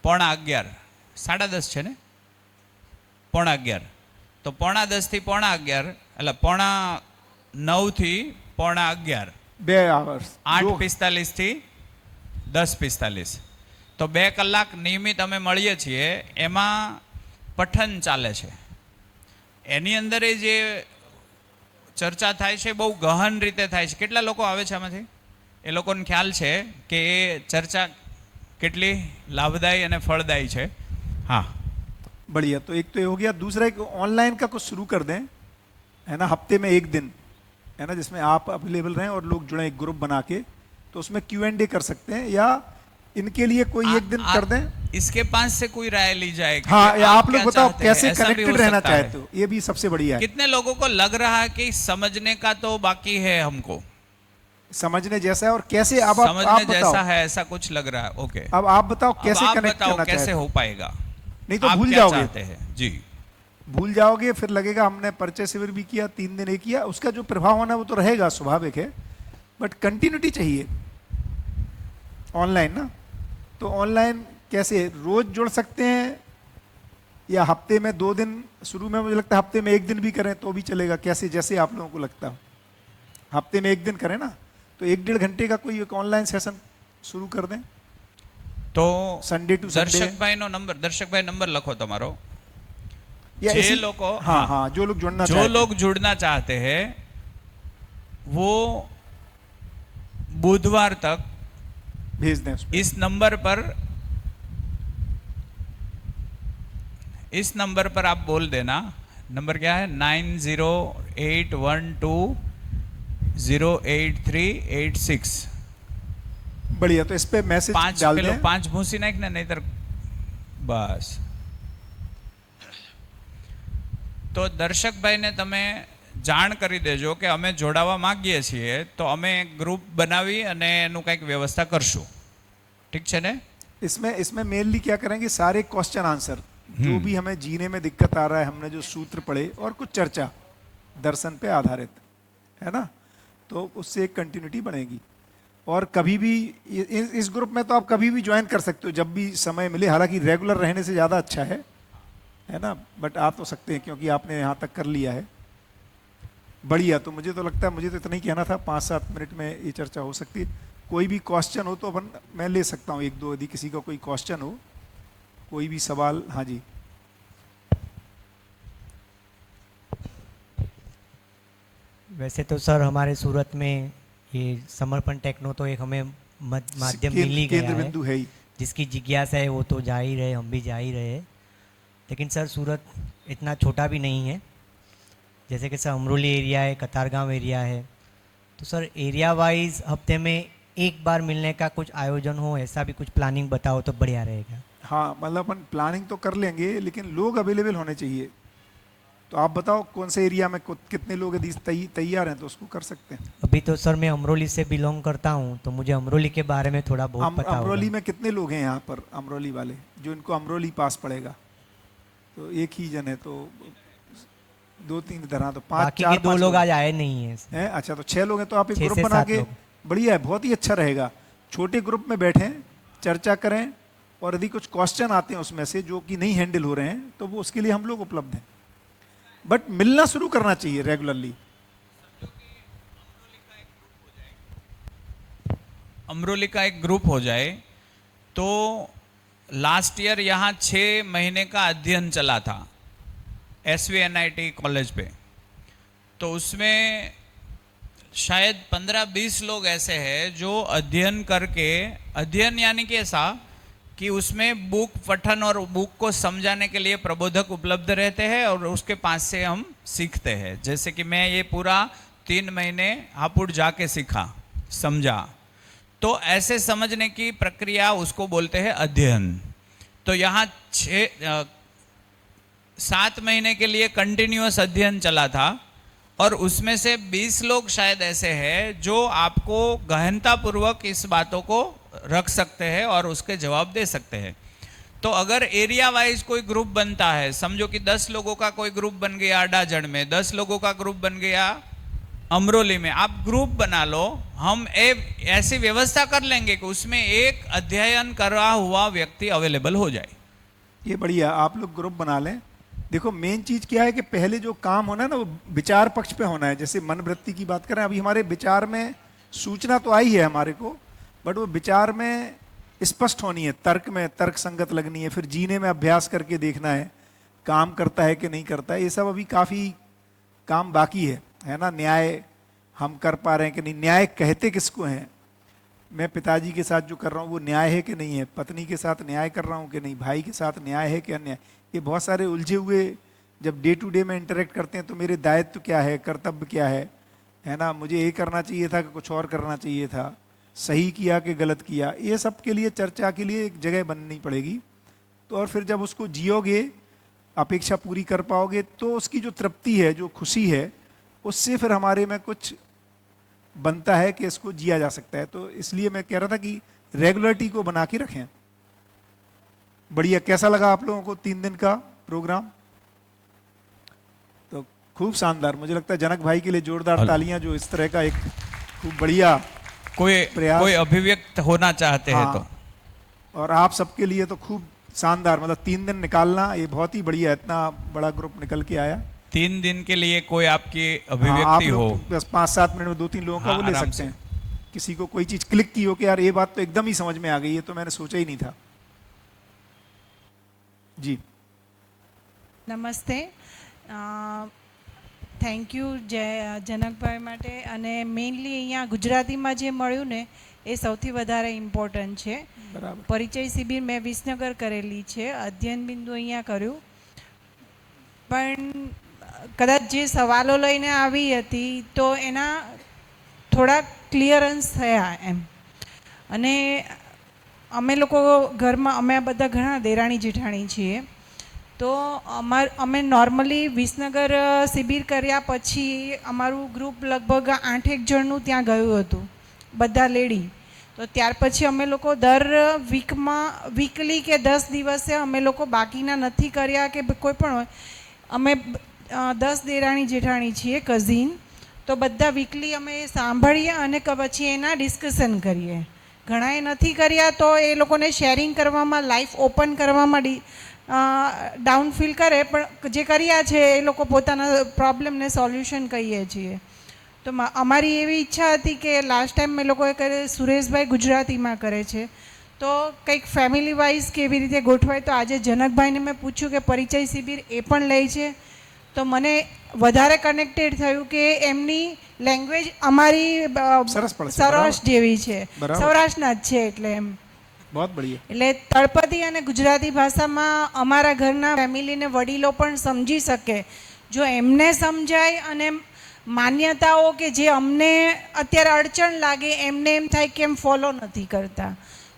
10:15, 10:30 છે ને, 10:15. તો 10:30 થી 10:15 એટલે 9:30 થી 10:15, 2 hours, 8:45 થી 10:45. તો 2 કલાક નિયમિત અમે મળીએ છીએ. એમાં પઠન ચાલે છે. એની અંદર જે ચર્ચા થાય છે બહુ ગહન રીતે થાય છે. કેટલા લોકો આવે છે આમાંથી? એ લોકોને ખ્યાલ છે કે એ ચર્ચા કેટલી લાભદાયી અને ફળદાયી છે. હા, बढ़िया. तो एक तो ये हो गया. दूसरा, एक ऑनलाइन का कुछ शुरू कर दें, है ना, हफ्ते में 1 दिन, है ना, जिसमें आप अवेलेबल रहें और लोग जुड़े एक ग्रुप बना के. तो उसमें Q&A कर सकते हैं, या इनके लिए कोई 1 दिन कर दें. इसके पास से कोई राय ली जाए कि हाँ, या आप क्या लोग बताओ चाहते हैं? कैसे ऐसा भी कनेक्टेड हो रहना सकता है. चाहते हो, ये भी सबसे बढ़िया है. कितने लोगों को लग रहा है कि समझने का तो बाकी है हमको, समझने जैसा है, और कैसे, अब आप समझने बताओ, जैसा है ऐसा कुछ लग रहा है. ओके, अब आप बताओ कैसे अब आप कनेक्ट बताओ करना कैसे चाहते हो. हो पाएगा. नहीं तो आप भूल क्या जाओगे, चाहते हैं? जी, भूल जाओगे, फिर लगेगा हमने परिचय शिविर भी किया, 3 दिन ये किया. उसका जो प्रभाव होना वो तो रहेगा, स्वाभाविक है, बट कंटिन्यूटी चाहिए ऑनलाइन ना. तो ऑनलाइन कैसे रोज जुड़ सकते हैं, या हफ्ते में 2 दिन, शुरू में मुझे लगता है हफ्ते में 1 दिन भी करें तो भी चलेगा, कैसे जैसे आप लोगों को लगता हो. हफ्ते में एक दिन करें ना, तो 1-1.5 घंटे का कोई एक ऑनलाइन सेशन शुरू कर दें, તો संडे टू संडे। દર્શકભાઈનો નંબર, દર્શકભાઈ નંબર લખો તમારો। या जे ऐसी- लोगों, हाँ हाँ, हाँ, जो लोग जुड़ना जो चाहते लोग जुड़ना चाहते हैं वो बुधवार तक हैं, भेज दें उसमें। इस नंबर पर आप बोल देना। नंबर क्या है? 9081208386। बढ़िया, तो इस पे मैसेज પાંચ डाल પેલો दें। 5 ભૂસી નાખ ને, નહીતર બસ। તો દર્શકભાઈને તમે જાણ કરી દેજો કે અમે જોડાવા માંગીએ છીએ, તો અમે એક ગ્રુપ બનાવી અને એનું કંઈક વ્યવસ્થા કરશું। ઠીક છે ને? इसमें इसमें मेनली क्या करेंगे, सारे क्वेश्चन आंसर जो भी हमें जीने में दिक्कत आ रहा है, हमने जो सूत्र पढ़े, और कुछ चर्चा दर्शन पे आधारित, है ना, तो उससे एक कंटिन्यूटी बनेगी। और कभी भी इस ग्रुप में तो आप कभी भी ज्वाइन कर सकते हो, जब भी समय मिले, हालांकि रेगुलर रहने से ज़्यादा अच्छा है ना, बट आ तो सकते हैं क्योंकि आपने यहाँ तक कर लिया है। बढ़िया, तो मुझे तो लगता है, मुझे तो इतना ही कहना था, 5-7 मिनट में ये चर्चा हो सकती है। कोई भी क्वेश्चन हो तो अपन मैं ले सकता हूँ 1-2, यदि किसी का कोई क्वेश्चन हो, कोई भी सवाल। हाँ जी, वैसे तो सर हमारे सूरत में ये समर्पण टेक्नो तो एक हमें माध्यम मिल ही गया केंद्र है, बिंदु है ही। जिसकी जिज्ञासा है वो तो जा ही रहे, हम भी जा ही रहे। लेकिन सर सूरत इतना छोटा भी नहीं है, जैसे कि सर अमरोली एरिया है, कतारगांव एरिया है, तो सर एरिया वाइज हफ्ते में एक बार मिलने का कुछ आयोजन हो, ऐसा भी कुछ प्लानिंग बताओ तो बढ़िया रहेगा। हाँ, मतलब अपन प्लानिंग तो कर लेंगे, लेकिन लोग अवेलेबल होने चाहिए। तो आप बताओ कौन से एरिया में कितने लोग यदि तैयार हैं तो उसको कर सकते हैं। अभी तो सर मैं अमरोली से बिलोंग करता हूँ, तो मुझे अमरोली के बारे में थोड़ा बहुत पता होगा। अमरोली में कितने लोग हैं यहाँ पर, अमरोली वाले जो इनको अमरोली पास पड़ेगा? तो एक ही जन है, तो 2-3 तरह, तो 5 बाकी 4 के 2 5 लोग आज आए नहीं है। हैं। अच्छा, तो 6 लोग हैं, तो आप एक 6 ग्रुप से बना 7 के, लोग। बढ़िया है, बहुत ही अच्छा रहेगा। छोटे ग्रुप में बैठें, चर्चा करें, और यदि कुछ क्वेश्चन आते हैं उसमें से जो कि नहीं हैंडल हो रहे हैं, तो वो उसके लिए हम लोग उपलब्ध हैं। बट मिलना शुरू करना चाहिए रेगुलरली। अमरोली का एक ग्रुप हो जाए तो लास्ट ईयर यहाँ 6 महीने का अध्ययन चला था SVNIT कॉलेज पे, तो उसमें शायद 15-20 लोग ऐसे हैं जो अध्ययन करके, अध्ययन यानी कि ऐसा कि उसमें बुक पठन और बुक को समझाने के लिए प्रबोधक उपलब्ध रहते हैं और उसके पास से हम सीखते हैं। जैसे कि मैं ये पूरा 3 महीने हापुड़ जाके सीखा, समझा, तो ऐसे समझने की प्रक्रिया उसको बोलते हैं अध्ययन। तो यहाँ 7 महीने के लिए कंटिन्यूअस अध्ययन चला था, और उसमें से 20 लोग शायद ऐसे हैं जो आपको गहनतापूर्वक इस बातों को रख सकते हैं और उसके जवाब दे सकते हैं। तो अगर एरिया वाइज कोई ग्रुप बनता है, समझो कि 10 लोगों का कोई ग्रुप बन गया अडाजन में, 10 लोगों का ग्रुप बन गया अमरोली में, आप ग्रुप बना लो, हम ऐसी व्यवस्था कर लेंगे कि उसमें एक अध्ययन करा हुआ व्यक्ति अवेलेबल हो जाए। ये बढ़िया, आप लोग ग्रुप बना लें। देखो मेन चीज क्या है कि पहले जो काम होना है ना, वो विचार पक्ष पे होना है। जैसे मन वृत्ति की बात करें, अभी हमारे विचार में सूचना तो आई है हमारे को, बट वो विचार में स्पष्ट होनी है, तर्क में तर्क संगत लगनी है, फिर जीने में अभ्यास करके देखना है काम करता है कि नहीं करता है। ये सब अभी काफ़ी काम बाकी है ना। न्याय हम कर पा रहे हैं कि नहीं, न्याय कहते किसको हैं? मैं पिताजी के साथ जो कर रहा हूँ वो न्याय है कि नहीं है? पत्नी के साथ न्याय कर रहा हूँ कि नहीं? भाई के साथ न्याय है कि अन्याय? ये बहुत सारे उलझे हुए, जब डे टू डे में इंटरेक्ट करते हैं तो मेरे दायित्व क्या है, कर्तव्य क्या है ना, मुझे ये करना चाहिए था कि कुछ और करना चाहिए था, सही किया कि गलत किया, ये सब के लिए चर्चा के लिए एक जगह बननी पड़ेगी। तो और फिर जब उसको जियोगे, अपेक्षा पूरी कर पाओगे, तो उसकी जो तृप्ति है, जो खुशी है, उससे फिर हमारे में कुछ बनता है कि इसको जिया जा सकता है। तो इसलिए मैं कह रहा था कि रेगुलरिटी को बना के रखें। बढ़िया, कैसा लगा आप लोगों को 3 दिन का प्रोग्राम? तो खूब शानदार, मुझे लगता है जनक भाई के लिए जोरदार तालियां, जो इस तरह का एक खूब बढ़िया कोई अभिव्यक्त होना चाहते हैं तो। और आप सबके लिए तो खूब शानदार, मतलब 3 दिन निकालना ये बहुत ही बढ़िया, इतना बड़ा ग्रुप निकल के आया। 3 दिन के लिए कोई आपकी हाँ, आप अभिव्यक्ति हो, लोग बस 5-7 मिनट में 2-3 लोगों का हाँ, वो ले आराम सकते से। हैं। किसी को कोई चीज क्लिक की हो कि यार ये बात तो एकदम ही समझ में आ गई, ये तो मैंने सोचा ही नहीं था। जी નમસ્તે થેન્ક યુ જનકભાઈ માટે. અને મેઇનલી અહીંયા ગુજરાતીમાં જે મળ્યું ને એ સૌથી વધારે ઇમ્પોર્ટન્ટ છે. બરાબર. પરિચય શિબિર મેં વિસનગર કરેલી છે, અધ્યયન બિંદુ અહીંયા કર્યું, પણ કદાચ જે સવાલો લઈને આવી હતી તો એના થોડા ક્લિયરન્સ થયા એમ. અને અમે લોકો ઘરમાં અમે આ બધા ઘણા દેરાણી જેઠાણી છીએ, તો અમે નોર્મલી વિસનગર શિબિર કર્યા પછી અમારું ગ્રુપ લગભગ 8-1 જણનું ત્યાં ગયું હતું, બધા લેડી. તો ત્યાર પછી અમે લોકો દર વીકલી કે 10 દિવસે અમે લોકો બાકીના નથી કર્યા કે કોઈ પણ હોય, અમે 10 દેરાણી જેઠાણી છીએ કઝિન, તો બધા વીકલી અમે સાંભળીએ અને પછી એના ડિસ્કશન કરીએ. ઘણાએ નથી કર્યા તો એ લોકોને શેરિંગ કરવામાં, લાઈફ ઓપન કરવામાં ડાઉન ફીલ કરે, પણ જે કર્યા છે એ લોકો પોતાના પ્રોબ્લેમને સોલ્યુશન કહીએ છીએ. તો અમારી એવી ઈચ્છા હતી કે લાસ્ટ ટાઈમ મેં લોકોએ કરે, સુરેશભાઈ ગુજરાતીમાં કરે છે, તો કંઈક ફેમિલી વાઇઝ કેવી રીતે ગોઠવાય. તો આજે જનકભાઈને મેં પૂછ્યું કે પરિચય શિબિર એ પણ લે છે, તો મને વધારે કનેક્ટેડ થયું કે એમની લેંગ્વેજ અમારી સરસ પડશે. સરસ જેવી છે, બરાબર. સૌરાષ્ટ્રના જ છે, એટલે એમ. बहुत बढ़िया. એટલે તળપદી અને ગુજરાતી ભાષામાં અમારા ઘરના ફેમિલીને વડીલો પણ સમજી શકે. જો એમને સમજાય અને માન્યતાઓ કે જે અમને અત્યારે અડચણ લાગે એમને એમ થાય કે એમ ફોલો નથી કરતા,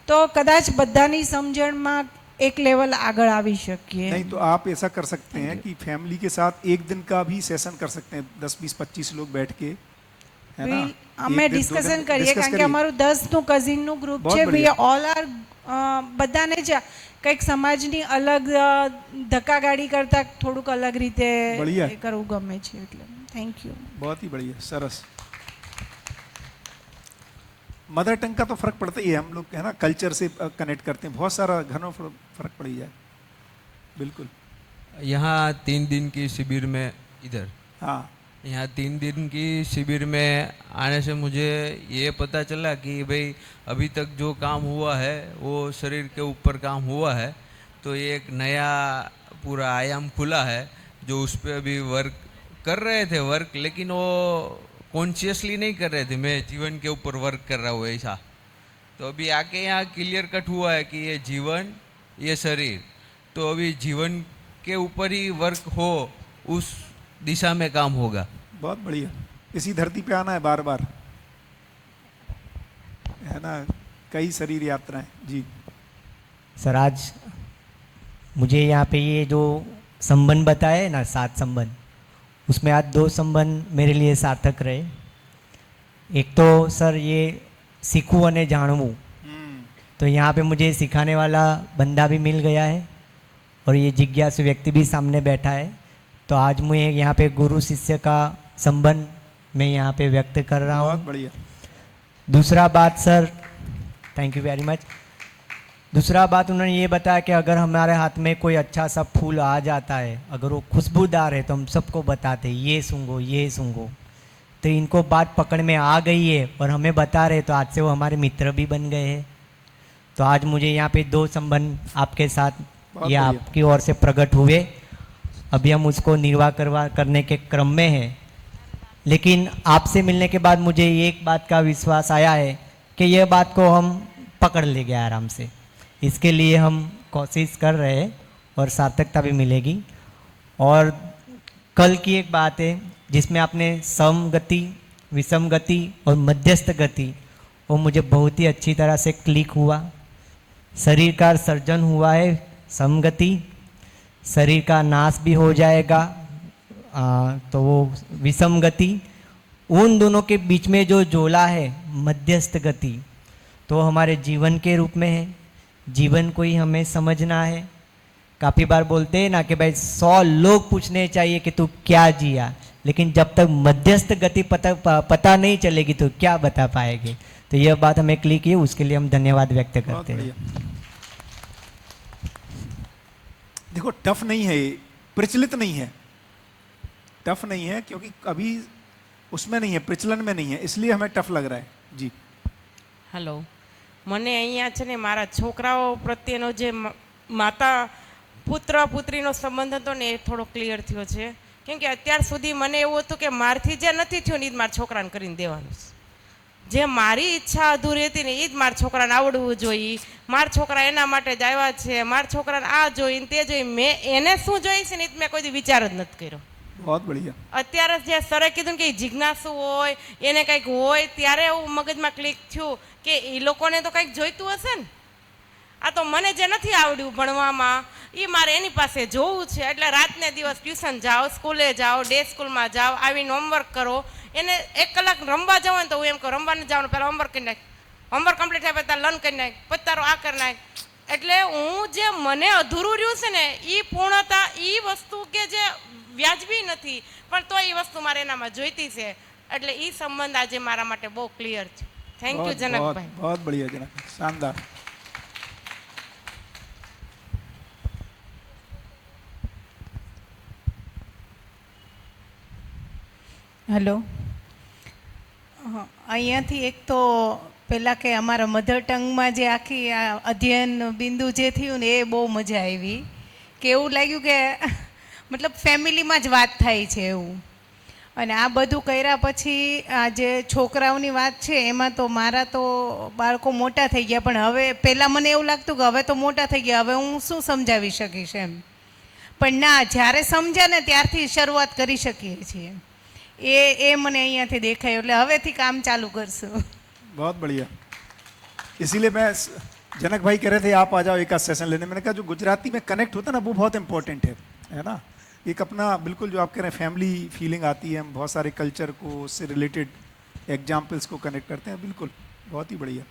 તો કદાચ બધાની સમજણમાં एक लेवल आगे आवी શકીએ. नहीं तो आप ऐसा कर सकते हैं कि फैमिली के साथ एक दिन का भी सेशन कर सकते हैं, 10-20-25 लोग बैठ के, है ना? અમે एक दिन, 2 ડિસ્કશન दिन કરીએ, discuss કારણ કે करिए। અમારું 10નું કઝિનનું ગ્રુપ बहुत છે. વી बढ़िया। ઓલ આર બધાને જ કંઈક સમાજની અલગ ધક્કાગાડી કરતા થોડુંક અલગ રીતે बढ़िया। એ કરવું ગમે છે. એટલે થેન્ક યુ. बहुत ही बढ़िया, सरस. मदर टंग का तो फर्क पड़ता ही है, हम लोग है ना कल्चर से कनेक्ट करते हैं, बहुत सारा घरों फर्क पड़ ही जाए. बिल्कुल. यहाँ 3 दिन की शिविर में इधर हाँ यहाँ 3 दिन की शिविर में आने से मुझे ये पता चला कि भाई अभी तक जो काम हुआ है वो शरीर के ऊपर काम हुआ है, तो ये एक नया पूरा आयाम खुला है जो उस पर अभी वर्क कर रहे थे लेकिन वो कॉन्शियसली नहीं कर रहे थे. मैं जीवन के ऊपर वर्क कर रहा हूँ ऐसा. तो अभी आके यहाँ क्लियर कट हुआ है कि ये जीवन, ये शरीर, तो अभी जीवन के ऊपर ही वर्क हो, उस दिशा में काम होगा. बहुत बढ़िया. इसी धरती पे आना है बार बार, है ना, कई शरीर यात्राएं. जी सर, आज मुझे यहाँ पे ये जो संबंध बताए ना, 7 संबंध, उसमें आज 2 संबंध मेरे लिए सार्थक रहे. एक तो सर ये सीखूं અને જાણવું, तो यहाँ पे मुझे सिखाने वाला बंदा भी मिल गया है और ये जिज्ञासु व्यक्ति भी सामने बैठा है. तो आज मैं यहाँ पे गुरु शिष्य का संबंध मैं यहाँ पे व्यक्त कर रहा बहुत हूँ. बढ़िया. दूसरा बात sir, thank you very much. दूसरा बात उन्होंने ये बताया कि अगर हमारे हाथ में कोई अच्छा सा फूल आ जाता है, अगर वो खुशबूदार है, तो हम सबको बताते ये सूंघो, ये सूंघो. तो इनको बात पकड़ में आ गई है और हमें बता रहे, तो आज से वो हमारे मित्र भी बन गए हैं. तो आज मुझे यहाँ पे 2 संबंध आपके साथ बहुत ये बढ़िया। आपकी ओर से प्रकट हुए. अभी हम उसको निर्वाह करने के क्रम में हैं. लेकिन आपसे मिलने के बाद मुझे एक बात का विश्वास आया है कि यह बात को हम पकड़ लेंगे आराम से. इसके लिए हम कोशिश कर रहे हैं और सार्थकता भी मिलेगी. और कल की एक बात है जिसमें आपने सम गति, विषम गति और मध्यस्थ गति, वो मुझे बहुत ही अच्छी तरह से क्लिक हुआ. शरीर का सर्जन हुआ है समगति, शरीर का नाश भी हो जाएगा तो वो विषम गति. उन दोनों के बीच में जो जोला है मध्यस्थ गति, तो हमारे जीवन के रूप में है. जीवन को ही हमें समझना है. काफ़ी बार बोलते हैं ना कि भाई 100 लोग पूछने चाहिए कि तू क्या जिया, लेकिन जब तक मध्यस्थ गति पता नहीं चलेगी तो क्या बता पाएंगे. तो यह बात हमें क्लिक की, उसके लिए हम धन्यवाद व्यक्त बहुत करते हैं. बढ़िया. देखो टफ नहीं है ये, प्रचलित नहीं है, टफ नहीं है, क्योंकि अभी उसमें नहीं है, प्रचलन में नहीं है, इसलिए हमें टफ लग रहा है जी। હેલો, મને અહીંયા છે ને મારા છોકરાઓ પ્રત્યેનો જે માતા પુત્ર પુત્રીનો સંબંધ હતો ને એ થોડો ક્લિયર થયો છે. કેમ કે અત્યાર સુધી મને એવું હતું કે મારથી જે નથી થયું ને એ જ મારા છોકરાને કરીને દેવાનું છે. જે મારી ઈચ્છા અધૂરી હતી ને એ જ મારા છોકરાને આવડવું જોઈએ. મારા છોકરા એના માટે જ આવ્યા છે, મારા છોકરાને આ જોઈને તે જોઈ, મેં એને શું જોઈ છે ને એ જ મેં કોઈ દી વિચાર જ નથી કર્યો. बहुत बढ़िया। અત્યારે જે સરે કીધું ને કે જિજ્ઞાસુ હોય એને કંઈક હોય ત્યારે એવું મગજમાં ક્લિક થયું કે એ લોકોને તો કંઈક જોઈતું હશે ને. આ તો મને જે નથી આવડ્યું ભણવામાં એ મારે એની પાસે જોવું છે. એટલે રાતને દિવસ ટ્યુશન જાઓ, સ્કૂલે જાઓ, ડે સ્કૂલમાં જાઓ, આવીને હોમવર્ક કરો. એને 1 કલાક રમવા જાવ ને તો હું એમ કહું રમવા નથી જવાનું, પહેલાં હોમવર્ક કરી નાખ, હોમવર્ક કમ્પ્લીટ થાય પછી લર્ન કરી નાખ, પછી તારો આ કરી નાખ. એટલે હું જે મને અધૂરું રહ્યું છે ને એ પૂર્ણતા એ વસ્તુ કે જે વ્યાજબી નથી પણ તો એ વસ્તુ મારે એનામાં જોઈતી છે. એટલે એ સંબંધ આજે મારા માટે બહુ ક્લિયર છે. થેન્ક યુ बहुत જનકભાઈ. बहुत बढ़िया जनक, शानदार। હેલો, અહીંયાથી એક તો પહેલાં કે અમારા મધર ટંગમાં જે આખી આ અધ્યયન બિંદુ જે થયું ને એ બહુ મજા આવી. કે એવું લાગ્યું કે મતલબ ફેમિલીમાં જ વાત થાય છે એવું. અને આ બધું કર્યા પછી આ જે છોકરાઓની વાત છે એમાં તો મારા તો બાળકો મોટા થઈ ગયા, પણ હવે પહેલાં મને એવું લાગતું કે હવે તો મોટા થઈ ગયા, હવે હું શું સમજાવી શકીશ એમ. પણ ના, જ્યારે સમજ્યા ને ત્યારથી શરૂઆત કરી શકીએ છીએ. એ મને અહીંયાથી દેખાયું, એટલે હવેથી કામ ચાલુ કરશું. बहुत बढ़िया। इसीलिए मैं, जनक भाई कह रहे थे आप आ जाओ एक आध सेशन लेने, मैंने कहा जो गुजराती में कनेक्ट होता है ना वो बहुत इंपॉर्टेंट है ना। एक अपना बिल्कुल जो आप कह रहे हैं फैमिली फीलिंग आती है, हम बहुत सारे कल्चर को, उससे रिलेटेड एग्जाम्पल्स को कनेक्ट करते हैं। बिल्कुल, बहुत ही बढ़िया।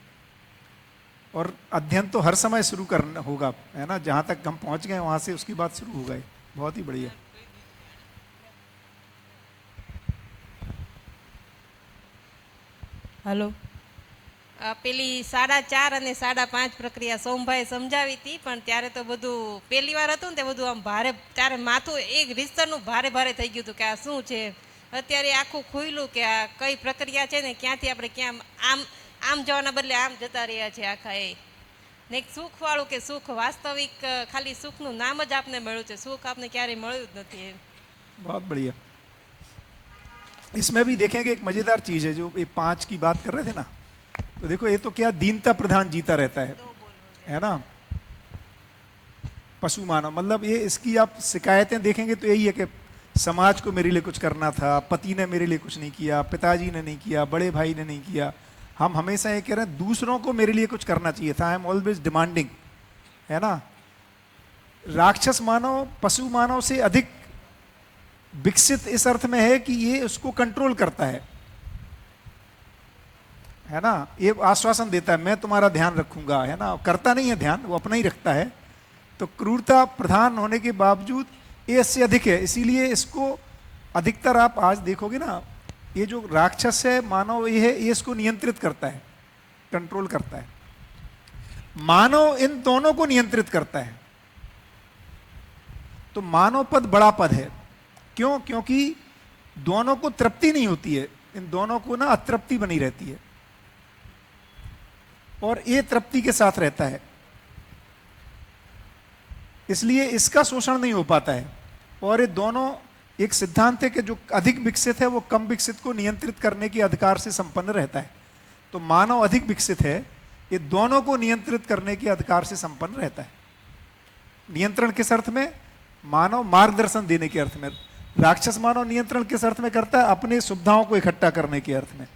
और अध्ययन तो हर समय शुरू करना होगा, है ना, जहाँ तक हम पहुँच गए वहाँ से उसकी बात शुरू हो गई। बहुत ही बढ़िया। હલો, પેલી 4.5 અને 5.5 પ્રક્રિયા સોમભાઈ સમજાવી હતી, પણ ત્યારે તો બધું પહેલી વાર હતું ને તે બધું આમ ભારે, ત્યારે માથું એક રીતસરનું ભારે ભારે થઈ ગયું હતું કે આ શું છે. અત્યારે આખું ખુલ્યું કે આ કઈ પ્રક્રિયા છે ને ક્યાંથી આપણે ક્યાં આમ આમ જવાના બદલે આમ જતા રહ્યા છે આખા. એ ને એક સુખવાળું કે સુખ વાસ્તવિક ખાલી સુખનું નામ જ આપને મળ્યું છે, સુખ આપને ક્યારેય મળ્યું જ નથી એમ. बहुत बढ़िया। इसमें भी देखेंगे एक मजेदार चीज है, जो ये 5 की बात कर रहे थे ना, तो देखो ये तो क्या दीनता प्रधान जीता रहता है ना। पशु मानव, मतलब ये इसकी आप शिकायतें देखेंगे तो यही है कि समाज को मेरे लिए कुछ करना था, पति ने मेरे लिए कुछ नहीं किया, पिताजी ने नहीं किया, बड़े भाई ने नहीं किया। हम हमेशा ये कह रहे हैं दूसरों को मेरे लिए कुछ करना चाहिए था, आई एम ऑलवेज डिमांडिंग, है ना। राक्षस मानव पशु मानव से अधिक विकसित इस अर्थ में है कि ये उसको कंट्रोल करता है ना। ये आश्वासन देता है मैं तुम्हारा ध्यान रखूंगा, है ना, करता नहीं है ध्यान, वो अपना ही रखता है। तो क्रूरता प्रधान होने के बावजूद ये इससे अधिक है, इसीलिए इसको अधिकतर आप आज देखोगे ना, ये जो राक्षस है मानव ये है, ये इसको नियंत्रित करता है, कंट्रोल करता है। मानव इन दोनों को नियंत्रित करता है। तो मानव पद बड़ा पद है। क्यों? क्योंकि दोनों को तृप्ति नहीं होती है, इन दोनों को ना अतृप्ति बनी रहती है, और ये तृप्ति के साथ रहता है, इसलिए इसका शोषण नहीं हो पाता है। और ये दोनों, एक सिद्धांत है कि जो अधिक विकसित है वो कम विकसित को नियंत्रित करने के अधिकार से संपन्न रहता है। तो मानव अधिक विकसित है, ये दोनों को नियंत्रित करने के अधिकार से संपन्न रहता है। नियंत्रण किस अर्थ में? मानव मार्गदर्शन देने के अर्थ में। राक्षस मानव नियंत्रण किस अर्थ में करता है? अपने सुविधाओं को इकट्ठा करने के अर्थ में।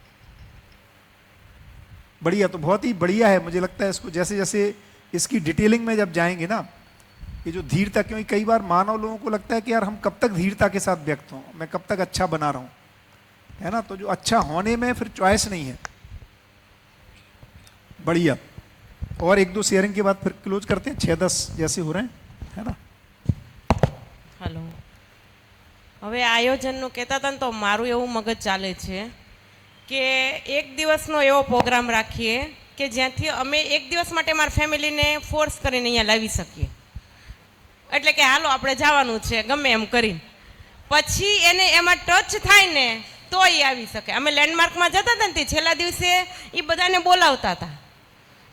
बढ़िया, तो बहुत ही बढ़िया है। मुझे लगता है इसको जैसे जैसे इसकी डिटेलिंग में जब जाएंगे ना, ये जो धीरता, क्योंकि कई बार मानव लोगों को लगता है कि यार हम कब तक धीरता के साथ व्यक्त हों, मैं कब तक अच्छा बना रहा हूं, है ना। तो जो अच्छा होने में फिर चॉइस नहीं है। बढ़िया। और 1-2 शेयरिंग के बाद फिर क्लोज करते हैं, 6-10 जैसे हो रहे हैं, है ना। હલો, હવે આયોજનનું કહેતા હતા ને તો મારું એવું મગજ ચાલે છે કે એક દિવસનો એવો પ્રોગ્રામ રાખીએ કે જ્યાંથી અમે એક દિવસ માટે મારા ફેમિલીને ફોર્સ કરીને અહીંયા લાવી શકીએ. એટલે કે હાલો આપણે જવાનું છે ગમે એમ કરીને, પછી એને એમાં ટચ થાય ને તો એ આવી શકે. અમે લેન્ડમાર્કમાં જતા હતા ને તે છેલ્લા દિવસે એ બધાને બોલાવતા હતા,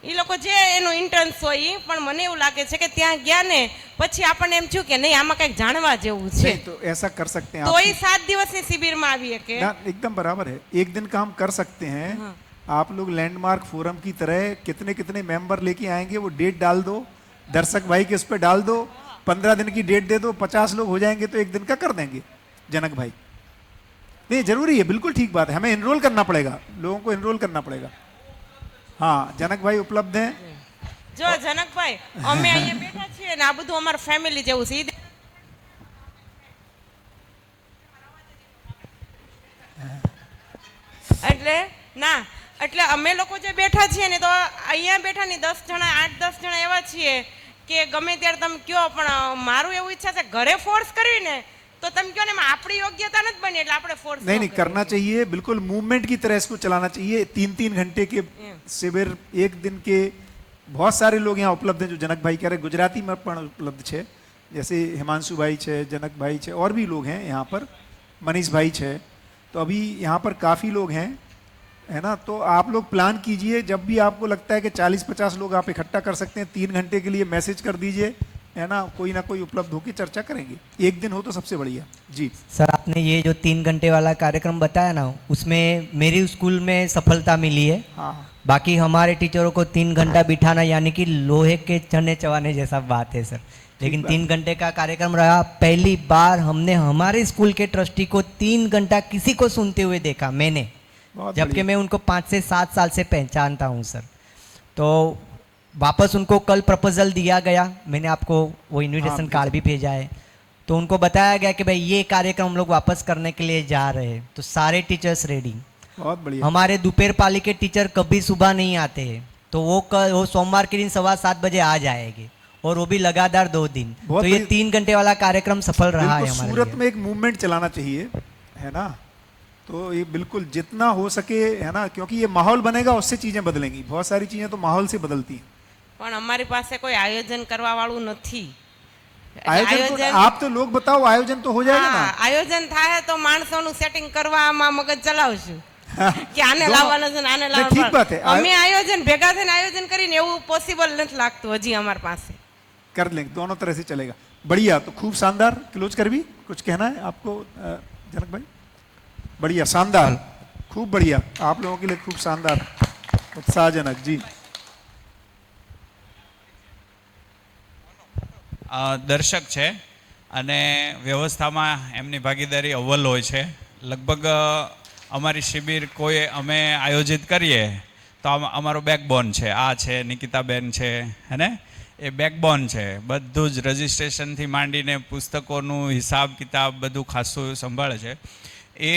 એ લોકો જે એનું ઇન્ટર્ન્સ હોય ઈ. પણ મને એવું લાગે છે કે ત્યાં ગયા ને પછી આપણને એમ થયું કે નહીં આમાં કંઈક જાણવા જેવું છે, नहीं, तो ऐसा कर सकते हैं તો आप। એ 7 દિવસની શિબિરમાં આવી કે ना, एकदम बराबर है। एक दिन का हम कर सकते हैं। आप लोग लैंडमार्क फोरम की तरह कितने कितने मेंबर लेके आएंगे वो डेट डाल दो, दर्शक भाई के उस पर डाल दो, 15 दिन की डेट दे दो, 50 लोग हो जाएंगे तो एक दिन का कर देंगे जनक भाई। नहीं, जरूरी है, बिल्कुल ठीक बात है। हमें एनरोल करना पड़ेगा, लोगों को एनरोल करना पड़ेगा। हाँ, जनक भाई उपलब्ध हैं। જો જનકભાઈ અમે અહીંયા બેઠા છીએ ને આ બધું અમારું ફેમિલી જેવું છે. એટલે ના, એટલે અમે લોકો જે બેઠા છીએ ને તો અહીંયા બેઠા ને 10 જણા 8-10 જણા એવા છીએ કે ગમે ત્યારે તમે કયો, પણ મારું એવું ઈચ્છા છે ઘરે ફોર્સ કરવી ને તો તમે કયો ને એમાં આપણી યોગ્યતા નથી બની એટલે આપણે ફોર્સ नहीं नहीं, करना चाहिए, बिल्कुल मूवमेंट की तरह इसको चलाना चाहिए। 3-3 घंटे के शिविर, एक दिन के, बहुत सारे लोग यहाँ उपलब्ध हैं जो जनक भाई कह रहे, गुजराती में पण उपलब्ध है, जैसे हिमांशु भाई है, जनक भाई है, और भी लोग हैं यहाँ पर, मनीष भाई है। तो अभी यहाँ पर काफ़ी लोग हैं, है ना। तो आप लोग प्लान कीजिए, जब भी आपको लगता है कि 40-50 लोग आप इकट्ठा कर सकते हैं, 3 घंटे के लिए मैसेज कर दीजिए, है ना कोई उपलब्ध होकर चर्चा करेंगे। एक दिन हो तो सबसे बढ़िया। जी सर, आपने ये जो 3 घंटे वाला कार्यक्रम बताया ना, उसमें मेरी स्कूल में सफलता मिली है। हाँ, बाकी हमारे टीचरों को 3 घंटा बिठाना यानी कि लोहे के चने चबाने जैसा बात है सर। लेकिन 3 घंटे का कार्यक्रम रहा, पहली बार हमने हमारे स्कूल के ट्रस्टी को 3 घंटा किसी को सुनते हुए देखा मैंने, बहुत जबकि बढ़िया। मैं उनको 5 से 7 साल से पहचानता हूँ सर। तो वापस उनको कल प्रपोजल दिया गया, मैंने आपको वो इनविटेशन कार्ड भी भेजा है। तो उनको बताया गया कि भाई ये कार्यक्रम हम लोग वापस करने के लिए जा रहे हैं, तो सारे टीचर्स रेडी। बहुत बढ़िया। हमारे दोपहर पाली के टीचर कभी सुबह नहीं आते हैं, तो वो सोमवार के दिन 7:15 बजे आ जाएंगे, और वो भी लगातार 2 दिन। बहुत तो ये बढ़िया। 3 घंटे वाला कार्यक्रम सफल रहा है बिल्कुल, हमारे सूरत लिए। में एक मूवमेंट चलाना चाहिए, है ना। तो ये बिल्कुल जितना हो सके, है ना, क्योंकि ये माहौल बनेगा, उससे चीजें बदलेंगी। बहुत सारी चीजें तो माहौल से बदलती हैं। પણ અમારી પાસે કોઈ આયોજન કરવા વાળું નથી. आयोजन आप तो लोग बताओ, आयोजन तो हो जाएगा ना। હા, આયોજન થાય તો માણસોનું સેટિંગ કરવામાં મગજ ચલાવશું કે આને दोनों- લાવવાના છે ને આને नहीं, ठीक बात है। લાવવાના. અમે આયોજન ભેગા થઈને આયોજન કરીને એવું પોસિબલ નથી લાગતું હજી અમારી પાસે. कर लेंगे, दोनों तरह से चलेगा। बढ़िया, तो खूब शानदार। क्लोज कर भी कुछ कहना है आपको जनक भाई? बढ़िया, शानदार, खूब बढ़िया, आप लोगों के लिए खूब शानदार, उत्साहजनक। जी દર્શક છે અને વ્યવસ્થામાં એમની ભાગીદારી અવ્વલ હોય છે. લગભગ અમારી શિબિર કોઈ અમે આયોજિત કરીએ તો અમારો બેકબોન છે, આ છે નિકિતાબેન છે, હે ને, એ બેકબોન છે. બધું જ રજિસ્ટ્રેશનથી માંડીને પુસ્તકોનું હિસાબ કિતાબ બધું ખાસું સંભાળે છે. એ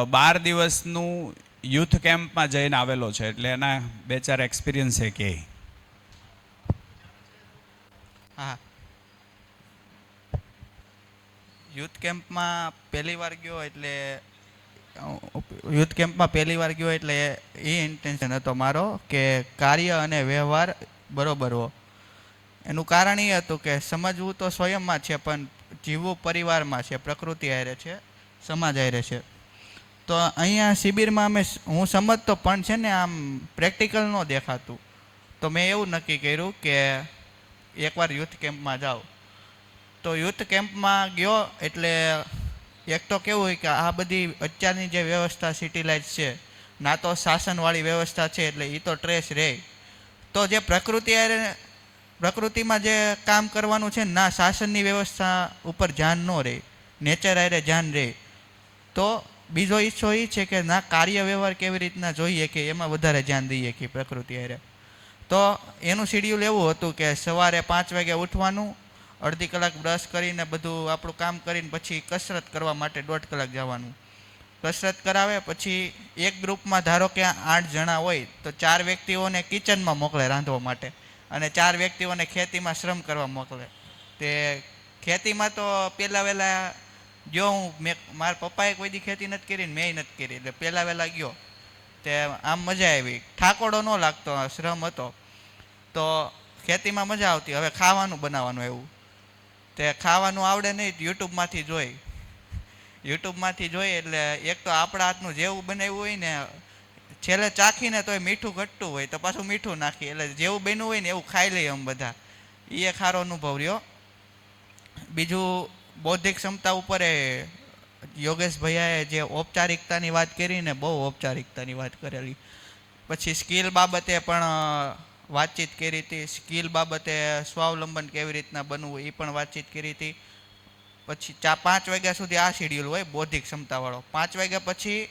12 દિવસનું યુથ કેમ્પમાં જઈને આવેલો છે, એટલે એના 2-4 એક્સપિરિયન્સ છે કે. હા, યુથ કેમ્પમાં પહેલી વાર ગયો એટલે એ ઇન્ટેન્શન હતો મારો કે કાર્ય અને વ્યવહાર બરોબર હો. એનું કારણ એ હતું કે સમજવું તો સ્વયંમાં છે, પણ જીવવું પરિવારમાં છે, પ્રકૃતિ હારે છે, સમાજ હારે છે. તો અહીંયા શિબિરમાં હું સમજતો પણ છે ને આમ પ્રેક્ટિકલ ન દેખાતું, તો મેં એવું નક્કી કર્યું કે એકવાર યુથ કેમ્પમાં જાઉં. તો યુથ કેમ્પમાં ગયો એટલે એક તો કેવું હોય કે આ બધી અત્યારની જે વ્યવસ્થા સિટીલાઇઝ છે, ના તો શાસનવાળી વ્યવસ્થા છે, એટલે એ તો ટ્રેસ રહે. તો જે પ્રકૃતિમાં જે કામ કરવાનું છે, ના શાસનની વ્યવસ્થા ઉપર ધ્યાન ન રહે, નેચર હારે ધ્યાન રહે. તો બીજો ઈચ્છો એ છે કે ના કાર્ય વ્યવહાર કેવી રીતના જોઈએ કે એમાં વધારે ધ્યાન દઈએ કે પ્રકૃતિ હારે. તો એનું શેડ્યુલ એવું હતું કે સવારે 5 વાગે ઉઠવાનું, અડધી કલાક બ્રશ કરીને બધું આપણું કામ કરીને પછી કસરત કરવા માટે 1.5 કલાક જવાનું. કસરત કરાવે પછી એક ગ્રુપમાં ધારો કે 8 જણા હોય તો 4 વ્યક્તિઓને કિચનમાં મોકલે રાંધવા માટે, અને 4 વ્યક્તિઓને ખેતીમાં શ્રમ કરવા મોકલે. તે ખેતીમાં તો પહેલાં વહેલા ગયો હું, મારા પપ્પાએ કોઈ દી ખેતી નથી કરી ને મેં નથી કરી, એટલે પહેલાં વહેલા ગયો. તે આમ મજા આવી, ઠાકોડો ન લાગતો, શ્રમ હતો. તો ખેતીમાં મજા આવતી. હવે ખાવાનું બનાવવાનું એવું, તે ખાવાનું આવડે નહીં, યુટ્યુબમાંથી જોઈ યુટ્યુબમાંથી જોઈએ એટલે એક તો આપણા હાથનું જેવું બનાવ્યું હોય ને છેલ્લે ચાખીને તોય મીઠું ઘટતું હોય તો પાછું મીઠું નાખી એટલે જેવું બન્યું હોય ને એવું ખાઈ લઈએ અમે બધા. એ એક સારો અનુભવ રહ્યો. બીજું બૌદ્ધિક ક્ષમતા ઉપર યોગેશ ભૈયાએ જે ઔપચારિકતાની વાત કરી ને બહુ ઔપચારિકતાની વાત કરેલી. પછી સ્કિલ બાબતે પણ વાતચીત કરી હતી. સ્કિલ બાબતે સ્વાવલંબન કેવી રીતના બનવું એ પણ વાતચીત કરી હતી. પછી 5 વાગ્યા સુધી આ શેડ્યુલ હોય બૌદ્ધિક ક્ષમતાવાળો. 5 વાગ્યા પછી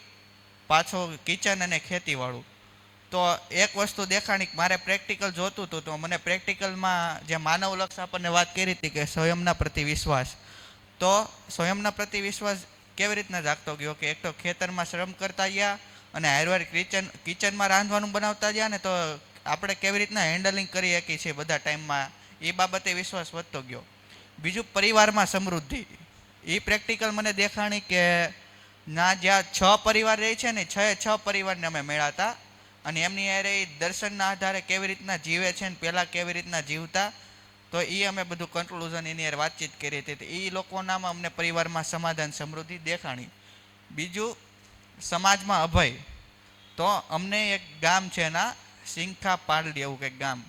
પાછો કિચન અને ખેતીવાળું. તો એક વસ્તુ દેખાણી મારે પ્રેક્ટિકલ જોતું હતું તો મને પ્રેક્ટિકલમાં જે માનવલક્ષ આપણને વાત કરી હતી કે સ્વયંના પ્રતિ વિશ્વાસ, તો સ્વયંના પ્રતિ વિશ્વાસ કેવી રીતના જાગતો ગયો કે એક તો ખેતરમાં શ્રમ કરતા ગયા અને હારવાર કિચનમાં રાંધવાનું બનાવતા ગયા ને તો આપણે કેવી રીતના હેન્ડલિંગ કરી શકીએ છીએ બધા ટાઈમમાં એ બાબતે વિશ્વાસ વધતો ગયો. બીજું પરિવારમાં સમૃદ્ધિ, એ પ્રેક્ટિકલ મને દેખાણી કે ના જ્યાં 6 પરિવાર રહે છે ને 6 પરિવારને અમે મેળાતા અને એમની હારે દર્શનના આધારે કેવી રીતના જીવે છે ને પહેલાં કેવી રીતના જીવતા, તો એ અમે બધું કન્ક્લુઝન એની હારે વાતચીત કરી હતી. એ લોકોનામાં અમને પરિવારમાં સમાધાન સમૃદ્ધિ દેખાણી. બીજું સમાજમાં અભય, તો અમને એક ગામ છે ના સિંખા પાલડી એવું કંઈક ગામ,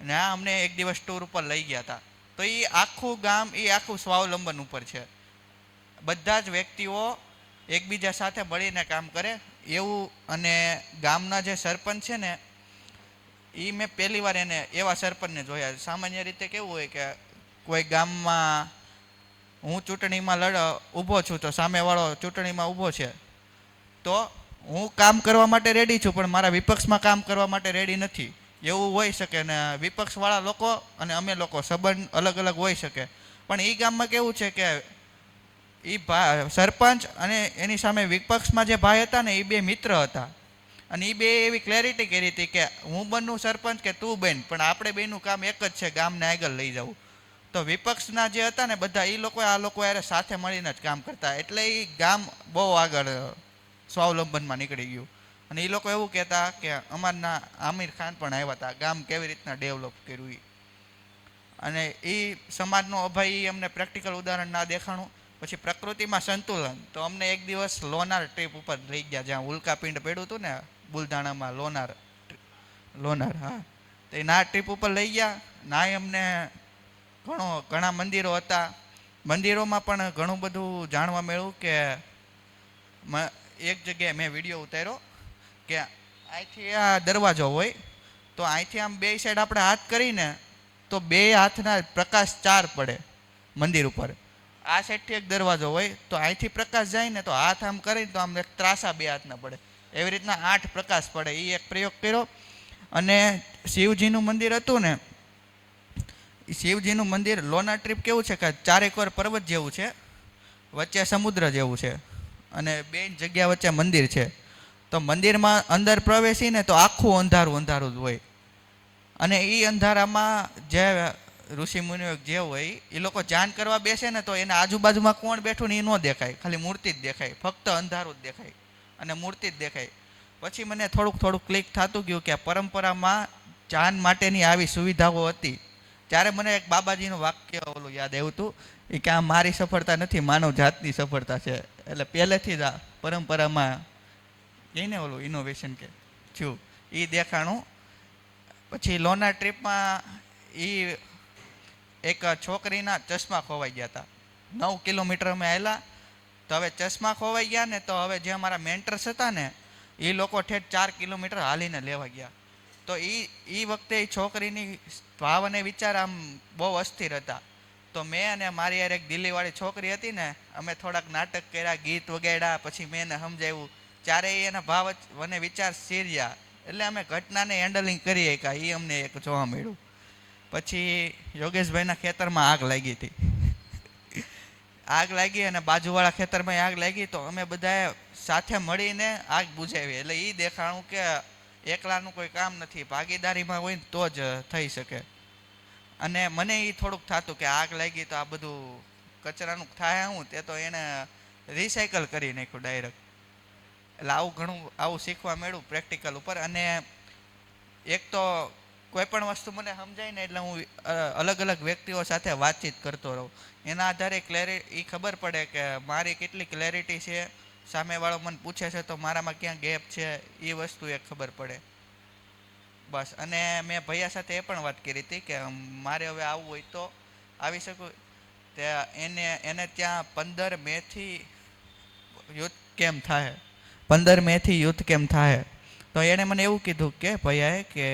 અને આ અમને એક દિવસ ટૂર ઉપર લઈ ગયા હતા. તો એ આખું ગામ એ આખું સ્વાવલંબન ઉપર છે. બધા જ વ્યક્તિઓ એકબીજા સાથે મળીને કામ કરે એવું. અને ગામના જે સરપંચ છે ને એ મેં પહેલી વાર એને એવા સરપંચને જોયા. સામાન્ય રીતે કેવું હોય કે કોઈ ગામમાં હું ચૂંટણીમાં ઊભો છું તો સામેવાળો ચૂંટણીમાં ઊભો છે તો હું કામ કરવા માટે રેડી છું પણ મારા વિપક્ષમાં કામ કરવા માટે રેડી નથી, એવું હોઈ શકે. ને વિપક્ષવાળા લોકો અને અમે લોકો સંબંધ અલગ અલગ હોઈ શકે. પણ એ ગામમાં કેવું છે કે એ સરપંચ અને એની સામે વિપક્ષમાં જે ભાઈ હતા ને એ બે મિત્ર હતા અને એ બે એવી ક્લેરિટી કરી હતી કે હું બનનું સરપંચ કે તું બન, પણ આપણે બેનું કામ એક જ છે, ગામને આગળ લઈ જવું. તો વિપક્ષના જે હતા ને બધા એ લોકો આ લોકો યારે સાથે મળીને જ કામ કરતા, એટલે એ ગામ બહુ આગળ સ્વાવલંબનમાં નીકળી ગયું. અને એ લોકો એવું કહેતા કે અમારના આમિર ખાન પણ આવ્યા હતા, ગામ કેવી રીતના ડેવલપ કર્યું. અને એ સમાજનો અભય અમને પ્રેક્ટિકલ ઉદાહરણ ના દેખાણું. પછી પ્રકૃતિમાં સંતુલન, તો અમને એક દિવસ લોનાર ટ્રીપ ઉપર લઈ ગયા જ્યાં ઉલ્કાપિંડ પડ્યું હતું ને બુલધાણામાં લોનાર હા, તો એ ના ટ્રીપ ઉપર લઈ ગયા. ના અમને ઘણા મંદિરો હતા. મંદિરોમાં પણ ઘણું બધું જાણવા મળ્યું કે એક જગ્યાએ મેં વિડીયો ઉતાર્યો કે અહીંથી આ દરવાજો હોય તો અહીંથી આમ બે સાઈડ આપણે હાથ કરીને તો બે હાથના પ્રકાશ 4 પડે મંદિર ઉપર. આ સાઈડથી એક દરવાજો હોય તો અહીંથી પ્રકાશ જાય ને તો હાથ આમ કરીને તો આમ એક ત્રાસા 2 હાથના પડે, એવી રીતના 8 પ્રકાશ પડે. એ એક પ્રયોગ કર્યો. અને શિવજીનું મંદિર હતું ને, શિવજીનું મંદિર લોનાર ટ્રીપ કેવું છે કે 4 એકર પર્વત જેવું છે, વચ્ચે સમુદ્ર જેવું છે અને 2 જગ્યા વચ્ચે મંદિર છે. તો મંદિરમાં અંદર પ્રવેશીને તો આખું અંધારું જ હોય. અને એ અંધારામાં જે ઋષિ મુનિઓ જે હોય એ લોકો ધ્યાન કરવા બેસે ને તો એના આજુબાજુમાં કોણ બેઠું ને એ ન દેખાય, ખાલી મૂર્તિ જ દેખાય, ફક્ત અંધારું જ દેખાય અને મૂર્તિ જ દેખાય. પછી મને થોડુંક ક્લિક થતું ગયું કે પરંપરામાં ધ્યાન માટેની આવી સુવિધાઓ હતી. ત્યારે મને એક બાબાજીનું વાક્ય ઓલું યાદ આવ્યું હતું એ કે આ મારી સફળતા નથી, માનવ જાતની સફળતા છે. એટલે પહેલેથી જ આ પરંપરામાં એને ઓલું ઇનોવેશન કે થયું એ દેખાણું. પછી લોનાર ટ્રીપમાં એ એક છોકરીના ચશ્મા ખોવાઈ ગયા હતા. 9 કિલોમીટર અમે આવેલા તો હવે ચશ્મા ખોવાઈ ગયા ને તો હવે જે અમારા મેન્ટર્સ હતા ને એ લોકો ઠેઠ 4 કિલોમીટર હાલીને લેવા ગયા. તો એ વખતે એ છોકરીની ભાવ અને વિચાર આમ બહુ અસ્થિર હતા. તો મેં અને મારી યાર એક દિલ્હીવાળી છોકરી હતી ને અમે થોડાક નાટક કર્યા, ગીત વગાડ્યા, પછી મેં એને સમજાવ્યું. ચારેય એના ભાવ અને વિચાર શીર્યા એટલે અમે ઘટનાને હેન્ડલિંગ કરીએ કે એ અમને એક જોવા મળ્યું. પછી યોગેશભાઈના ખેતરમાં આગ લાગી હતી. આગ લાગી અને બાજુવાળા ખેતરમાં આગ લાગી તો અમે બધાએ સાથે મળીને આગ બુઝાવી. એટલે એ દેખાણું કે એકલાનું કોઈ કામ નથી, ભાગીદારીમાં હોય તો જ થઈ શકે. અને મને એ થોડુંક થતું કે આગ લાગી તો આ બધું કચરાનું થાય હું તે તો એને રિસાયકલ કરી નાખ્યું ડાયરેક્ટ. એટલે આવું શીખવા મળ્યું પ્રેક્ટિકલ ઉપર. અને એક તો કોઈ પણ વસ્તુ મને સમજાય ને એટલે હું અલગ અલગ વ્યક્તિઓ સાથે વાતચીત કરતો રહું. એના આધારે એ ખબર પડે કે મારી કેટલી ક્લેરિટી છે, સામેવાળો મને પૂછે છે તો મારામાં ક્યાં ગેપ છે, એ વસ્તુ એક ખબર પડે બસ. અને મેં ભૈયા સાથે એ પણ વાત કરી હતી કે મારે હવે આવવું હોય તો આવી શકું. એને ત્યાં 15 મેથી યુથ કેમ્પ થાય, 15 મેથી યુથ કેમ્પ થાય. તો એણે મને એવું કીધું કે ભૈયાએ કે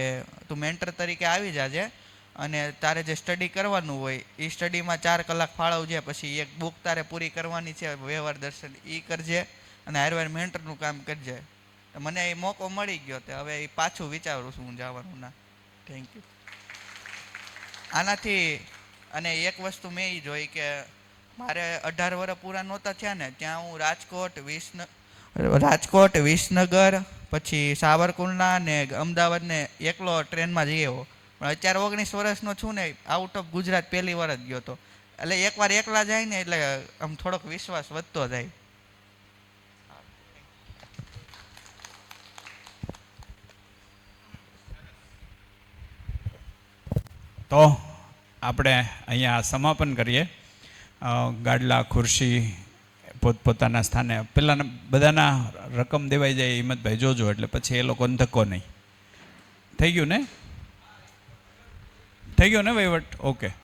તું મેન્ટર તરીકે આવી જાજે અને તારે જે સ્ટડી કરવાનું હોય એ સ્ટડીમાં 4 કલાક ફાળવજે, પછી એક બુક તારે પૂરી કરવાની છે વ્યવહાર દર્શન, એ કરજે અને હારવાર મેન્ટરનું કામ કરજે. મને એ મોકો મળી ગયો, તે હવે એ પાછું વિચારું છું હું જવાનું ના. Thank you. આનાથી અને એક વસ્તુ મેં એ જોઈ કે મારે 18 વર્ષ પૂરા નહોતા થયા ને ત્યાં હું રાજકોટ, વિસનગર, પછી સાવરકુંડલા ને અમદાવાદ ને એકલો ટ્રેનમાં જઈ આવ્યો. પણ અત્યારે 19 વર્ષનો છું ને, આઉટ ઓફ ગુજરાત પહેલી વાર જ ગયો હતો. એટલે એકવાર એકલા જાય ને એટલે આમ થોડોક વિશ્વાસ વધતો જાય. તો આપણે અહીંયા સમાપન કરીએ. ગાડલા ખુરશી પોતપોતાના સ્થાને. પહેલાં બધાના રકમ દેવાઈ જાય હિંમતભાઈ જોજો, એટલે પછી એ લોકોને ધક્કો નહીં. થઈ ગયું ને વહીવટ? ઓકે.